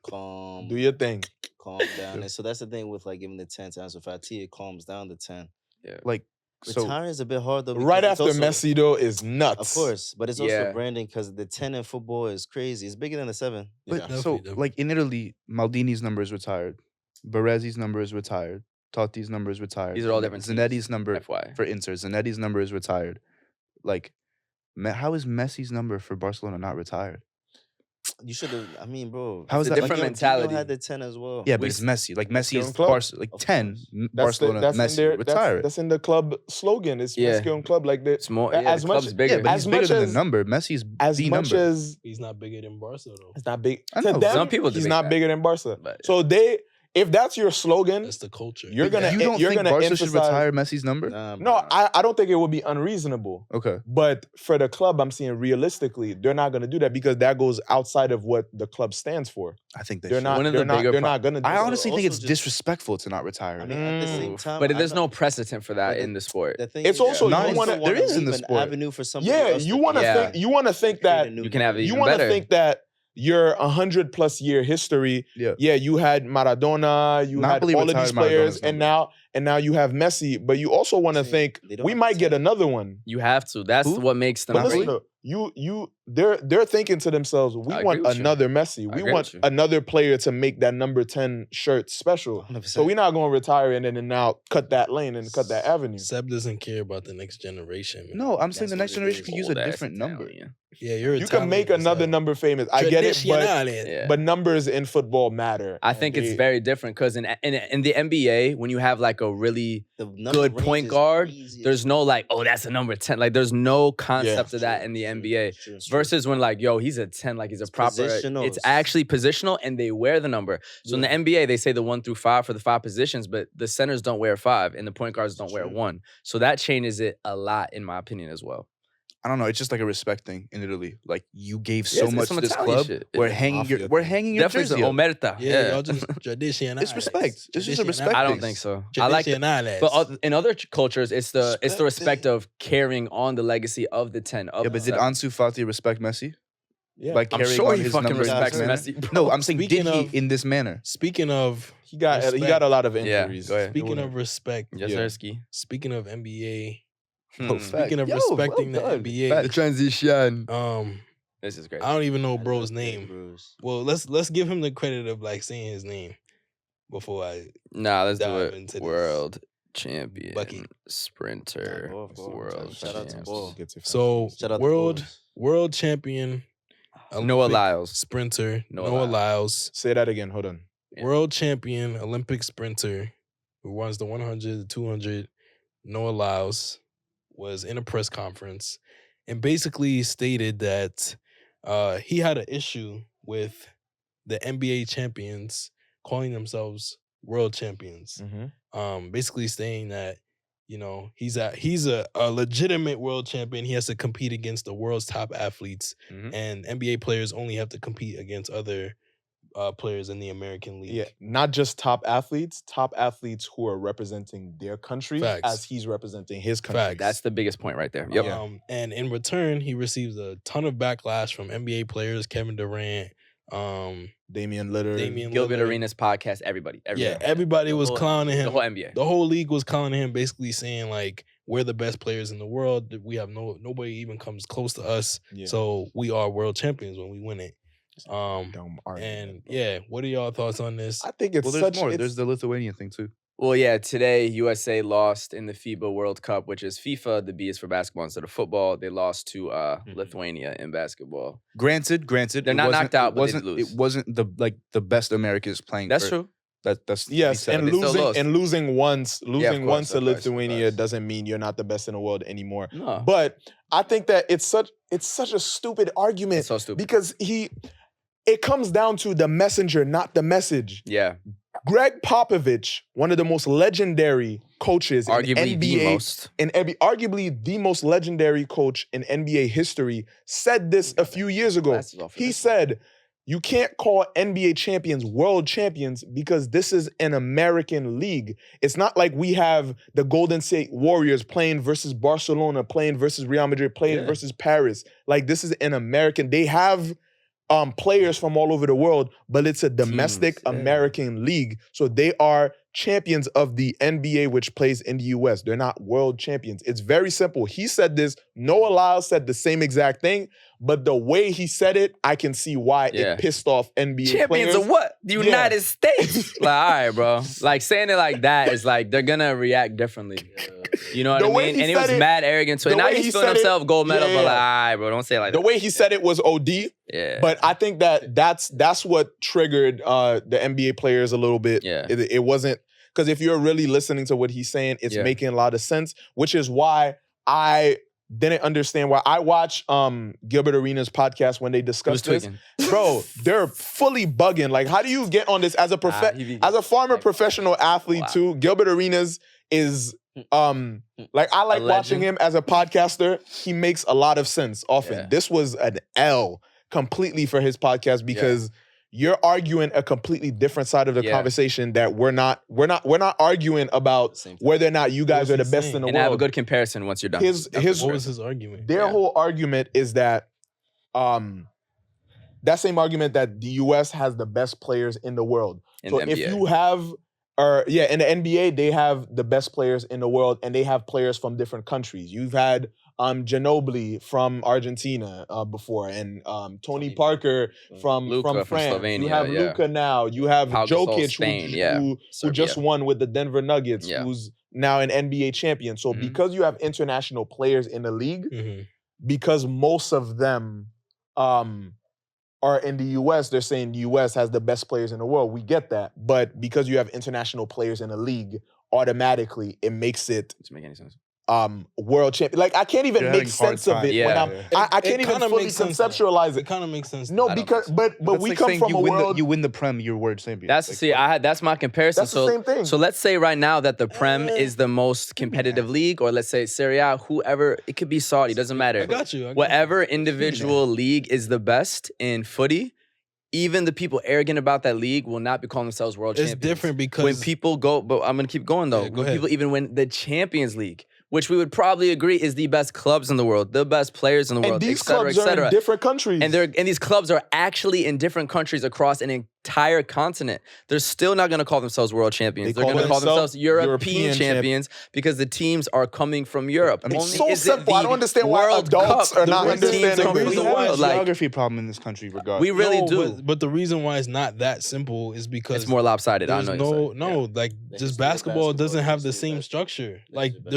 calm, Do your thing. calm down. And so that's the thing with like giving the 10 to Ansu Fati, it calms down the 10. Yeah. Like, so Retiring is a bit hard though. Right because after it's also- Messi though is nuts. Of course, but it's Yeah. also branding because the 10 in football is crazy. It's bigger than the 7. But Yeah. Definitely, so, definitely. like in Italy, Maldini's number is retired. Baresi's number is retired. Totti's number is retired. These are all different teams. Zanetti's number FYI. for Inter. Zanetti's number is retired. Like, how is Messi's number for Barcelona not retired? You should have. I mean, bro. How is It's a that? different Ronaldinho mentality. had the 10 as well. Yeah, but We it's s- Messi. Like Messi Mexican is club. Barca, like Of 10. course. Barcelona, Messi retired. That's in the club slogan. It's Yeah. Mexican club. Like that. It's more. As Yeah, the much- club's bigger. Yeah, but as he's bigger much than as- the number. Messi's As the much number. as He's not bigger than Barca though. it's not big I to know. them, Some people he's debate not that. bigger than Barca. But- So if that's your slogan, That's the culture. You're But gonna you don't you're think gonna Barca should emphasize- retire Messi's number? Nah, No, bro. I don't think it would be unreasonable. Okay. But for the club, I'm seeing realistically, they're not going to do that because that goes outside of what the club stands for. I think they They're should. not. One of They're the not. bigger They're pro- not going to. do I that. honestly think also it's just- disrespectful to not retire. I mean, at the same Mm. time, But I there's know- no precedent for that But in the sport. the thing It's is, also you also wanna- there is in the leave sport. an avenue for somebody Yeah, else you to want to create- Yeah. think. You want to think create a that. new You can have game. it You even want to better. think that your 100+ year history. Yeah. Yeah, you had Maradona. You Napoli had all of retired these players, Maradona's and number. now you have Messi. But you also want to See, think they don't we have might to get say- another one. You have to. That's Who? what makes them But listen, great. though, they're thinking to themselves, we I agree want with you. another Messi. I We agree want with you. another player to make that number 10 shirt special. 100%. So we're not going to retire and then now cut that lane and cut that avenue. Seb doesn't care about the next generation. Man. No, I'm saying That's the what next it generation is. could use a Old-ass different number. Italian. Yeah, you're. You can make another number famous. I get it, but Yeah. but numbers in football matter. I and think it's they- very different because in the NBA, when you have like a really The number good range point is guard, crazy as there's shit. no like, oh, that's a number 10. Like there's no concept of that True, in the true, NBA. true. Versus versus when like, yo, he's a 10, like he's a proper. positional. It's actually positional, and they wear the number. So in the NBA, they say the 1 through 5 for the 5 positions, but the centers don't wear 5, and the point guards don't wear 1. So that changes it a lot, in my opinion, as well. I don't know. It's just like a respect thing in Italy. Like you gave so it's much some to this Italian club. shit. We're It's hanging your Definitely jersey up. omerta. Yeah, y'all just tradition. It's respect. It's just a respect. I don't thing. think so. I like that. But in other cultures, it's the respect of carrying on the legacy of the 10. Of Yeah, the but did 7. Ansu Fati respect Messi? Yeah. By I'm carrying sure on he his fucking numbers in this respects manner? Messi, bro. No, I'm saying Speaking did he of- in this manner? Speaking of He got a lot of Yeah, injuries. go ahead. speaking of respect, Yes, Yeah. Ersky. speaking of NBA, Oh, fact. speaking of Yo, respecting well the done. NBA, Fact. transition. this is great. I don't even know I bro's love Derrick name. Rose. Well, let's give him the credit of like saying his name before I. Nah, let's do dive it. into this. World champion, Bucky. sprinter, Go off, go off. world Shout out to champs. Bull. So Shout out to world Bulls. world champion, Noah Olympic Lyles. sprinter, Noah Noah Lyles, Say that again. Hold on. Yeah. world champion, Olympic sprinter, who runs the 100, the 200. Noah Lyles was in a press conference and basically stated that he had an issue with the NBA champions calling themselves world champions. Basically saying that, you know, he's a legitimate world champion. He has to compete against the world's top athletes, Mhm. and NBA players only have to compete against other players in the American League. Yeah, not just top athletes who are representing their country Facts. as he's representing his country. Facts. That's the biggest point right there. Yep. Yeah. And in return, he receives a ton of backlash from NBA players, Kevin Durant, Damian Lillard. Gilbert Lillard. Arenas podcast. Everybody. Yeah, everybody The was whole- clowning him. The whole NBA. The whole league was clowning him, basically saying like, we're the best players in the world. That we have nobody even comes close to us. Yeah. So we are world champions when we win it. Dumb argument, And bro. yeah, what are y'all thoughts on this? I think it's Well, there's such. more. it's- There's the Lithuanian thing too. Well, yeah, today USA lost in the FIBA World Cup, which is FIFA. The B is for basketball instead of football. They lost to Lithuania in basketball. Granted, They're it not wasn't- knocked out, It but they wasn't. lose. It wasn't the best Americans playing. That's for- true. That's Yes, and They still losing lost. losing once of to course, Lithuania doesn't mean you're not the best in the world anymore. No, But I think that it's such a stupid argument it's so stupid. because it comes down to the messenger, not the message. Yeah, Greg Popovich, one of the most legendary coaches arguably in the NBA, most. arguably the most legendary coach in NBA history, said this a few years ago. Glasses off for He this. said, you can't call NBA champions world champions because this is an American league. It's not like we have the Golden State Warriors playing versus Barcelona, playing versus Real Madrid, playing Yeah. versus Paris. Like, this is an American. They have players from all over the world, but it's a domestic yeah. American league. So they are champions of the NBA, which plays in the US. They're not world champions. It's very simple. He said this. Noah Lyles said the same exact thing, but the way he said it, I can see why Yeah. it pissed off NBA Champions players. of what? The Yeah. United States. Like, all right, bro. Like saying it like that is like they're gonna react differently. You know what The I way mean? he And he was said it- mad arrogant to it. the Now way he's he feeling said it- himself gold medal, yeah, but like, yeah. all right, bro, don't say it like The that. way he said it was OD, Yeah. but I think that's what triggered the NBA players a little bit. Yeah. It wasn't, because if you're really listening to what he's saying, it's Yeah. making a lot of sense, which is why I didn't understand why. I watched Gilbert Arenas' podcast when they he was discussed this. tweaking. Bro, they're fully bugging. Like, how do you get on this as a as a former professional athlete Wow. too? Gilbert Arenas is like, I like A watching legend. him as a podcaster. He makes a lot of sense often. Yeah. This was an L completely for his podcast because you're arguing a completely different side of the Yeah. conversation that we're not arguing about Same thing. whether or not you guys What are the was he best in saying? the And I have a world. good comparison once you're done. His- That's his- for What sure. was his argument? Their Yeah. whole argument is that that same argument that the US has the best players in the world. In So the if NBA. you have in the NBA, they have the best players in the world and they have players from different countries. You've had Ginobili from Argentina before, and Tony Parker from Luka from France. Slovenia, You have yeah. Luka now. You have Pau Gasol, Jokic, Spain, who, yeah. who Serbia. just won with the Denver Nuggets, Yeah. who's now an NBA champion. So Mhm. because you have international players in the league, Mhm. because most of them are in the US, they're saying the US has the best players in the world. We get that. But because you have international players in the league, automatically it makes it Doesn't make any sense. world champion. Like I can't even You're make having hard sense of time. it Yeah. when I can't It even kinda fully makes sense, though. conceptualize It it. kind of makes sense. No, I don't because think so. but That's we like come saying from a world. you win the Prem, you're world champion. That's Like, see, that's my comparison. That's the so, same thing. So let's say right now that the Prem is the most competitive league, or let's say Serie A, whoever it could be Saudi, doesn't matter. I got you. Whatever individual league is the best in footy, even the people arrogant about that league will not be calling themselves world It's champions. different because When people go, but I'm gonna keep going though. Yeah, go when ahead. people even win the Champions League, which we would probably agree is the best clubs in the world, the best players in the And world, these et cetera, clubs et are in cetera. different countries. And these clubs are actually in different countries across an entire continent. They're still not going to call themselves world champions. They're going to call themselves European champions because the teams are coming from Europe. It's Only so is it simple. I the don't understand why World adults Cup, are the not teams understanding are this. from the we have a world. Like, geography problem in this country, regardless. we really No, do. But the reason why it's not that simple is because It's more lopsided. I there's know. like The just history of basketball doesn't basketball, have the history of same basketball. structure. The Like history of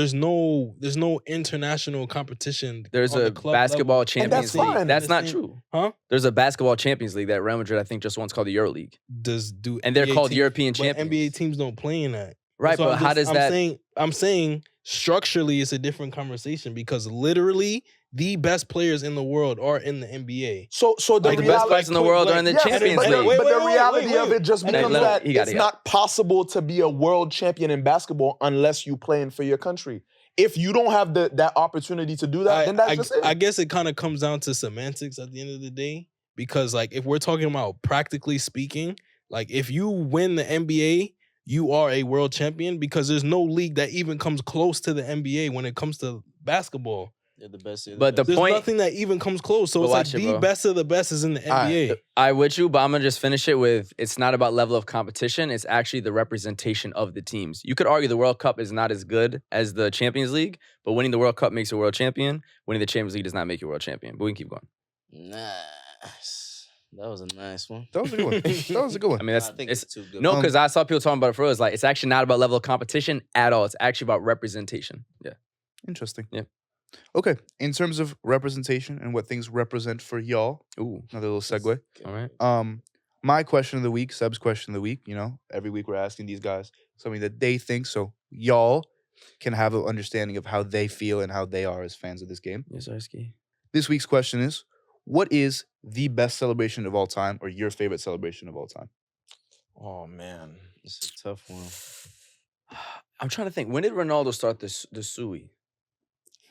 there's no international competition. There's on the a club basketball level. Champions that's League. fine. That's The not same- true. Huh? There's a basketball Champions League that Real Madrid, I think, just once called the Euro League. And they're called European but champions. NBA teams don't play in that. Right, So but how does that... I'm saying structurally it's a different conversation because literally the best players in the world are in the NBA. So the Like the best reality, players in the world are in the yes, Champions but, League. but the reality of it just Hey, becomes let him- that he got it's it. not possible to be a world champion in basketball unless you playing for your country. If you don't have that opportunity to do that, then that's just it. I guess it kind of comes down to semantics at the end of the day. Because like if we're talking about practically speaking, like if you win the NBA, you are a world champion because there's no league that even comes close to the NBA when it comes to basketball. They're the best. But the There's point... nothing that even comes close. So But it's like watch it, the bro. best of the best is in the All right. NBA. I with you, but I'm gonna just finish it with it's not about level of competition. It's actually the representation of the teams. You could argue the World Cup is not as good as the Champions League, but winning the World Cup makes you a world champion. Winning the Champions League does not make you a world champion. But we can keep going. Nice. That was a nice one. That was a good one. That was a good one. I mean, that's I think it's it's too good. no, because I saw people talking about it for real. It's like it's actually not about level of competition at all. It's actually about representation. Yeah. Interesting. Yeah. Okay. In terms of representation and what things represent for y'all, Ooh. another little segue. All right. My question of the week, Seb's question of the week. You know, every week we're asking these guys something that they think, so y'all can have an understanding of how they feel and how they are as fans of this game. Yes, Arsky. This week's question is: what is the best celebration of all time, or your favorite celebration of all time? Oh man. It's a tough one. I'm trying to think. When did Ronaldo start the Sui?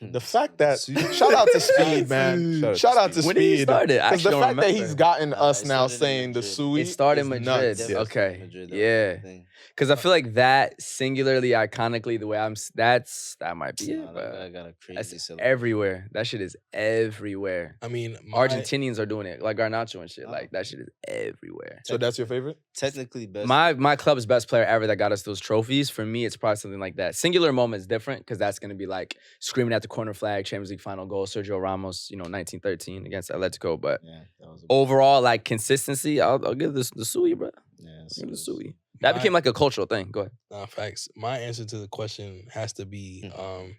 The fact that shout out to Speed, man. Shout out to When did he Speed. start it? I Because the actually fact don't that remember. he's gotten Nah, us it now started in saying the Madrid. Sui. It started is in Madrid. nuts. Definitely Okay. Madrid, that was Yeah. the thing. Because I feel like that singularly, iconically, the way that might be it. Nah, that But guy got a crazy that's celebration. everywhere. That shit is everywhere. I mean, Argentinians are doing it, like Garnacho and shit. Oh. Like that shit is everywhere. So that's your favorite? Technically best. My club's best player ever that got us those trophies. For me, it's probably something like that. Singular moment is different because that's gonna be like screaming at the corner flag, Champions League final goal, Sergio Ramos, 1913 against Atletico. But Yeah, that was a overall, like consistency, I'll give this the Sui, bro. yeah, I'll so give the it's- Sui. That became like a cultural thing. Go ahead. Nah, facts. My answer to the question has to be Hmm.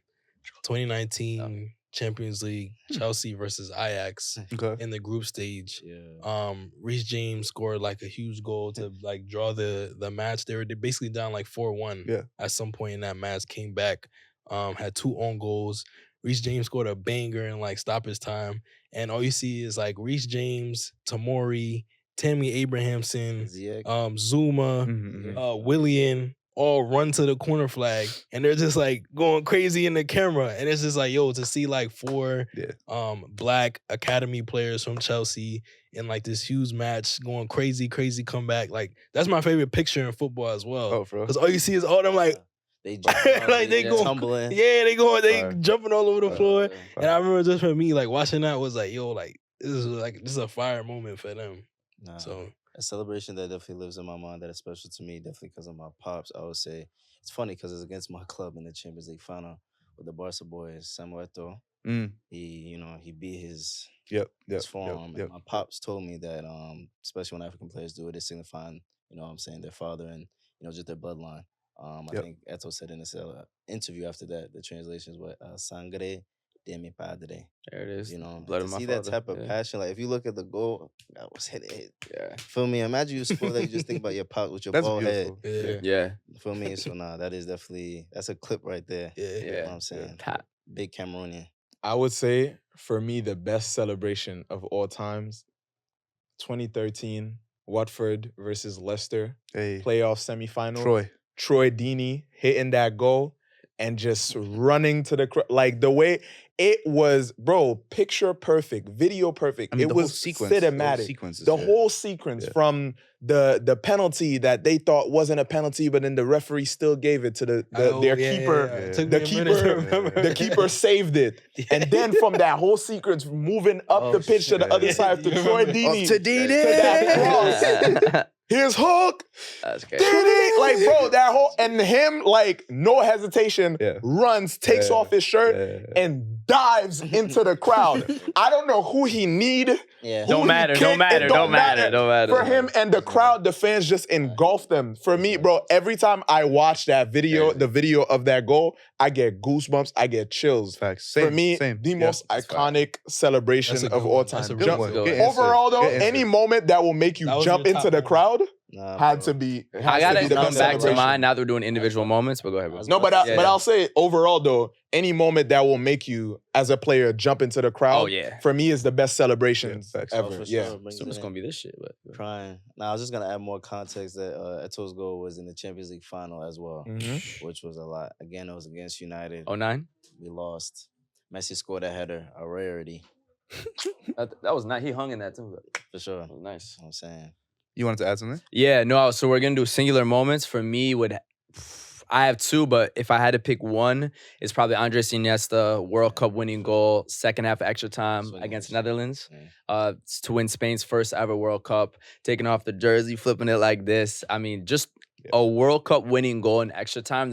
2019 Champions League, Chelsea versus Ajax Okay. in the group stage. Yeah. Reece James scored like a huge goal to like draw the match. They were basically down like 4-1 Yeah. at some point in that match, came back, had 2 own goals. Reece James scored a banger in like stoppage time. And all you see is like Reece James, Tomori, Tammy Abrahamson, Ziyech. Zuma, Mhm, mhm. Willian all run to the corner flag and they're just like going crazy in the camera. And it's just like, yo, to see like 4 Yeah. black academy players from Chelsea in like this huge match going crazy comeback. Like that's my favorite picture in football as well. Oh, bro. Because all you see is all them like, They like they go, tumbling. yeah, they Fire. jumping all over the Fire. floor. Yeah. And I remember just for me, like watching that was like, yo, like this is a fire moment for them. Nah. So A celebration that definitely lives in my mind that is special to me, definitely because of my pops. I would say it's funny because it's against my club in the Champions League final with the Barca boys, Samuel. Mm. He beat his Yep. form. Yep. And my pops told me that, especially when African players do it, it's signifying, what I'm saying, their father and just their bloodline. I Yep. think Eto said in this interview after that, the translation is what sangre de mi padre. There it is. You know, Blood to of my see father. that type of Yeah. passion, like if you look at the goal, that was hit. Yeah. Feel me? Imagine you score that, you just think about your pop with your That's bald head. beautiful. Yeah. Yeah. Feel me? So that is definitely, that's a clip right there. Yeah. You know Yeah. what I'm saying? Pat. Big Cameroonian. I would say for me the best celebration of all times, 2013 Watford versus Leicester Hey, playoff semifinal. Troy. Deeney hitting that goal and just running to the like the way it was, bro. Picture perfect, video perfect. I mean, it the was whole sequence. The whole cinematic. sequence is The good. whole sequence Yeah. from the penalty that they thought wasn't a penalty, but then the referee still gave it to their keeper. It Yeah. took The me a minute to keeper- remember. The keeper saved it. And then from that whole sequence, moving up the pitch to the other side to You Troy remember. Deeney. Up to Deeney. that cross. Here's Hook. That's crazy. Deeney. Like, bro, that whole, and him, like, no hesitation, Yeah. runs, takes Yeah. off his shirt, and dives into the crowd. I don't know who he need. Yeah. who Don't he matter, kick, don't matter, it don't matter. For him and the crowd, the fans just engulfed them. For me, bro, every time I watch that video, Crazy. the video of that goal, I get goosebumps, I get chills. Facts. For me, same. the Yeah. most iconic celebration That's a of good all one. time. That's a Good Jump- one. go Good ahead. answer. Overall, though, Good any answer. moment that will make you That was jump your into top the moment. crowd Nah, had bro. to be. I has to gotta be the come best back to celebration. mine. Now that we're doing individual moments, but go ahead, bro. No, but Yeah. I'll say overall though, any moment that will make you as a player jump into the crowd, Oh, yeah. for me is the best celebrations Yeah, facts. Oh, ever. for Yeah. sure. Brings Assume it's it in. gonna be this shit, but Crying. Now, I was just going to add more context that Eto's goal was in the Champions League final as well, which was a lot. Again, it was against United. 09? We lost. Messi scored a header, a rarity, That was nice. He hung in that too. for sure. That was nice. You know what I'm saying? You wanted to add something? Yeah, no, so we're gonna do singular moments. For me, I have two, but if I had to pick one, it's probably Andres Iniesta, World Cup winning goal, second half of extra time Swinging against shit. Netherlands, Yeah. to win Spain's first ever World Cup, taking off the jersey, flipping it like this. I mean, just a World Cup winning goal in extra time.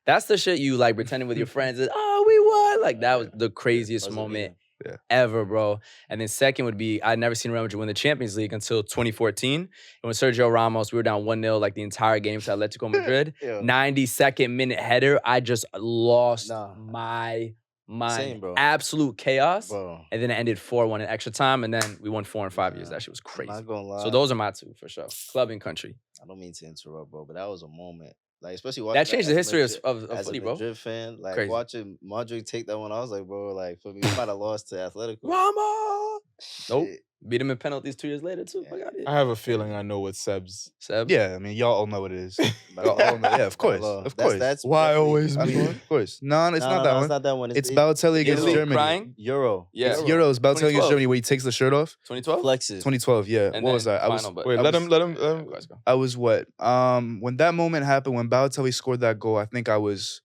That's the shit you like pretending with your friends. Oh, we won! Like that was the craziest Was it moment Yeah. ever, bro. And then second would be I'd never seen Real Madrid win the Champions League until 2014. And when Sergio Ramos, we were down 1-0 like the entire game to Atletico Madrid. Yeah. 92nd minute header. I just lost Nah. my mind. Same, bro. Absolute chaos. Bro, And then it ended 4-1 in extra time. And then we won 4 in 5 years. Nah, That shit was I'm crazy. not going to lie. So those are my two for sure. Club and country. I don't mean to interrupt, bro, but that was a moment. Like, especially watching That changed the as a history Madrid- of as footy, a bro. Madrid fan, like Crazy. watching Modric take that one, I was like, bro, like for me, we might have lost to Atletico. Ramos! Nope. Shit. Beat him in penalties 2 years later, too. Yeah. Fuck outta here. I have a feeling I know what Seb's. Seb? Yeah, I mean, y'all all know what it is. But Y'all all know. Yeah, of course. Hello. Of course. That's Why definitely- always I me? mean, of course. No, it's No, not no, that no, one. It's not that one. It's Balotelli against Italy Germany. crying? Euro. Yeah. It's Euros. Balotelli against 2012. Germany where he takes the shirt off. 2012? Flexes. 2012, yeah. And What was then that? I was final, but- Wait, I let was- him. Let's go. I was what? When that moment happened, when Balotelli scored that goal, I think I was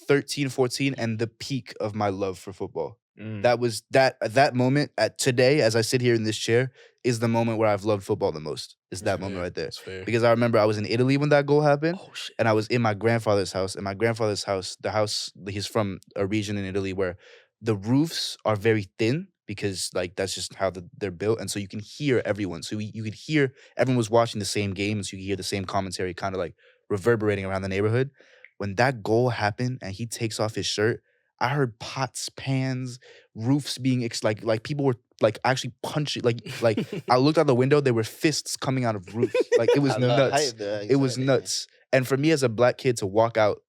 13, 14, and the peak of my love for football. That was that moment at today, as I sit here in this chair, is the moment where I've loved football the most. Is that moment right there. That's fair. Because I remember I was in Italy when that goal happened, Oh, shit. and I was in my grandfather's house. And my grandfather's house, the house, he's from a region in Italy where the roofs are very thin because like that's just how they're built. And so you can hear everyone. So you could hear everyone was watching the same game. And so you could hear the same commentary kind of like reverberating around the neighborhood. When that goal happened and he takes off his shirt, I heard pots, pans, roofs being like people were like actually punching. Like I looked out the window, there were fists coming out of roofs. Like it was I love nuts. hype, though, It was exciting. nuts. And for me as a black kid to walk out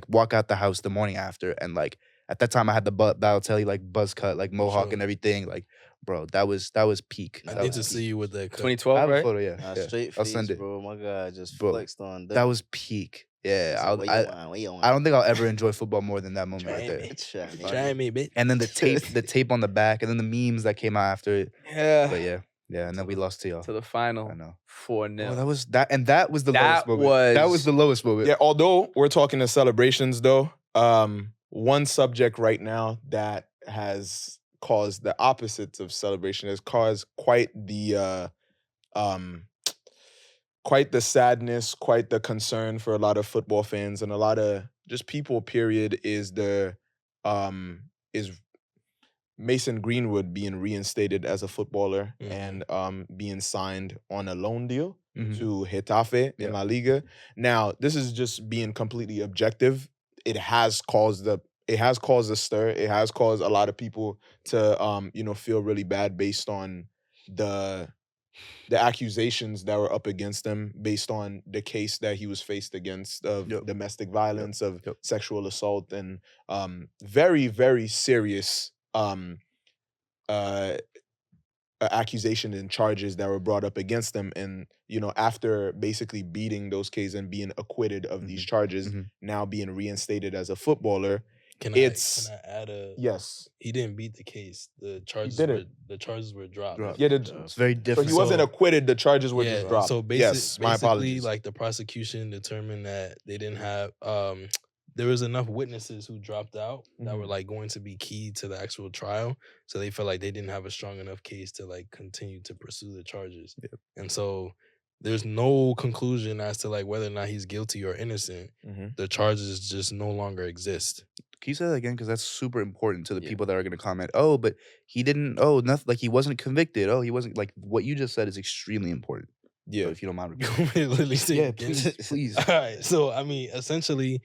walk out the house the morning after, and like at that time I had the Balotelli like buzz cut, like mohawk Sure. and everything. Like, bro, that was peak. I That need was to peak. see you with that cut. 2012, I have a right? photo, yeah. Nah, yeah. straight I'll face, send it. bro. My God, just Bro, flexed on. That was peak. Yeah, It's like, what you want? I don't think I'll ever enjoy football more than that moment right there. Try me. Try me, bitch. And then the tape on the back, and then the memes that came out after it. Yeah. But yeah, and then we lost to y'all. To the final. I know. 4-0. Oh, that was that was the That lowest moment. That was- was the lowest moment. Yeah, although we're talking to celebrations though, one subject right now that has caused the opposites of celebration has caused quite the sadness, quite the concern for a lot of football fans and a lot of just people, period, is Mason Greenwood being reinstated as a footballer and being signed on a loan deal Mhm. to Getafe in La Liga. Now, this is just being completely objective. It has caused it has caused a stir. It has caused a lot of people to feel really bad based on the accusations that were up against him, based on the case that he was faced against of domestic violence, of sexual assault, and very, very serious accusation and charges that were brought up against them. And after basically beating those cases and being acquitted of these charges, now being reinstated as a footballer, Can I add a? Yes. He didn't beat the case. The charges were dropped. Yeah, it's very so different. he wasn't acquitted. The charges were just dropped. So yes, my basically, apologies. like the prosecution determined that they didn't have there was enough witnesses who dropped out that were like going to be key to the actual trial. So they felt like they didn't have a strong enough case to like continue to pursue the charges. And so there's no conclusion as to like whether or not he's guilty or innocent. The charges just no longer exist. Can you say that again? Because that's super important to the people that are going to comment. Oh, but he didn't. Oh, nothing. Like he wasn't convicted. Oh, he wasn't. Like what you just said is extremely important. Yeah, so if you don't mind. Please. All right. So I mean, essentially,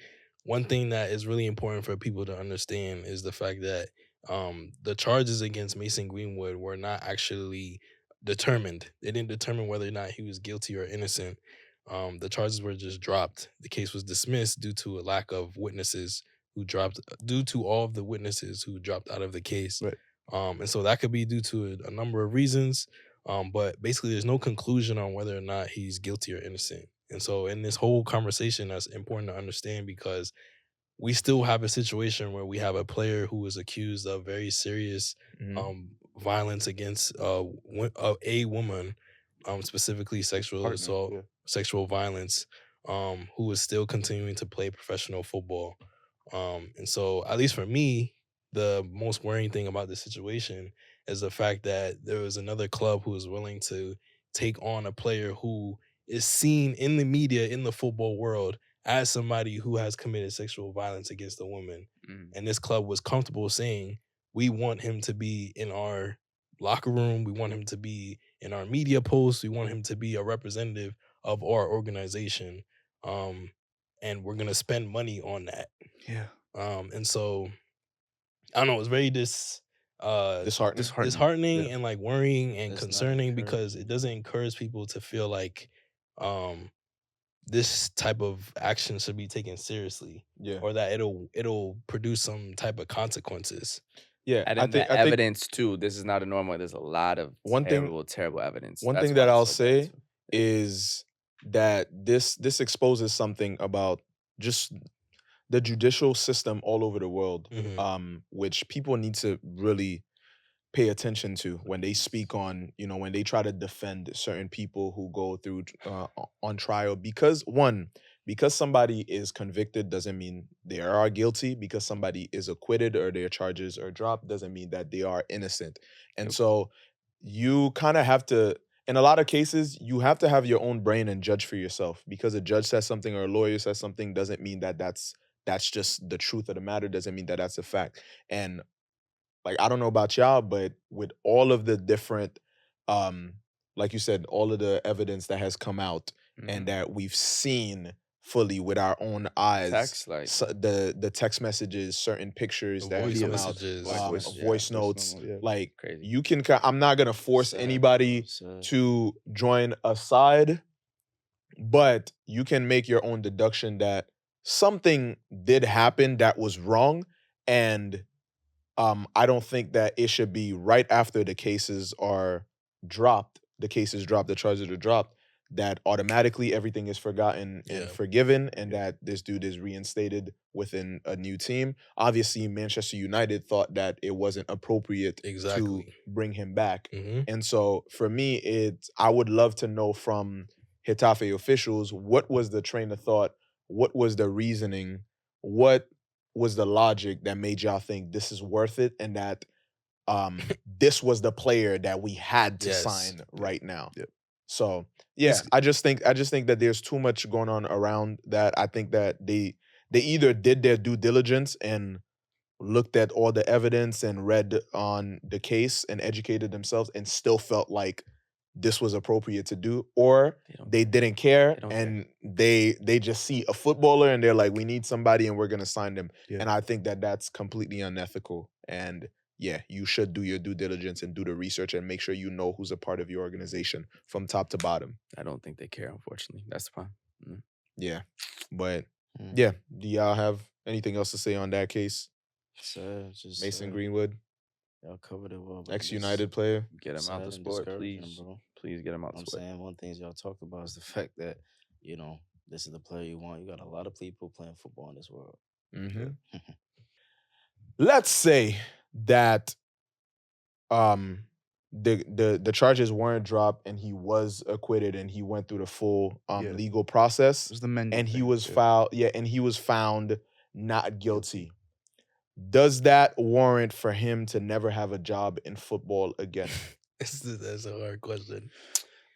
one thing that is really important for people to understand is the fact that the charges against Mason Greenwood were not actually determined. They didn't determine whether or not he was guilty or innocent. The charges were just dropped. The case was dismissed due to a lack of witnesses due to all of the witnesses who dropped out of the case. Right. And so that could be due to a number of reasons. But basically there's no conclusion on whether or not he's guilty or innocent. And so in this whole conversation, that's important to understand because we still have a situation where we have a player who was accused of very serious violence against a woman, specifically sexual assault, sexual violence, who is still continuing to play professional football. And so, at least for me, the most worrying thing about this situation is the fact that there was another club who was willing to take on a player who is seen in the media, in the football world, as somebody who has committed sexual violence against a woman. And this club was comfortable saying, we want him to be in our locker room. We want him to be in our media posts. We want him to be a representative of our organization. And we're going to spend money on that. Yeah. And so, I don't know, it's very disheartening and like worrying and concerning because it doesn't encourage people to feel like this type of action should be taken seriously, or that it'll produce some type of consequences. Yeah, and I think evidence too. This is not a normal. There's a lot of terrible evidence. One thing that I'll say is that this exposes something about just the judicial system all over the world, which people need to really pay attention to when they speak on, when they try to defend certain people who go through on trial. Because somebody is convicted doesn't mean they are guilty. Because somebody is acquitted or their charges are dropped doesn't mean that they are innocent. And so you kind of have to, in a lot of cases, you have to have your own brain and judge for yourself. Because a judge says something or a lawyer says something doesn't mean that that's just the truth of the matter, doesn't mean that that's a fact. And like, I don't know about y'all, but with all of the different, like you said, all of the evidence that has come out and that we've seen fully with our own eyes, the text messages, certain pictures that have come out, voice notes, like crazy. You can, I'm not going to force anybody to join a side, but you can make your own deduction that something did happen that was wrong. And I don't think that it should be right after the cases are dropped, the charges are dropped, that automatically everything is forgotten and forgiven, and that this dude is reinstated within a new team. Obviously, Manchester United thought that it wasn't appropriate to bring him back. And so for me, I would love to know from Getafe officials, what was the train of thought? What was the reasoning? What was the logic that made y'all think this is worth it, and that this was the player that we had to sign right now? So I just think that there's too much going on around that. I think that they either did their due diligence and looked at all the evidence and read on the case and educated themselves and still felt like this was appropriate to do, or they didn't care don't and they just see a footballer and they're like, we need somebody and we're gonna sign them. Yeah. And I think that that's completely unethical. And yeah, you should do your due diligence and do the research and make sure you know who's a part of your organization from top to bottom. I don't think they care, unfortunately. That's the problem. Yeah, but Mm. yeah, do y'all have anything else to say on that case? So just Mason Greenwood, y'all covered it well. but ex-United player. Get him out the sad and sport, discouraging, please. bro. Please get him out the I'm sport. saying one thing y'all talked about is the fact that, you know, this is the player you want. You got a lot of people playing football in this world. Mm-hmm. Let's say that the charges weren't dropped and he was acquitted and he went through the full legal It process was the Mendy and he thing, was yeah. found not guilty. Does that warrant for him to never have a job in football again? That's a hard question.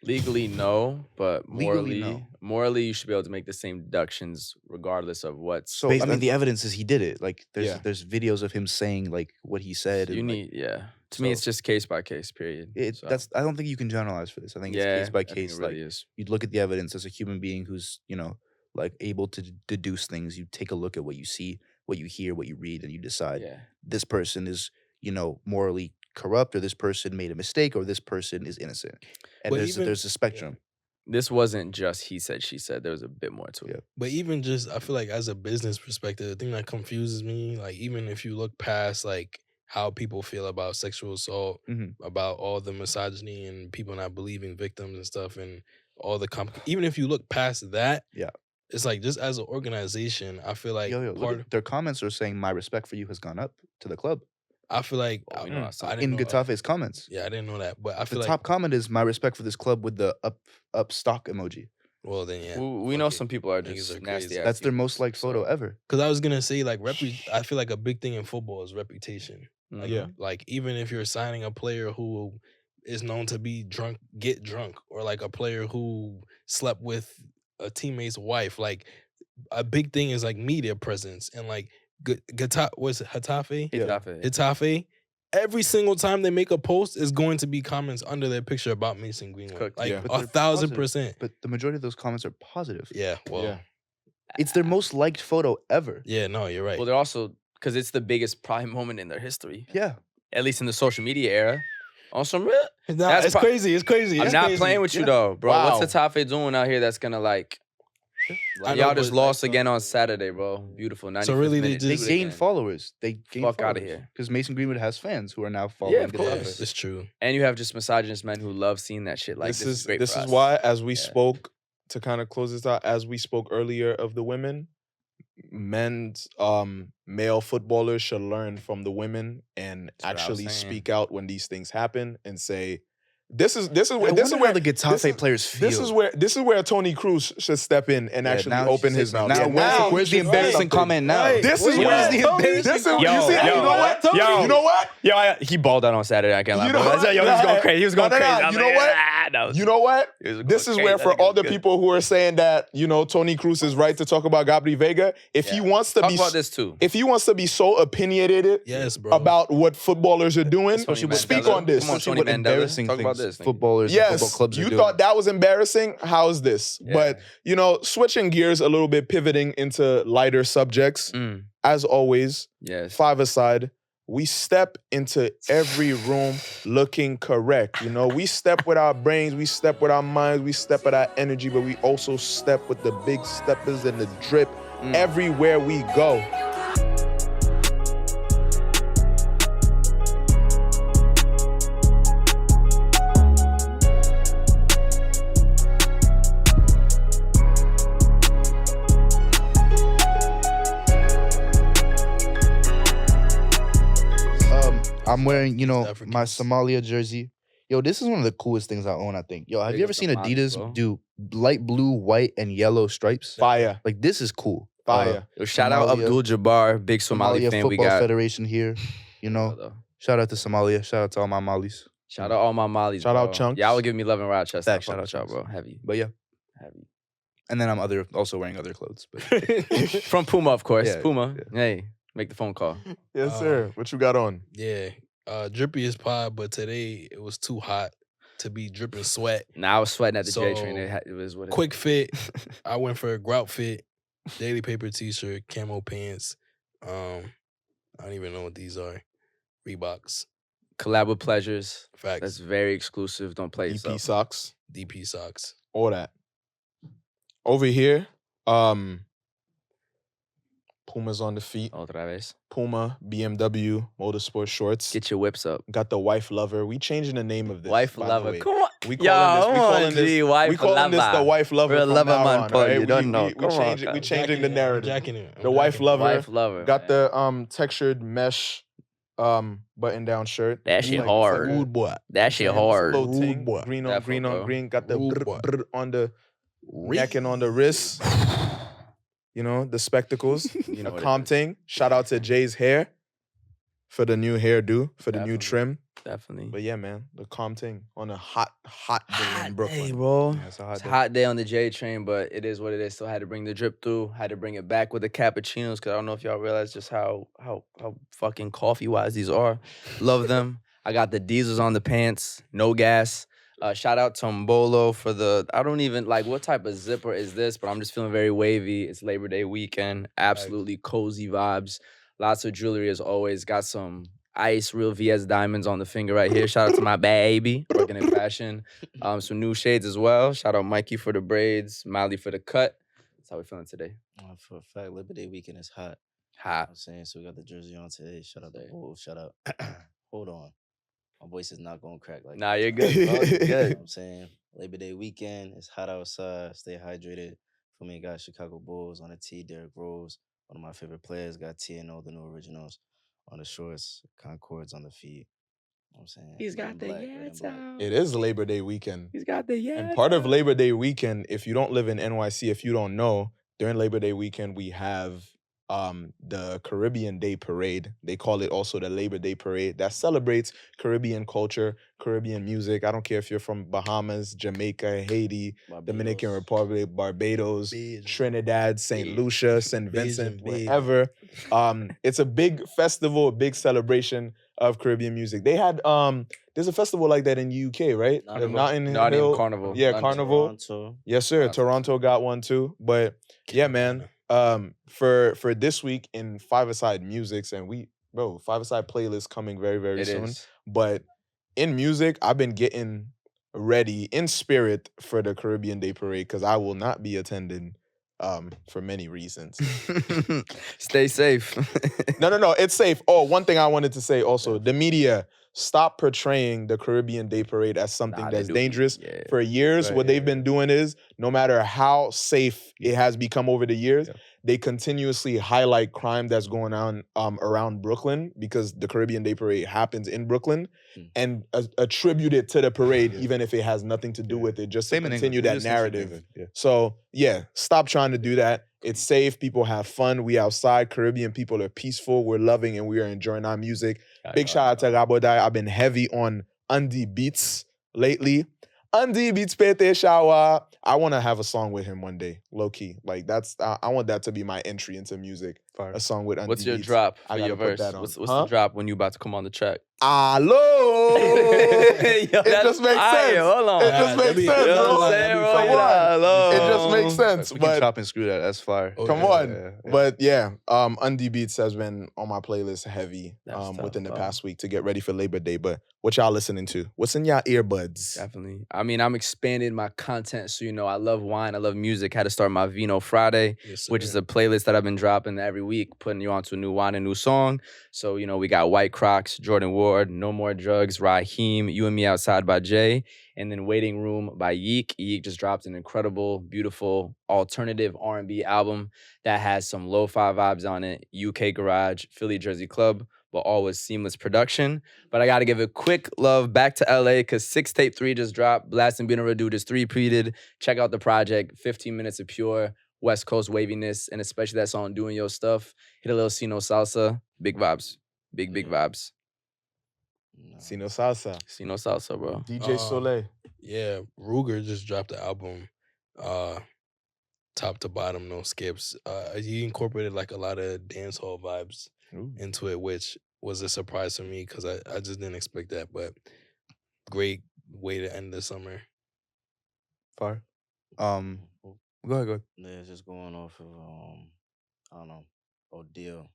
Legally, no, but Legally, morally, no. you should be able to make the same deductions regardless of what's. So Based, I mean, the evidence is he did it. Like, Yeah. there's videos of him saying like what he said. you and, like, need, yeah. To me, it's just case by case. Period. So, that's. I don't think you can generalize for this. I think it's yeah, case by I think case. it really Like, is. you'd look at the evidence as a human being who's, like able to deduce things. You take a look at what you see, what you hear, what you read, and you decide Yeah. this person is, morally corrupt, or this person made a mistake, or this person is innocent. And But even- there's a spectrum. This wasn't just he said, she said. There was a bit more to it. Yeah. But even just, I feel like as a business perspective, the thing that confuses me, like even if you look past like how people feel about sexual assault, Mhm. about all the misogyny and people not believing victims and stuff, and all the even if you look past that, Yeah. it's like just as an organization, I feel like Look part. at their comments are saying my respect for you has gone up to the club. I feel like Well, we know that's I In didn't know that. Getafe's comments. Yeah, I didn't know that, but I The feel top comment is my respect for this club with the up stock emoji. well then yeah, We know fuck it. some people are Niggas just are nasty. crazy. ass That's their people, most liked photo so- ever. Because I was gonna say like I feel like a big thing in football is reputation. Like, Yeah. like even if you're signing a player who is known to be get drunk, or like a player who slept with a teammate's wife, like a big thing is like media presence and like Getafe. Getafe. Every single time they make a post is going to be comments under their picture about Mason Greenwood. Cooked. Like Yeah. But they're 1,000%. But the majority of those comments are positive. Yeah, well, Yeah. It's their most liked photo ever. yeah, no, you're right. Well, they're also because it's the biggest prime moment in their history, Yeah. at least in the social media era. On some real, Nah, that's it's pro- crazy. It's crazy. I'm It's not crazy. playing with you Yeah. though, bro. Wow. What's Getafe doing out here that's gonna like? I know, Y'all but just it's lost like again on Saturday, bro. Beautiful. 95th really they minute. They just- Do it gain again. followers. They gain Fuck outta followers. here. Because Mason Greenwood has fans who are now following of Getafe. course. It's true. And you have just misogynist men who love seeing that shit. Like this is great. this for is us. why, as we Yeah. spoke to kind of close this out, as we spoke earlier of the women, men's male footballers should learn from the women and That's what I was actually saying. speak out when these things happen and say, this is I where wonder how the this Getafe is- players feel. this is where Tony Cruz should step in and Yeah, actually now open she's his saying- mouth. Now, Yeah, where's the he should say embarrassing something. comment now? Right. This is Where's where the this is, embarrassing you see, comment? you know what? Yo. You know what? Yo, he balled out on Saturday. I can't lie. You bro. know Yo, he was what? going crazy. He was going No, no, no. crazy. I was You know like, what? "Ah, no." You know what? He was going This is crazy. where I for think it all was the good. people who are saying that, Tony Cruz is right to talk about Gabri Vega, if he Yeah. wants to Talk be about this too. if he wants to be so opinionated Yes, bro. about what footballers are doing, Especially speak Mandela. on this. Come on, Especially Tony what Mandela. embarrassing Talk about things this, nigga. footballers and football Yes, clubs are you doing. thought that was embarrassing. How's this? Yeah. But switching gears a little bit, pivoting into lighter subjects. Mm, As always, yes. 5ASIDE, we step into every room looking correct. We step with our brains, we step with our minds, we step with our energy, but we also step with the big steppers and the drip everywhere we go. I'm wearing, Africans. my Somalia jersey. Yo, this is one of the coolest things I own, I think. Yo, have Big you up ever seen Somali, Adidas bro. do light blue, white, and yellow stripes? Fire, Like, this is cool. fire. Yo, shout out Somalia- Abdul Jabbar, big Somali Somalia fan. Football We got. Federation here. Shout out to Somalia. Shout out to all my Malis. Shout out all my Mollies. Shout out bro. Chunks. Y'all would give me love in Rochester. Facts, Fuck shout out with y'all, Chunks. bro. Heavy. But yeah. Heavy. And then I'm also wearing other clothes. But From Puma, of course. Yeah, Puma. yeah. Hey, make the phone call. Yes, sir. What you got on? Yeah. Drippy is pod, but today it was too hot. to be dripping sweat. Now I was sweating at the J So, train. It was what it Quick fit. I went for a grout fit, daily paper t-shirt, camo pants. I don't even know what these are. Reeboks. collab with Pleasures. Facts. That's very exclusive. Don't play DP yourself. socks, DP socks. all that. Over here, Puma's on the feet. Otra vez. Puma, BMW, Motorsport shorts. Get your whips up. Got the wife lover. We changing the name of this. Wife by the lover. way. Come on. We Yo, calling this. G, wife We calling this the lover. wife lover. Real from lover now man, on, Paul, right? you don't know. We Come on, changing guys. the I'm narrative. jacking it. I'm The wife jacking it. lover. Wife lover. Got man. the textured mesh button down shirt. That shit Like, hard. Rude boy. That shit it's a hard. little Rude ting. boy. Green on Definitely, green on bro. green. Got the Rude brr, boy. brr on the neck and on the wrist. You know, the spectacles. You know A what it calm is. ting. Shout out to Jay's hair for the new hairdo, for the new Definitely. trim. Definitely. But yeah, man, the calm ting on a hot day in Brooklyn. Hey, bro. Yeah, it's a hot It's a day. hot day on the J train, but it is what it is. Still had to bring the drip through. Had to bring it back with the cappuccinos because I don't know if y'all realize just how fucking coffee wise these are. Love them. I got the diesels on the pants, no gas. Shout out to Mbolo for the, I don't even like what type of zipper is this, but I'm just feeling very wavy. It's Labor Day weekend. Absolutely cozy vibes. Lots of jewelry as always. Got some ice, real VS diamonds on the finger right here. Shout out to my baby, working in fashion. Some new shades as well. Shout out Mikey for the braids, Miley for the cut. That's how we feeling today. For a fact, Labor Day weekend is hot. You know Hot. what I'm saying? So we got the jersey on today. Shout out the Bulls. Shout out. Hold on. My voice is not going to crack like Nah, that. you're good, bro. You're You know good. what I'm saying? Labor Day weekend. It's hot outside. Stay hydrated. For me, got Chicago Bulls on the tee. Derrick Rose, one of my favorite players. Got TNO, the new originals, on the shorts. Concords on the feet. You know what I'm saying? He's Red got and the black, red and yats black. out. It is Labor Day weekend. He's got the And part of Labor Day weekend, if you don't live in NYC, if you don't know, during Labor Day weekend, we have the Caribbean Day Parade. They call it also the Labor Day Parade that celebrates Caribbean culture, Caribbean music. I don't care if you're from Bahamas, Jamaica, Haiti, Dominican Barbados. Republic, Barbados, Bajan. Trinidad, St. Bajan. Lucia, St. Vincent, Bajan. wherever. It's a big festival, a big celebration of Caribbean music. They had there's a festival like that in the UK, right? The Nottingham. Nottingham Carnival. Yeah, London. Carnival. Toronto. Yes, sir. Awesome. Toronto got one too. But yeah, man. For this week in 5ASIDE Musics, and 5ASIDE playlist coming very, very It soon. is. But in music, I've been getting ready in spirit for the Caribbean Day Parade because I will not be attending for many reasons. Stay safe. No, it's safe. Oh, one thing I wanted to say also, the media, stop portraying the Caribbean Day Parade as something Nah, they that's do. dangerous. Yeah. For years, Right, what yeah, they've been doing is, no matter how safe it has become over the years, Yeah. they continuously highlight crime that's going on around Brooklyn because the Caribbean Day Parade happens in Brooklyn and attribute it to the parade, Yeah. even if it has nothing to do Yeah. with it, just Same to in continue England. They that do the same shit in narrative. England, yeah. So yeah, stop trying to do that. It's safe. People have fun. We outside. Caribbean people are peaceful. We're loving and we are enjoying our music. Big shout out to Rabodai. I've been heavy on Andy Beats lately. Andy Beats Pete Shower. I want to have a song with him one day, low key. Like that's I want that to be my entry into music. Fire. A song with Andy What's your Beats. drop I for gotta your put verse? that on. What's Huh? the drop when you about to come on the track? Hello. Yo, It that's just makes fire. sense. Hold on. It just That'd makes be- sense, you know bro. what I'm saying, Come bro? on. It just makes Hello. sense. We can But chop and screw that. That's fire. Oh, come yeah. on. Yeah. But yeah, Undie Beats has been on my playlist heavy That's tough, within the bro. past week to get ready for Labor Day. But what y'all listening to? What's in y'all earbuds? Definitely. I mean, I'm expanding my content. So, I love wine. I love music. Had to start my Vino Friday, Yes, which is sir. a playlist that I've been dropping every week, putting you onto a new wine, a new song. So, we got White Crocs, Jordan Ward, No More Drugs, Raheem, You and Me Outside by Jay, and then Waiting Room by Yeek. Yeek just dropped an incredible, beautiful, alternative R&B album that has some lo-fi vibes on it, UK Garage, Philly Jersey Club, but all with seamless production. But I got to give a quick love back to LA because 6 Tape 3 just dropped. Blast and Beat Redo just 3-peated. Check out the project, 15 minutes of pure West Coast waviness, and especially that song, Doing Your Stuff. Hit a little Sino Salsa. Big vibes. Big vibes. Sino Salsa. Sino Salsa, bro. DJ Soleil. Yeah, Ruger just dropped the album, top to bottom, no skips. He incorporated like a lot of dancehall vibes into it, which was a surprise for me because I just didn't expect that. But great way to end the summer. Fire. Go ahead. Yeah, just going off of I don't know. Odell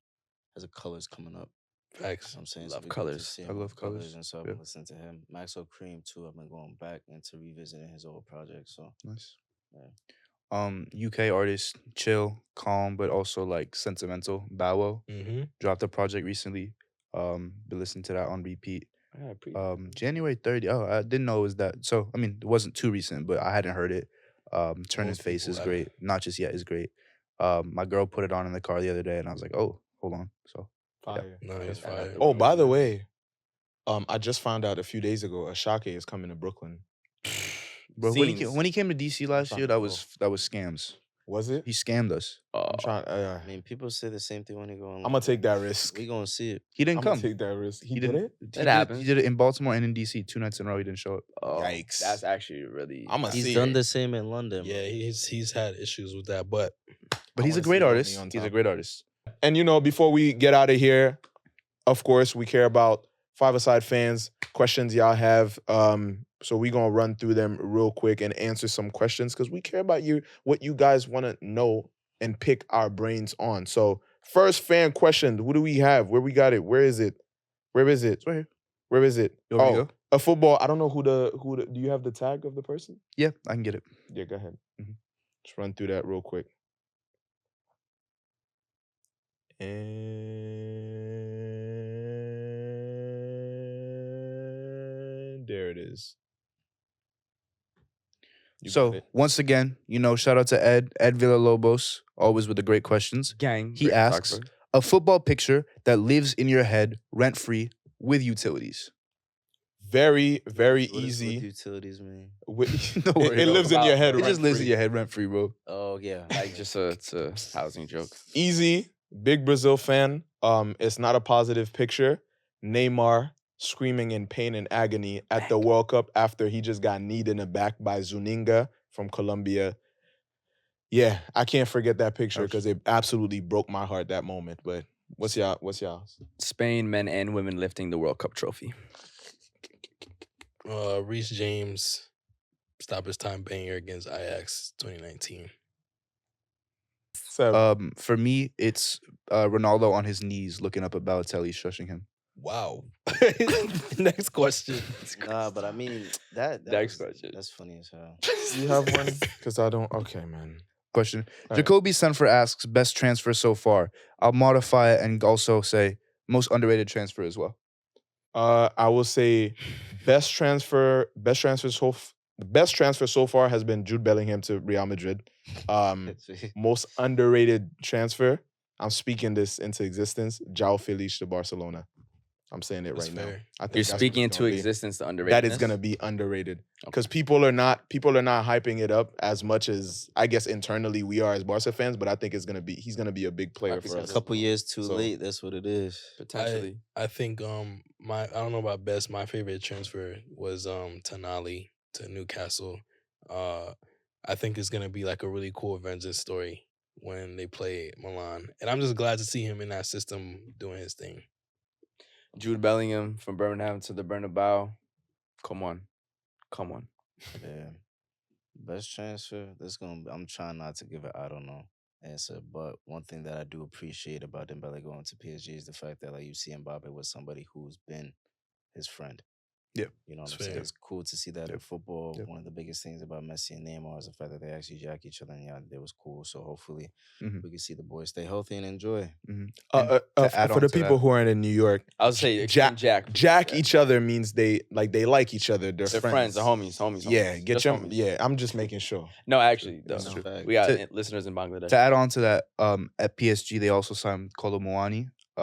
has a colors coming up. Facts. I'm saying Love so we get to colours. see I him love with colours. and so I've Yeah. been listening to him. Maxwell Cream too. I've been going back into revisiting his old project. So Nice. Yeah. UK artist, chill, calm, but also like sentimental. Bow Mm-hmm. dropped a project recently. Been listening to that on repeat. I appreciate January 30th. Oh, I didn't know it was that. So I mean, it wasn't too recent, but I hadn't heard it. Turning Most Face people is haven't. great. Not Just Yet is great. My girl put it on in the car the other day, and I was like, oh, hold on. So Fire. No, he's fire. Oh, by the way, I just found out a few days ago Ashake is coming to Brooklyn. bro, Scenes. when he came to DC last trying year, to that go. was scams. Was it? He scammed us. I'm trying. I mean, people say the same thing when they go on. I'm gonna take that risk. We gonna see it. He didn't I'm come. gonna take that risk. He did didn't. it. He It did happens. He did it in Baltimore and in DC 2 nights in a row. He didn't show up. Yikes. That's actually really. I'm a He's see done it. the same in London. Yeah, he's had issues with that, but But I he's a wanna great see Rodney artist. on He's a top. great artist. And before we get out of here, of course, we care about 5ASIDE fans, questions y'all have. So we gonna run through them real quick and answer some questions because we care about what you guys want to know and pick our brains on. So first fan question, who do we have? Where we got it? Where is it? Where is it? It's right here. Where is it? You want me to go? A football. I don't know who the. Do you have the tag of the person? Yeah, I can get it. Yeah, go ahead. Mhm. Just run through that real quick. And there it is. You got So it. once again, shout out to Ed Villalobos, always with the great questions. Gang. He asks, a football picture that lives in your head rent free with utilities. Very, very What is with easy. utilities, man. Don't worry It about lives in your head. It just lives in rent-free. your head rent free, bro. Oh yeah. Like just it's a housing joke. Easy. Big Brazil fan. It's not a positive picture. Neymar screaming in pain and agony at the World Cup after he just got kneed in the back by Zuninga from Colombia. Yeah, I can't forget that picture because it absolutely broke my heart that moment. But what's y'all's? Spain men and women lifting the World Cup trophy. Reece James stop his time banger against Ajax 2019. So For me, it's Ronaldo on his knees looking up at Balotelli, shushing him. Wow. Next question. Nah, but I mean that Next was- question. That's funny as hell. you have one? Because I don't. Okay, man. Question. All right. Jacoby Senfer asks, best transfer so far. I'll modify it and also say most underrated transfer as well. I will say best transfer so far has been Jude Bellingham to Real Madrid. Most underrated transfer, I'm speaking this into existence, João Felix to Barcelona. I'm saying it That's right now. fair. I think You're that's what speaking it's into gonna be. existence the underrated. That is gonna be underrated because people are not hyping it up as much as I guess internally we are as Barca fans. But I think he's gonna be a big player for A us. couple years too So- late. That's what it is. potentially. I think I don't know about best. My favorite transfer was Tonali to Newcastle. I think it's gonna be like a really cool Avengers story when they play Milan, and I'm just glad to see him in that system doing his thing. Jude Bellingham from Birmingham to the Bernabeu. Come on. Yeah. Best transfer. I'm trying not to give an I don't know answer, but one thing that I do appreciate about Dembele going to PSG is the fact that like you see Mbappe was somebody who's been his friend. Yeah. You know what It's I'm saying? fair. It's cool to see that in Yep. football. Yep. One of the biggest things about Messi and Neymar is the fact that they actually jack each other, and yeah, that was cool. So hopefully Mhm. we can see the boys stay healthy and enjoy. And For add on the to people that- who aren't in New York, I would say Jack- Jack each other means they like each other. They're friends. They're homies. Yeah, get Just your homies. Yeah, I'm just making sure. No, actually, That's no. a fact. We got To- listeners in Bangladesh. To add on to that, at PSG they also signed Kolo Muani, who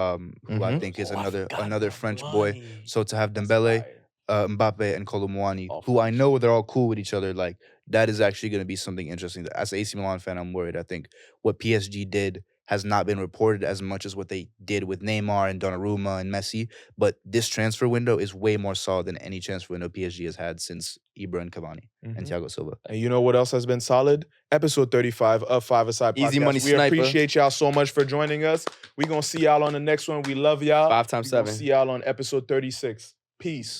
I Mhm. think is Oh, I another forgot French about boy. Muani. So to have That's Dembele, fire. Mbappe, and Kolo Muani, All who I French. know they're all cool with each other, like that is actually going to be something interesting. As an AC Milan fan, I'm worried. I think what PSG did has not been reported as much as what they did with Neymar and Donnarumma and Messi. But this transfer window is way more solid than any transfer window PSG has had since Ibra and Cavani and Mhm. Thiago Silva. And you know what else has been solid? Episode 35 of 5ASIDE Easy Podcast. Money We Sniper. appreciate y'all so much for joining us. We're going to see y'all on the next one. We love y'all. 5 times We gonna 7. see y'all on episode 36. Peace.